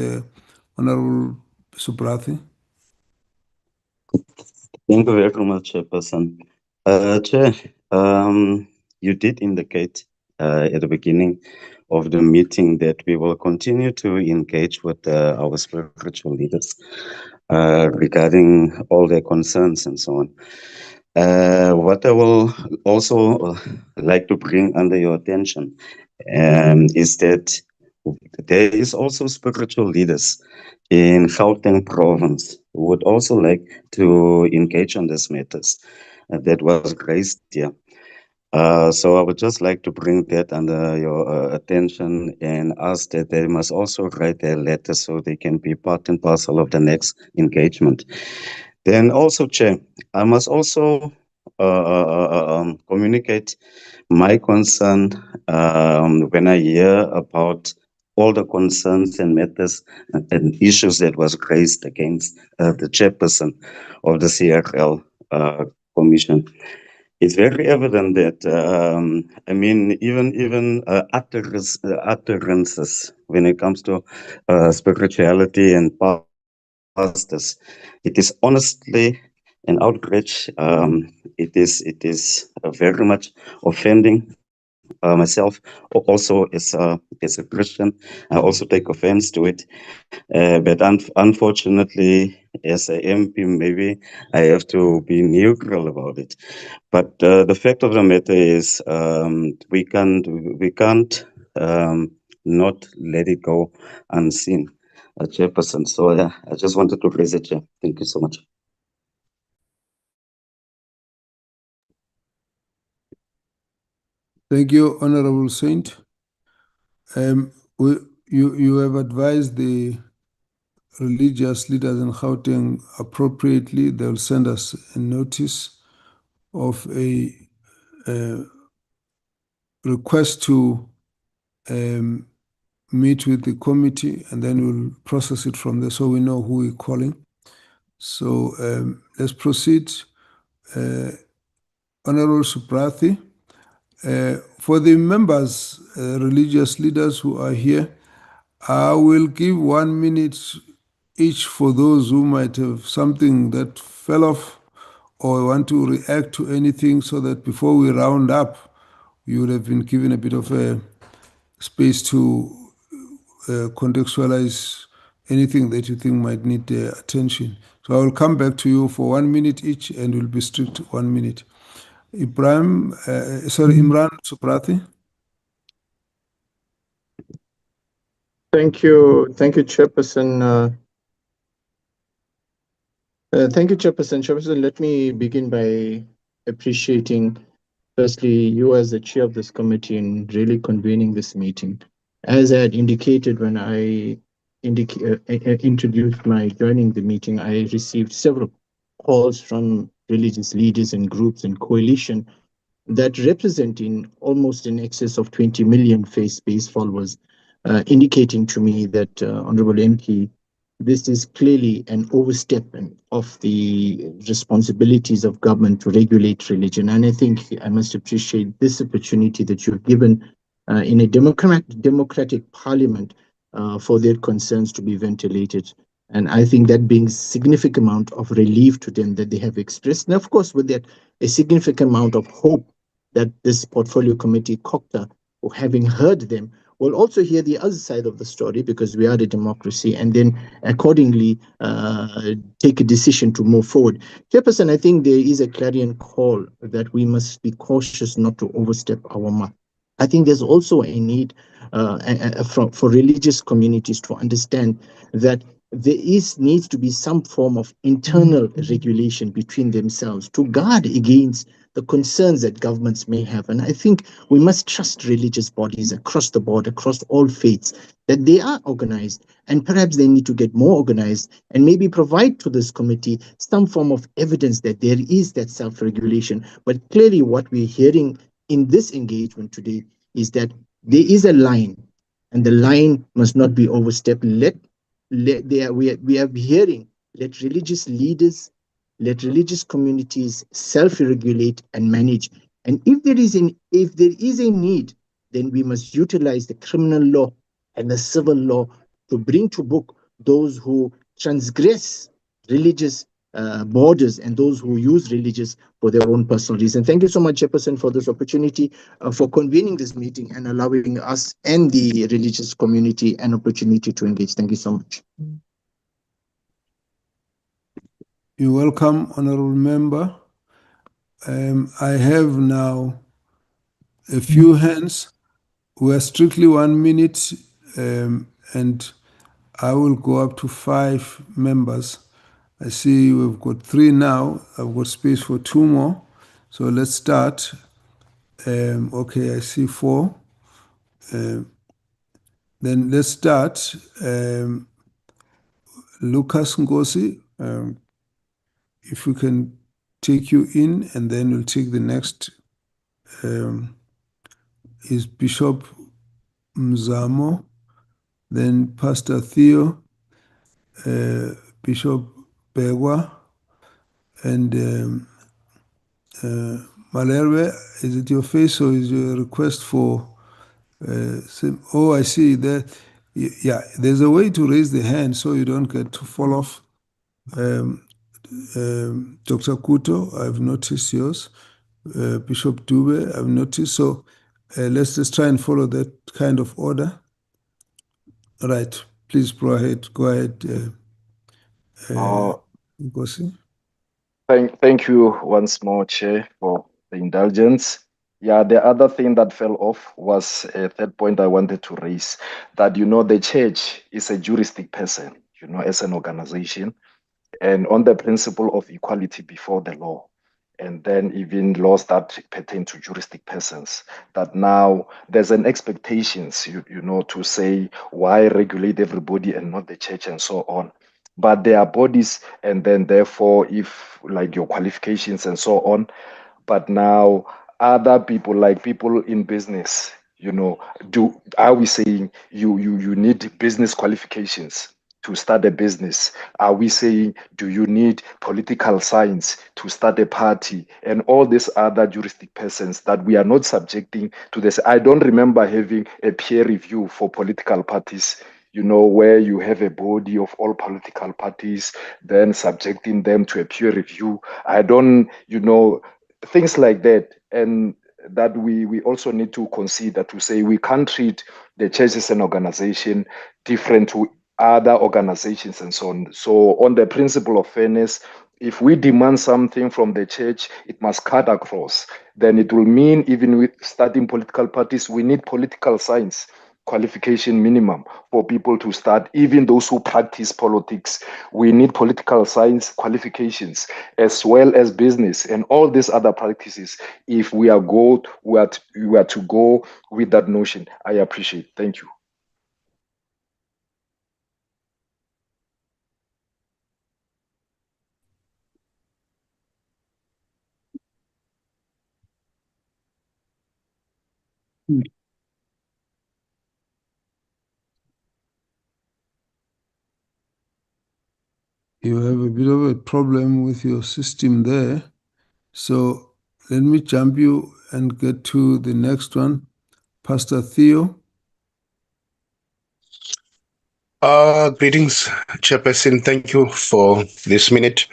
Honorable Subrathi. Thank you very much, Chairperson. Chair, you did indicate at the beginning of the meeting that we will continue to engage with our spiritual leaders regarding all their concerns and so on. What I will also like to bring under your attention is that there is also spiritual leaders in Gauteng province who would also like to engage on these matters that was raised here. So I would just like to bring that under your attention and ask that they must also write their letters so they can be part and parcel of the next engagement. Then also, Chair, I must also communicate my concern when I hear about all the concerns and matters and issues that was raised against the chairperson of the CRL commission. It's very evident that I mean, even utterances when it comes to spirituality and pastors, it is honestly an outrage. It is very much offending. Myself, also as a Christian, I also take offense to it. But unfortunately, as a MP, maybe I have to be neutral about it. But the fact of the matter is, we can't not let it go unseen, Chairperson. So yeah, I just wanted to raise it, Chair. Thank you so much. Thank you, Honorable Saint. You have advised the religious leaders in Gauteng appropriately. They'll send us a notice of a request to meet with the committee, and then we'll process it from there so we know who we're calling. So let's proceed. Honorable Subrathi, for the members, religious leaders who are here, I will give 1 minute each for those who might have something that fell off or want to react to anything, so that before we round up, you would have been given a bit of a space to contextualize anything that you think might need attention. So I will come back to you for 1 minute each, and we'll be strict 1 minute. Imran Subrathi. Thank you, Chairperson. Thank you, Chairperson. Chairperson, let me begin by appreciating, firstly, you as the chair of this committee in really convening this meeting. As I had indicated when I introduced my joining the meeting, I received several calls from religious leaders and groups and coalition that representing almost in excess of 20 million faith-based followers, indicating to me that, Honorable MP, this is clearly an overstepping of the responsibilities of government to regulate religion. And I think I must appreciate this opportunity that you've given in a democratic parliament for their concerns to be ventilated. And I think that brings significant amount of relief to them that they have expressed. And of course, with that, a significant amount of hope that this portfolio committee, COGTA, or having heard them, will also hear the other side of the story, because we are a democracy, and then accordingly take a decision to move forward. Chairperson, I think there is a clarion call that we must be cautious not to overstep our mark. I think there's also a need for religious communities to understand that there needs to be some form of internal regulation between themselves to guard against the concerns that governments may have. And I think we must trust religious bodies across the board, across all faiths, that they are organized, and perhaps they need to get more organized and maybe provide to this committee some form of evidence that there is that self-regulation. But clearly what we're hearing in this engagement today is that there is a line, and the line must not be overstepped. Let we are hearing, let religious leaders, let religious communities self-regulate and manage. And if there is a need, then we must utilize the criminal law and the civil law to bring to book those who transgress religious borders and those who use religious for their own personal reason. Thank you so much, Chairperson, for this opportunity, for convening this meeting and allowing us and the religious community an opportunity to engage. Thank you so much. You're welcome, Honorable Member. I have now a few hands. We are strictly 1 minute, and I will go up to 5 members. I see we've got 3 now. I've got space for 2 more. So let's start. Okay, I see 4. Then let's start. Lucas Ngosi, if we can take you in, and then we'll take the next. Is Bishop Mzamo, then Pastor Theo, Bishop Begwa, and Malerwe. Is it your face or is your request for? Oh, I see that. Yeah, there's a way to raise the hand so you don't get to fall off. Dr. Kuto, I've noticed yours. Bishop Dube, I've noticed. So let's just try and follow that kind of order. All right, please go ahead. Go ahead, Ngosi. Thank you once more, Chair, for the indulgence. Yeah, the other thing that fell off was a third point I wanted to raise, that, the church is a juristic person, as an organization, and on the principle of equality before the law. And then even laws that pertain to juristic persons, that now there's an expectations, to say why regulate everybody and not the church and so on. But there are bodies, and then therefore, if like your qualifications and so on, but now other people, like people in business, are we saying you need business qualifications to start a business? Are we saying, do you need political science to start a party? And all these other juristic persons that we are not subjecting to this. I don't remember having a peer review for political parties, where you have a body of all political parties, then subjecting them to a peer review. I don't, things like that. And that we also need to consider, to say we can't treat the church as an organization different to other organizations and so on. So on the principle of fairness, if we demand something from the church, it must cut across. Then it will mean, even with starting political parties, we need political science qualification minimum for people to start. Even those who practice politics, we need political science qualifications, as well as business and all these other practices, if we are to go with that notion. I appreciate. Thank you. You have a bit of a problem with your system there. So let me jump you and get to the next one. Pastor Theo. Greetings, Chairperson. Thank you for this minute.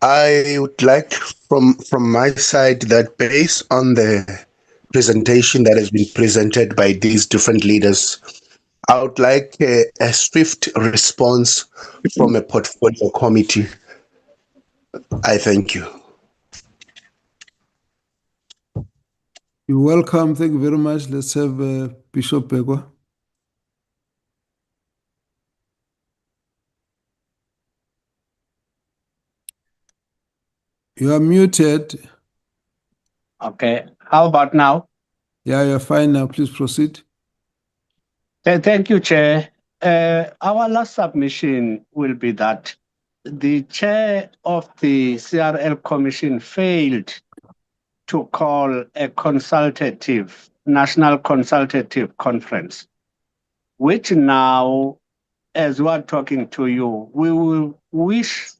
I would like from my side that, based on the presentation that has been presented by these different leaders, I would like a swift response from a portfolio committee. I thank you. You're welcome. Thank you very much. Let's have Bishop Begwa. You are muted. Okay. How about now? Yeah, you're fine now. Please proceed. Thank you, Chair. Our last submission will be that the chair of the CRL Commission failed to call a national consultative conference, which now as we are talking to you, we will wish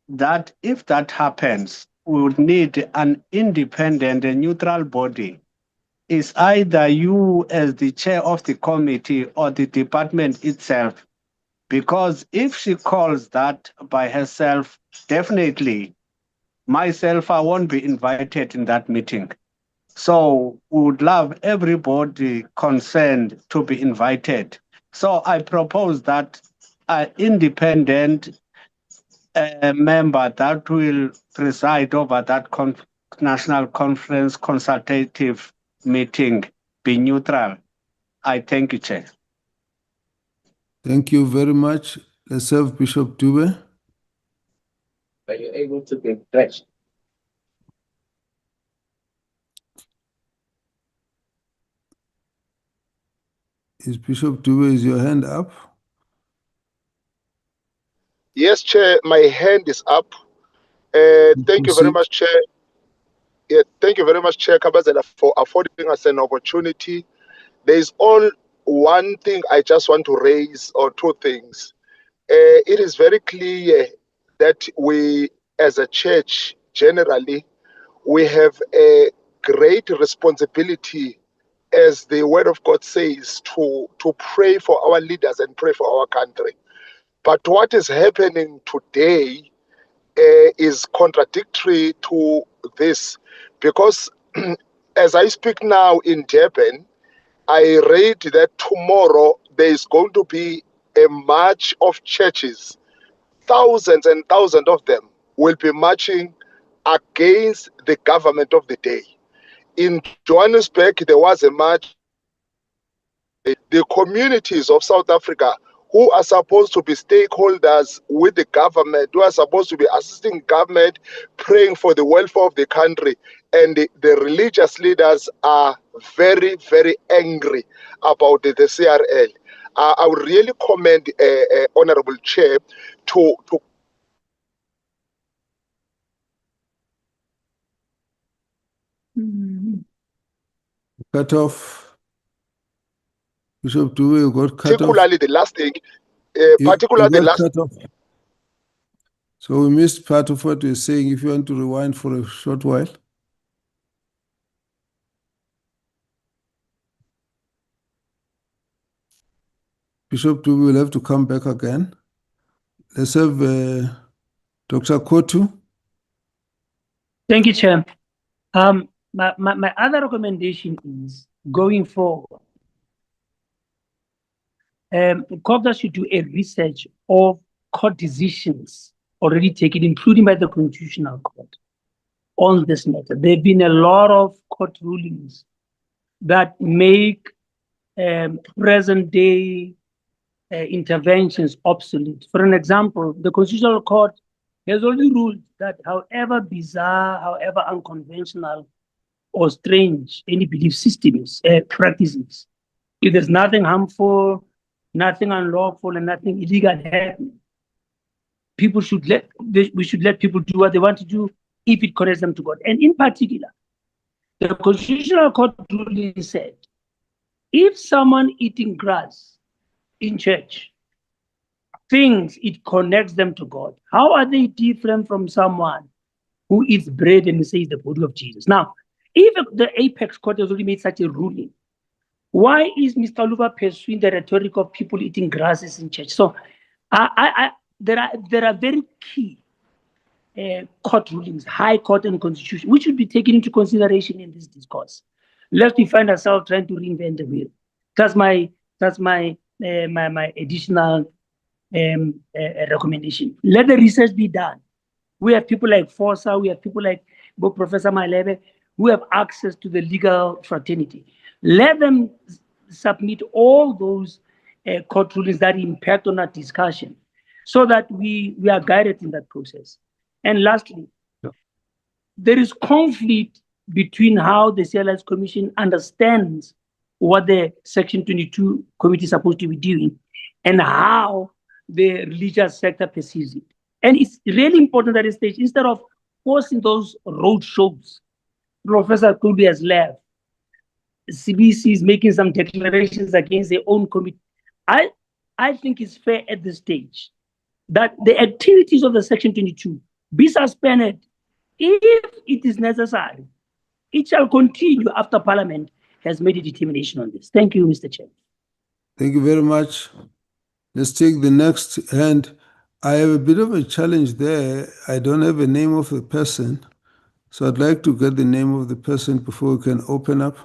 that if that happens, we would need an independent and neutral body. It's either you as the chair of the committee or the department itself. Because if she calls that by herself, definitely myself, I won't be invited in that meeting. So we would love everybody concerned to be invited. So I propose that an independent member that will preside over that national conference consultative meeting be neutral. I thank you, Chair. Thank you very much. Let's have Bishop Dube. Are you able to be stretched? Is Bishop Dube, is your hand up? Yes, Chair, my hand is up. Thank you very much, Chair. Yeah, thank you very much, Chair Kabazela, for affording us an opportunity. There is all one thing I just want to raise, or two things. It is very clear that we, as a church, generally, we have a great responsibility, as the Word of God says, to pray for our leaders and pray for our country. But what is happening today is contradictory to this, because as I speak now in Durban, I read that tomorrow there is going to be a march of churches. Thousands and thousands of them will be marching against the government of the day. In Johannesburg, there was a march. The communities of South Africa, who are supposed to be stakeholders with the government, who are supposed to be assisting government, praying for the welfare of the country, and the religious leaders are very, very angry about the CRL. I would really commend Honorable Chair to Cut off. Bishop Dube, you got cut off. particularly the last thing, particularly the last. Cut off. So we missed part of what you're saying. If you want to rewind for a short while. Bishop Dube will have to come back again. Let's have Dr. Kotu. Thank you, Chair. My other recommendation is going forward. COGTA should do a research of court decisions already taken, including by the Constitutional Court, on this matter. There have been a lot of court rulings that make present-day interventions obsolete. For an example, the Constitutional Court has already ruled that however bizarre, however unconventional or strange any belief systems, practices, if there's nothing harmful, nothing unlawful, and nothing illegal happening, we should let people do what they want to do if it connects them to God. And in particular, the Constitutional Court ruling said, if someone eating grass in church thinks it connects them to God, how are they different from someone who eats bread and says the body of Jesus? Now, if the Apex Court has already made such a ruling, why is Mr. Luba pursuing the rhetoric of people eating grasses in church? So there are very key court rulings, High Court and Constitution, which should be taken into consideration in this discourse, lest we find ourselves trying to reinvent the wheel. That's my additional recommendation. Let the research be done. We have people like Forza, we have people like Professor Malebe, who have access to the legal fraternity. Let them submit all those court rulings that impact on our discussion so that we are guided in that process. And lastly, there is conflict between how the CLS Commission understands what the Section 22 committee is supposed to be doing and how the religious sector perceives it. And it's really important at this stage, instead of forcing those road shows, Professor Kubi has left, CBC is making some declarations against their own committee. I I think it's fair at this stage that the activities of the Section 22 be suspended if it is necessary. It shall continue after Parliament has made a determination on this. Thank you, Mr. Chair. Thank you very much. Let's take the next hand. I have a bit of a challenge there. I don't have a name of the person, so I'd like to get the name of the person before we can open up.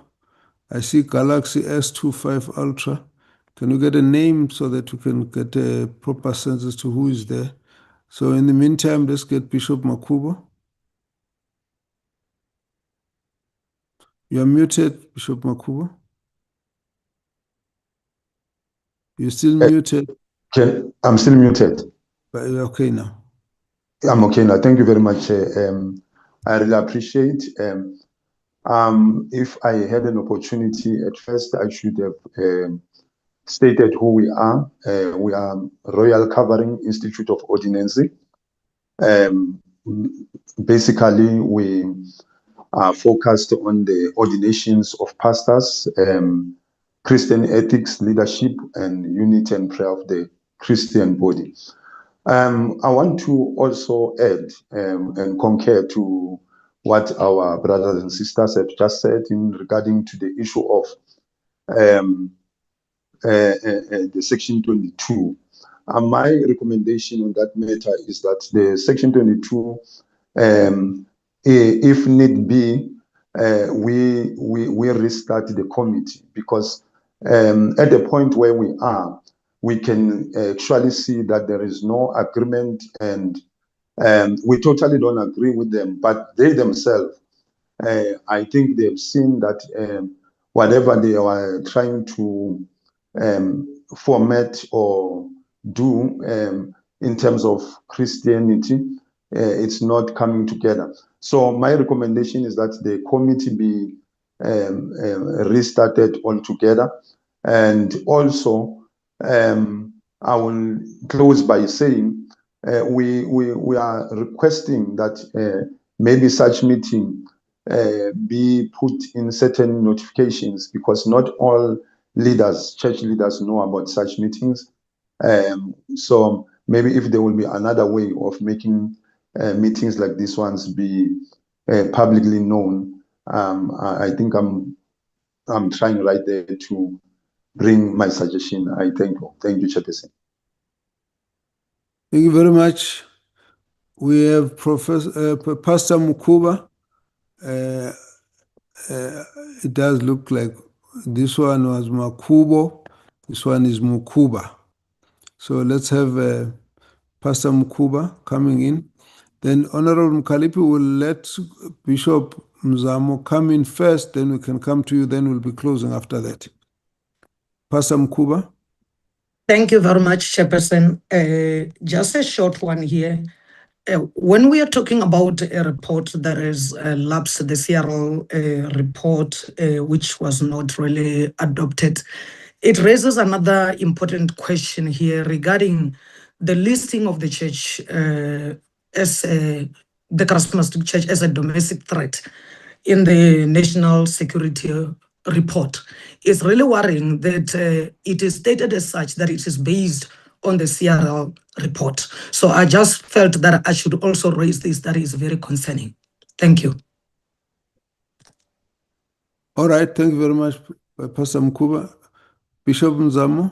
I see Galaxy S25 Ultra. Can you get a name so that we can get a proper sense as to who is there? So in the meantime, let's get Bishop Makubo. You are muted, Bishop Makubo. You're still muted. I'm still muted. But you're okay now. I'm okay now. Thank you very much. I really appreciate. If I had an opportunity at first, I should have stated who we are. We are Royal Covering Institute of Ordinancy. Basically, we are focused on the ordinations of pastors, Christian ethics, leadership, and unity and prayer of the Christian body. I want to also add and concur to what our brothers and sisters have just said in regarding to the issue of the Section 22. My recommendation on that matter is that the Section 22, if need be, we restart the committee, because at the point where we are, we can actually see that there is no agreement, and we totally don't agree with them, but they themselves, I think they've seen that whatever they are trying to format or do in terms of Christianity, it's not coming together. So my recommendation is that the committee be restarted altogether. And also, I will close by saying we are requesting that maybe such meeting be put in certain notifications, because not all leaders, church leaders, know about such meetings. So maybe if there will be another way of making meetings like these ones be publicly known, I think I'm trying right there to bring my suggestion. I thank you. Thank you, Chairperson. Thank you very much. We have Pastor Mukuba. It does look like this one was Makubo, this one is Mukuba. So let's have Pastor Mukuba coming in. Then Honorable Mkalipi will let Bishop Mzamo come in first, then we can come to you, then we'll be closing after that. Pastor Mukuba. Thank you very much, Chairperson. Just a short one here. When we are talking about a report that is lapsed, the CRL report, which was not really adopted, it raises another important question here regarding the listing of the church as the charismatic church as a domestic threat in the national security report. It's really worrying that it is stated as such that it is based on the CRL report. So I just felt that I should also raise this. That is very concerning. Thank you. All right, thank you very much, Pastor Mkuba. Bishop Mzamo.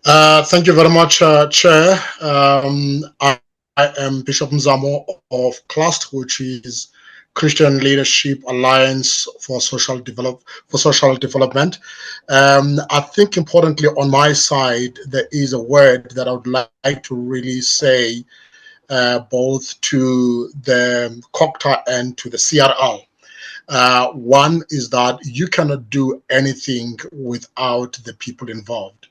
Thank you very much, Chair. I am Bishop Mzamo of CLUST, which is Christian Leadership Alliance for Social Development. I think importantly on my side, there is a word that I would like to really say both to the COGTA and to the CRL. One is that you cannot do anything without the people involved.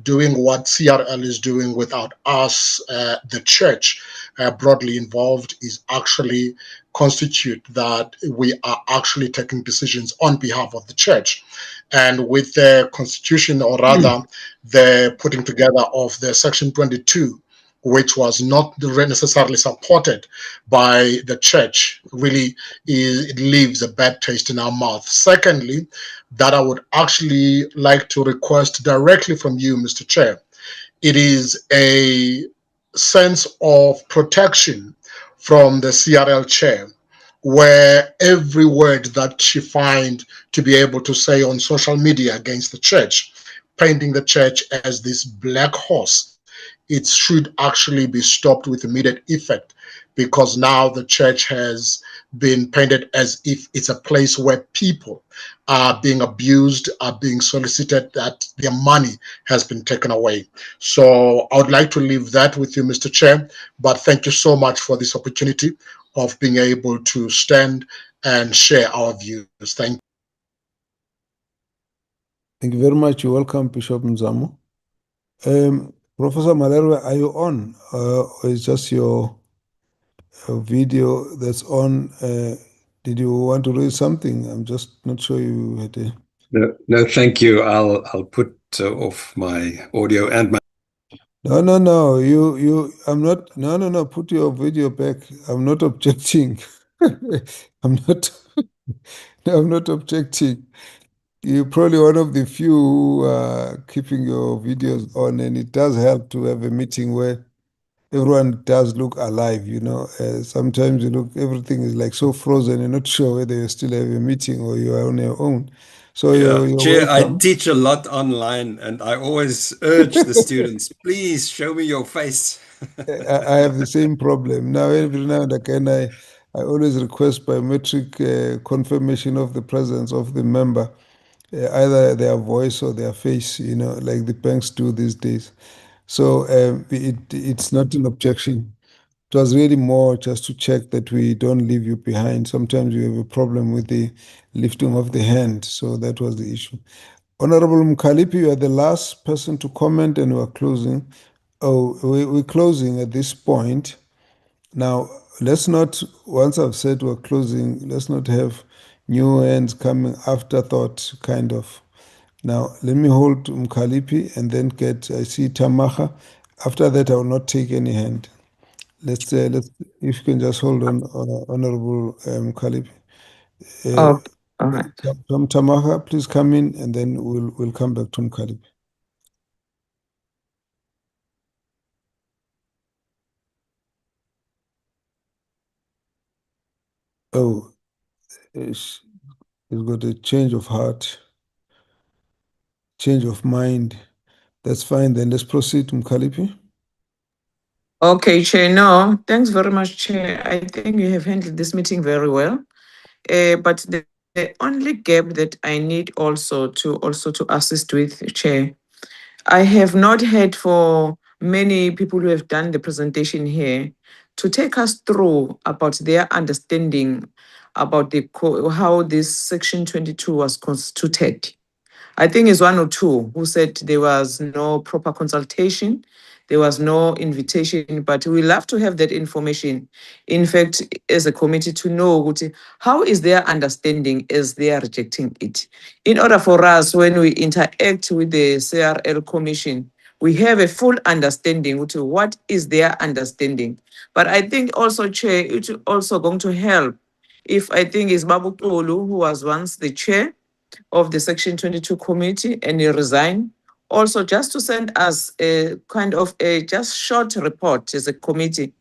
Doing what CRL is doing without us, the church, broadly involved, is actually constitute that we are actually taking decisions on behalf of the church. And with the constitution, or rather the putting together of the Section 22, which was not necessarily supported by the church, really it leaves a bad taste in our mouth. Secondly, that I would actually like to request directly from you, Mr. Chair. It is a sense of protection from the CRL chair, where every word that she finds to be able to say on social media against the church, painting the church as this black horse, it should actually be stopped with immediate effect, because now the church has been painted as if it's a place where people are being abused, are being solicited, that their money has been taken away. So I would like to leave that with you, Mr. Chair, but thank you so much for this opportunity of being able to stand and share our views. Thank you. Thank you very much. You're welcome, Bishop Nzamo. Professor Malerwe, are you on? Or is just your video that's on? Did you want to raise something? I'm just not sure you had a... No, thank you. I'll put off my audio and my... No. I'm not... No. Put your video back. I'm not objecting. I'm not... No, I'm not objecting. You're probably one of the few who are keeping your videos on, and it does help to have a meeting where everyone does look alive, you know. Sometimes you look, everything is like so frozen, you're not sure whether you still have a meeting or you are on your own. So you're Chair, welcome. I teach a lot online, and I always urge the students, please show me your face. I have the same problem. Now, every now and again, I always request biometric confirmation of the presence of the member, either their voice or their face, you know, like the banks do these days. So it's not an objection. It was really more just to check that we don't leave you behind. Sometimes you have a problem with the lifting of the hand, so that was the issue. Honorable Mkalipi, you are the last person to comment, and we're closing. We're closing at this point. Now, let's not, once I've said we're closing, let's not have new hands coming afterthought, kind of. Now, let me hold Mkalipi and then I see Tamaha. After that, I will not take any hand. Let's if you can just hold on, Honorable Mkalipi. Oh, all right. Tamaha, please come in, and then we'll come back to Mkalipi. Oh, he's got a change of heart, change of mind. That's fine. Then let's proceed to Mkalipi. Okay, Chair. No, thanks very much, Chair. I think you have handled this meeting very well. But the only gap that I need also to assist with, Chair, I have not heard for many people who have done the presentation here to take us through about their understanding about how this Section 22 was constituted. I think it's one or two who said there was no proper consultation, there was no invitation, but we love to have that information. In fact, as a committee, to know how is their understanding as they are rejecting it. In order for us, when we interact with the CRL Commission, we have a full understanding to what is their understanding. But I think also, Chair, it's also going to help if I think it's Babu Tolu, who was once the chair of the Section 22 committee, and he resigned. Also, just to send us a kind of a just short report as a committee,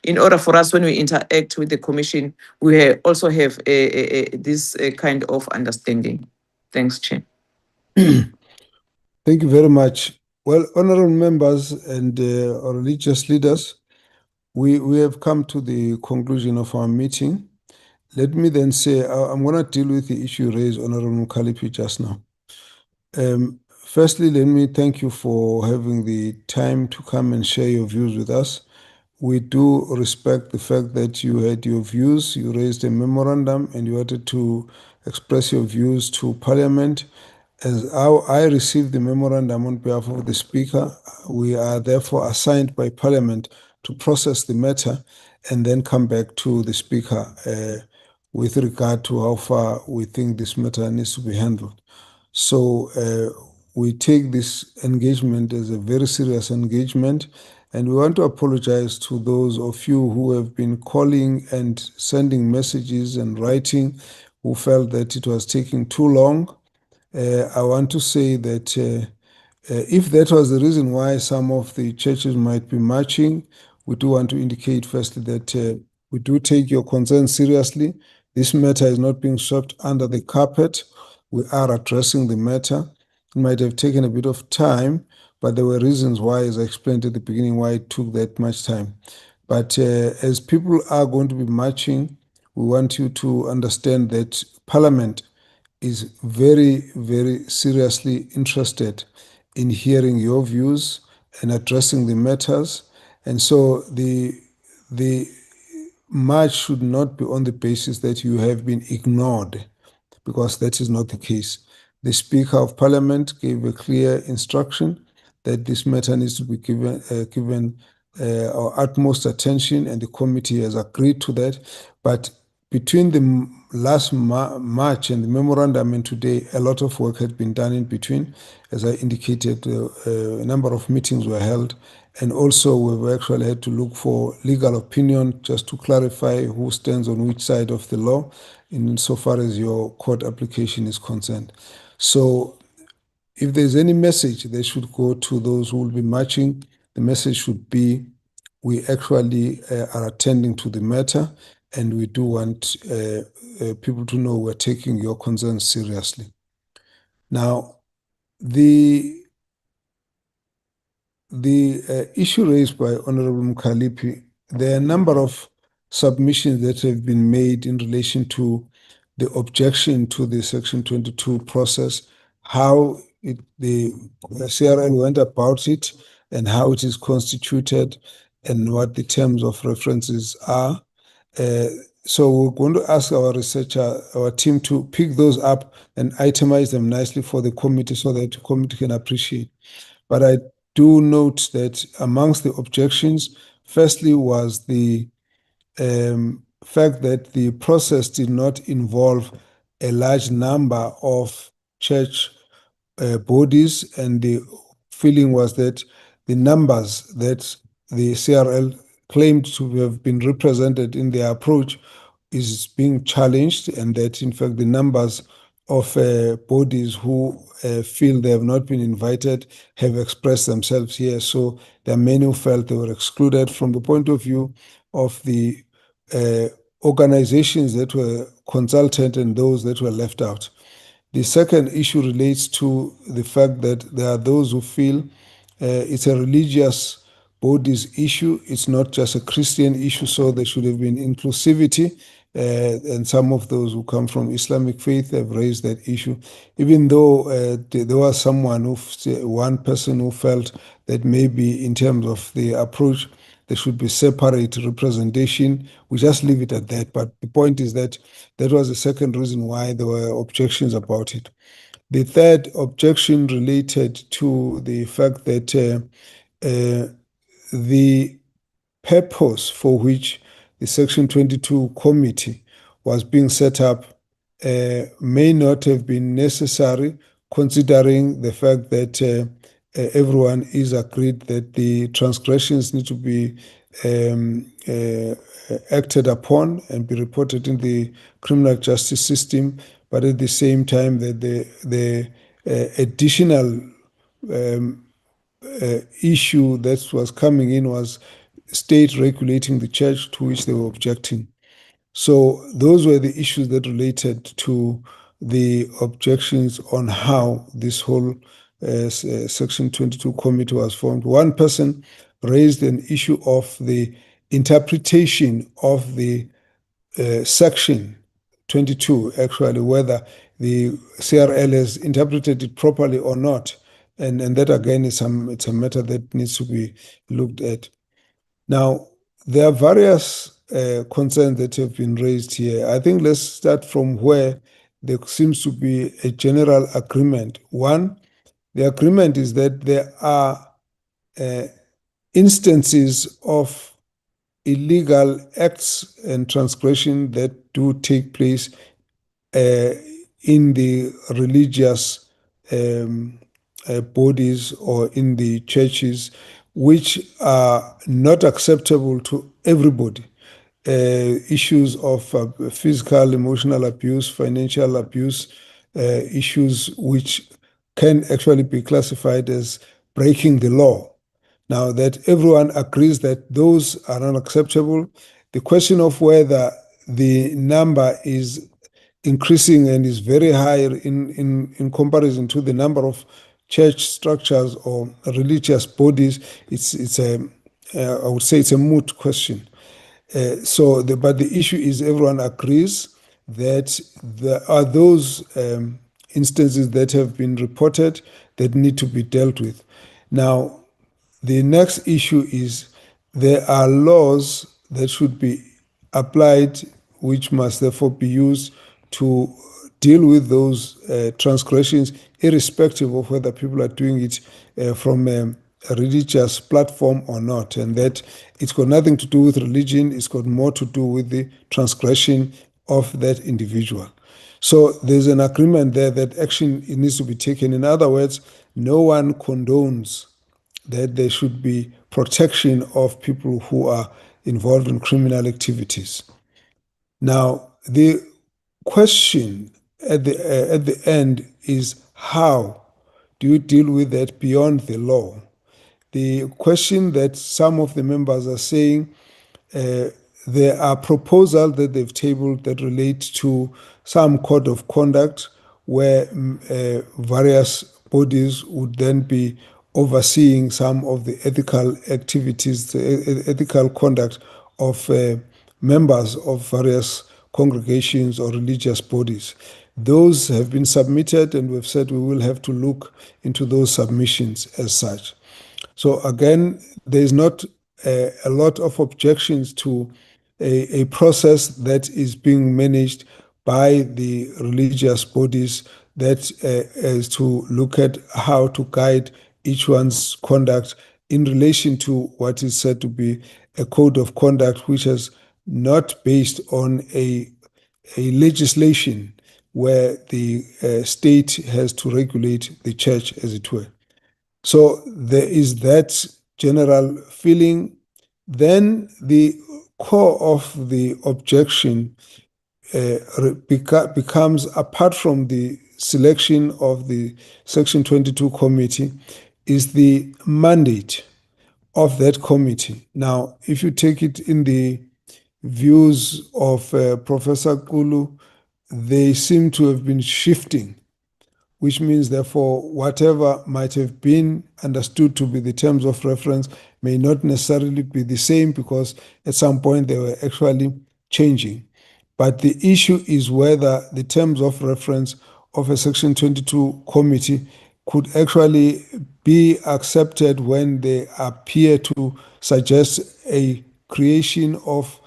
in order for us when we interact with the commission, we also have this kind of understanding. Thanks, Chair. Thank you very much. Well, honorable members and our religious leaders, we have come to the conclusion of our meeting. Let me then say, I'm going to deal with the issue raised, Honorable Mkalipi, just now. Firstly, let me thank you for having the time to come and share your views with us. We do respect the fact that you had your views, you raised a memorandum, and you wanted to express your views to Parliament. As I received the memorandum on behalf of the Speaker, we are therefore assigned by Parliament to process the matter and then come back to the Speaker with regard to how far we think this matter needs to be handled. So we take this engagement as a very serious engagement, and we want to apologize to those of you who have been calling and sending messages and writing who felt that it was taking too long. I want to say that if that was the reason why some of the churches might be marching, we do want to indicate firstly that we do take your concerns seriously. This matter is not being swept under the carpet. We are addressing the matter. It might have taken a bit of time, but there were reasons why, as I explained at the beginning, why it took that much time. But as people are going to be marching, we want you to understand that Parliament is very, very seriously interested in hearing your views and addressing the matters. And so the march should not be on the basis that you have been ignored, because that is not the case. The Speaker of Parliament gave a clear instruction that this matter needs to be given our utmost attention, and the committee has agreed to that. But between the last March and the memorandum and today, a lot of work had been done in between. As I indicated, a number of meetings were held, and also we've actually had to look for legal opinion just to clarify who stands on which side of the law insofar as your court application is concerned. So if there's any message that should go to those who will be marching, the message should be, we actually are attending to the matter, and we do want people to know we're taking your concerns seriously. Now, the issue raised by Honorable Mkhalipi, there are a number of submissions that have been made in relation to the objection to the Section 22 process, how the CRL went about it, and how it is constituted, and what the terms of references are. So we're going to ask our researcher, our team, to pick those up and itemize them nicely for the committee so that the committee can appreciate. But I do note that amongst the objections, firstly was the fact that the process did not involve a large number of church bodies, and the feeling was that the numbers that the CRL claimed to have been represented in their approach is being challenged, and that in fact the numbers of bodies who feel they have not been invited have expressed themselves here. So there are many who felt they were excluded from the point of view of the organizations that were consulted and those that were left out. The second issue relates to the fact that there are those who feel it's a religious bodies issue. It's not just a Christian issue, so there should have been inclusivity. And some of those who come from Islamic faith have raised that issue, even though there was one person who felt that maybe in terms of the approach, there should be separate representation. We just leave it at that. But the point is that that was the second reason why there were objections about it. The third objection related to the fact that the purpose for which the Section 22 committee was being set up may not have been necessary, considering the fact that everyone is agreed that the transgressions need to be acted upon and be reported in the criminal justice system, but at the same time that the additional issue that was coming in was state regulating the church, to which they were objecting. So those were the issues that related to the objections on how this whole Section 22 committee was formed. One person raised an issue of the interpretation of the Section 22, actually, whether the CRL has interpreted it properly or not. And that, again, it's a matter that needs to be looked at. Now, there are various concerns that have been raised here. I think let's start from where there seems to be a general agreement. One, the agreement is that there are instances of illegal acts and transgression that do take place in the religious bodies or in the churches, which are not acceptable to everybody. Issues of physical, emotional abuse, financial abuse, issues which can actually be classified as breaking the law. Now that everyone agrees that those are unacceptable, the question of whether the number is increasing and is very high in comparison to the number of church structures or religious bodies, it's a I would say it's a moot question. But the issue is everyone agrees that there are those instances that have been reported that need to be dealt with. Now, the next issue is there are laws that should be applied, which must therefore be used to deal with those transgressions, irrespective of whether people are doing it from a religious platform or not. And that it's got nothing to do with religion, it's got more to do with the transgression of that individual. So there's an agreement there that action needs to be taken. In other words, no one condones that there should be protection of people who are involved in criminal activities. Now, the question at the end is how do you deal with that beyond the law? The question that some of the members are saying, there are proposals that they've tabled that relate to some code of conduct where various bodies would then be overseeing some of the ethical activities, the ethical conduct of members of various congregations or religious bodies. Those have been submitted, and we've said we will have to look into those submissions as such. So again, there's not a lot of objections to a process that is being managed by the religious bodies that is to look at how to guide each one's conduct in relation to what is said to be a code of conduct which is not based on a legislation where the state has to regulate the church, as it were. So there is that general feeling. Then the core of the objection becomes, apart from the selection of the Section 22 committee, is the mandate of that committee. Now, if you take it in the views of Professor Kulu, they seem to have been shifting, which means, therefore, whatever might have been understood to be the terms of reference may not necessarily be the same, because at some point they were actually changing. But the issue is whether the terms of reference of a Section 22 committee could actually be accepted when they appear to suggest a creation of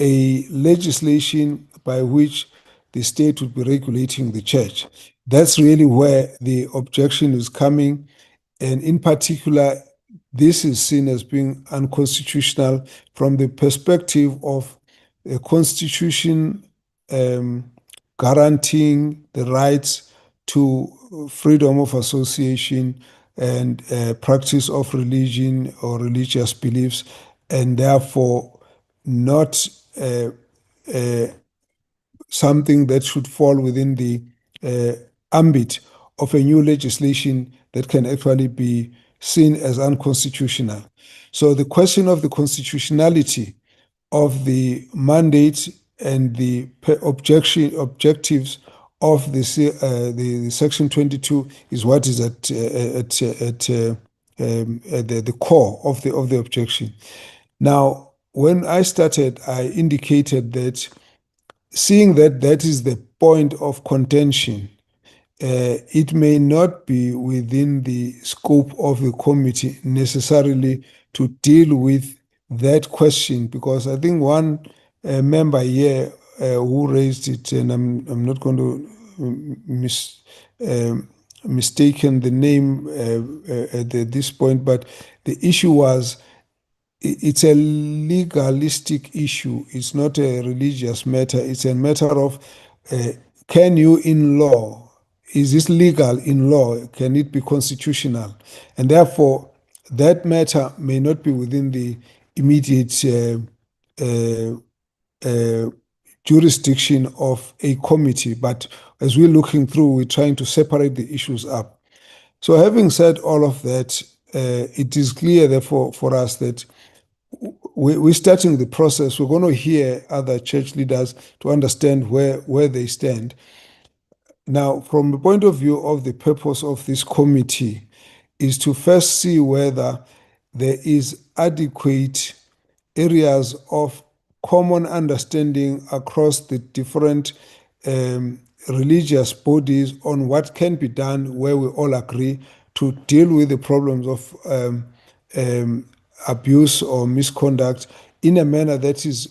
a legislation by which the state would be regulating the church. That's really where the objection is coming. And in particular, this is seen as being unconstitutional from the perspective of a constitution guaranteeing the rights to freedom of association and practice of religion or religious beliefs, and therefore not something that should fall within the ambit of a new legislation that can actually be seen as unconstitutional. So the question of the constitutionality of the mandate and the objectives of the Section 22 is what is at the core of the objection. Now, when I started, I indicated that seeing that that is the point of contention, it may not be within the scope of the committee necessarily to deal with that question, because I think one member here who raised it, and I'm not going to mistaken the name at this point, but the issue was it's a legalistic issue. It's not a religious matter. It's a matter of can you, in law, is this legal in law? Can it be constitutional? And therefore, that matter may not be within the immediate jurisdiction of a committee, but as we're looking through, we're trying to separate the issues up. So having said all of that, it is clear therefore for us that we're starting the process. We're going to hear other church leaders to understand where they stand. Now, from the point of view of the purpose of this committee is to first see whether there is adequate areas of common understanding across the different religious bodies on what can be done where we all agree to deal with the problems of abuse or misconduct in a manner that is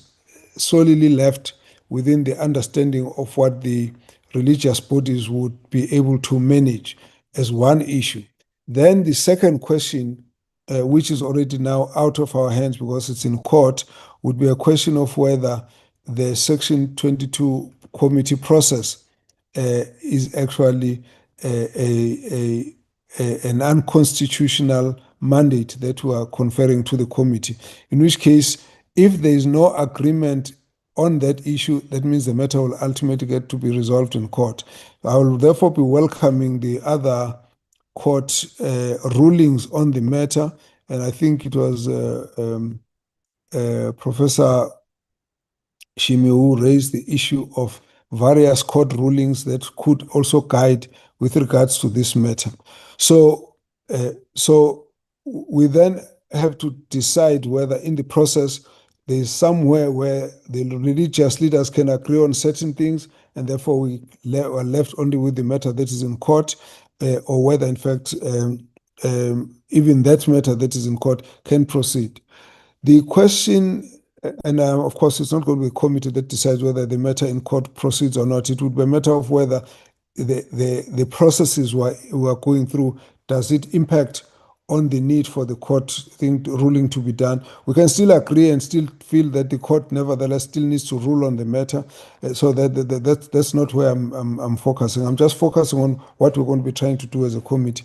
solely left within the understanding of what the religious bodies would be able to manage as one issue. Then the second question, which is already now out of our hands because it's in court, would be a question of whether the Section 22 committee process is actually an unconstitutional mandate that we are conferring to the committee. In which case, if there is no agreement on that issue, that means the matter will ultimately get to be resolved in court. I will therefore be welcoming the other court rulings on the matter, and I think it was Professor Shimi who raised the issue of various court rulings that could also guide with regards to this matter. So we then have to decide whether in the process there is somewhere where the religious leaders can agree on certain things, and therefore we are left only with the matter that is in court, or whether in fact even that matter that is in court can proceed. The question, and of course it's not going to be a committee that decides whether the matter in court proceeds or not. It would be a matter of whether the processes we're going through, does it impact on the need for the court ruling to be done. We can still agree and still feel that the court nevertheless still needs to rule on the matter. So that's not where I'm focusing. I'm just focusing on what we're going to be trying to do as a committee.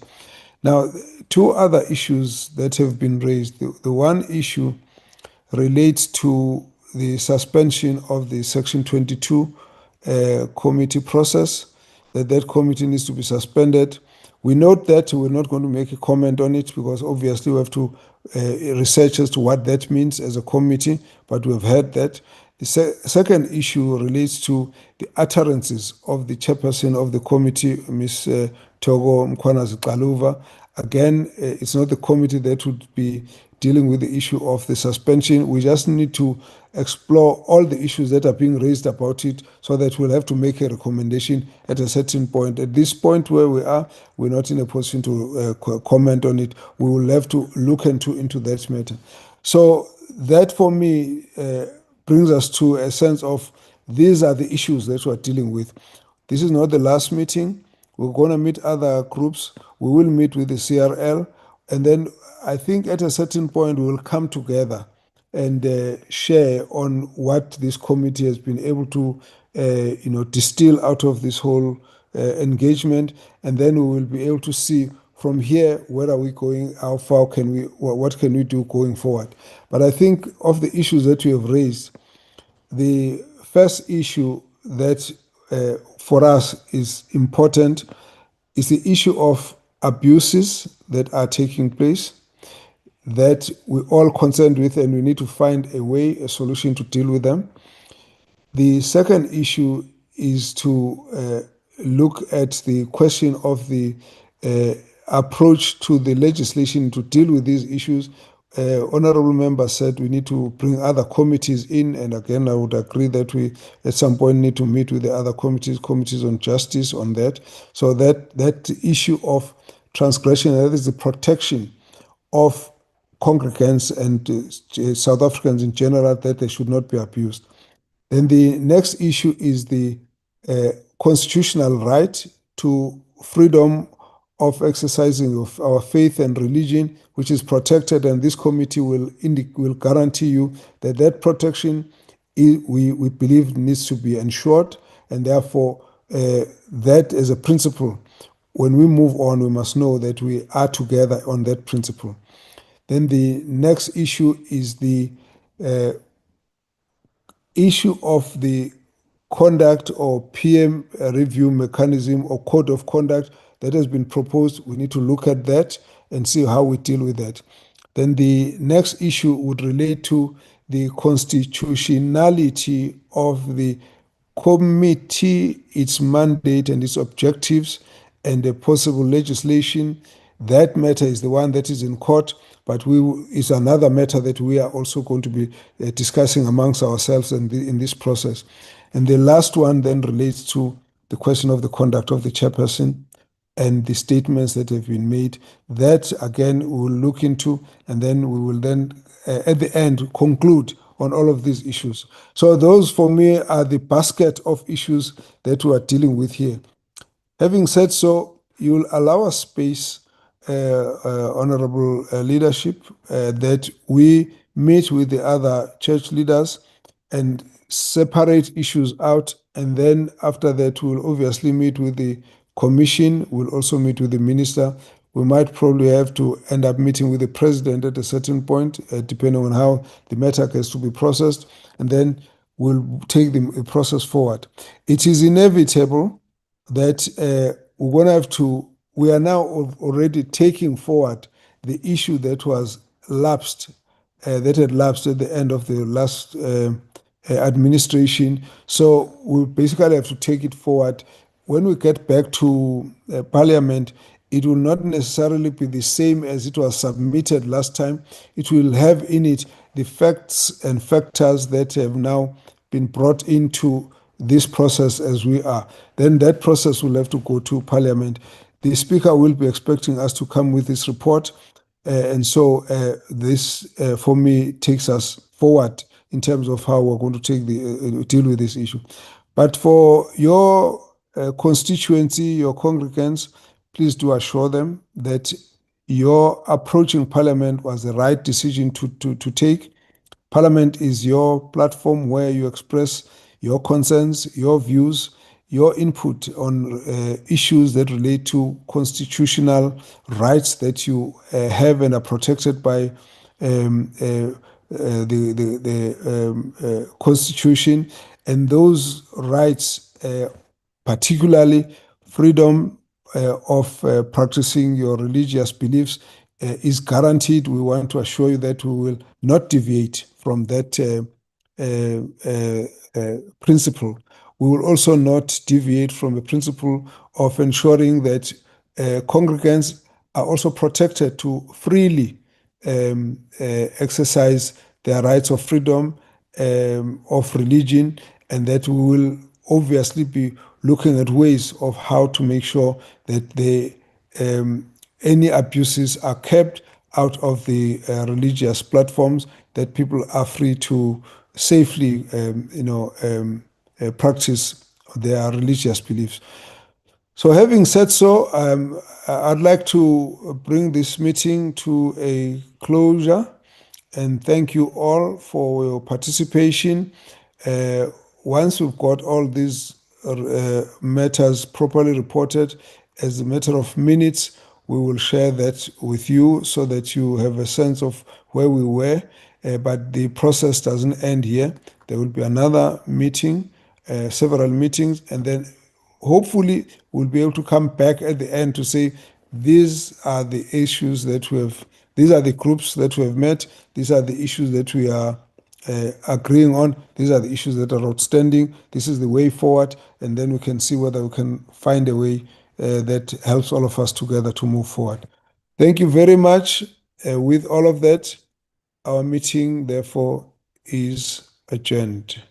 Now, two other issues that have been raised. The one issue relates to the suspension of the Section 22 committee process, that committee needs to be suspended. We note that we're not going to make a comment on it because obviously we have to research as to what that means as a committee, but we've heard that. The second issue relates to the utterances of the chairperson of the committee, Ms. Togo Mkhwanazi-Gxaluva. Again, it's not the committee that would be dealing with the issue of the suspension. We just need to explore all the issues that are being raised about it so that we'll have to make a recommendation at a certain point. At this point where we are, we're not in a position to comment on it. We will have to look into that matter. So that for me brings us to a sense of these are the issues that we're dealing with. This is not the last meeting. We're going to meet other groups. We will meet with the CRL. And then I think at a certain point we will come together and share on what this committee has been able to distill out of this whole engagement. And then we will be able to see from here, where are we going, how far can we, what can we do going forward. But I think of the issues that we have raised, the first issue that for us is important is the issue of abuses that are taking place that we're all concerned with, and we need to find a way, a solution to deal with them. The second issue is to look at the question of the approach to the legislation to deal with these issues. Honorable member said we need to bring other committees in, and again I would agree that we at some point need to meet with the other committees on justice on that, so that issue of transgression, that is the protection of congregants and South Africans in general, that they should not be abused. Then the next issue is the constitutional right to freedom of exercising of our faith and religion, which is protected, and this committee will guarantee you that that protection we believe needs to be ensured, and therefore that as a principle, when we move on, we must know that we are together on that principle. Then the next issue is the issue of the conduct or PM review mechanism or code of conduct that has been proposed. We need to look at that and see how we deal with that. Then the next issue would relate to the constitutionality of the committee, its mandate and its objectives, and the possible legislation. That matter is the one that is in court, but is another matter that we are also going to be discussing amongst ourselves in this process. And the last one then relates to the question of the conduct of the chairperson and the statements that have been made. That again we will look into, and then we will then at the end conclude on all of these issues. So those for me are the basket of issues that we are dealing with here. Having said so, you will allow us space, honorable leadership, that we meet with the other church leaders and separate issues out, and then after that we'll obviously meet with the commission, we'll also meet with the minister. We might probably have to end up meeting with the president at a certain point, depending on how the matter has to be processed, and then we'll take the process forward. It is inevitable that we're going to have to, we are now already taking forward the issue that was lapsed, that had lapsed at the end of the last administration. So we basically have to take it forward. When we get back to Parliament, it will not necessarily be the same as it was submitted last time. It will have in it the facts and factors that have now been brought into this process as we are. Then that process will have to go to Parliament. The Speaker will be expecting us to come with this report. And so this, for me, takes us forward in terms of how we're going to take deal with this issue. But for your constituency, your congregants, please do assure them that your approaching Parliament was the right decision to take. Parliament is your platform where you express your concerns, your views, your input on issues that relate to constitutional rights that you have and are protected by the Constitution. And those rights, particularly freedom of practicing your religious beliefs, is guaranteed. We want to assure you that we will not deviate from that principle. We will also not deviate from the principle of ensuring that congregants are also protected to freely exercise their rights of freedom of religion, and that we will obviously be looking at ways of how to make sure that any abuses are kept out of the religious platforms, that people are free to safely practice their religious beliefs. So having said so, I'd like to bring this meeting to a closure and thank you all for your participation. Once we've got all these matters properly reported as a matter of minutes, we will share that with you so that you have a sense of where we were. But the process doesn't end here. There will be another meeting, several meetings, and then hopefully we'll be able to come back at the end to say, these are the issues that we have, these are the groups that we have met, these are the issues that we are agreeing on, these are the issues that are outstanding, this is the way forward, and then we can see whether we can find a way that helps all of us together to move forward. Thank you very much. With all of that, our meeting therefore is adjourned.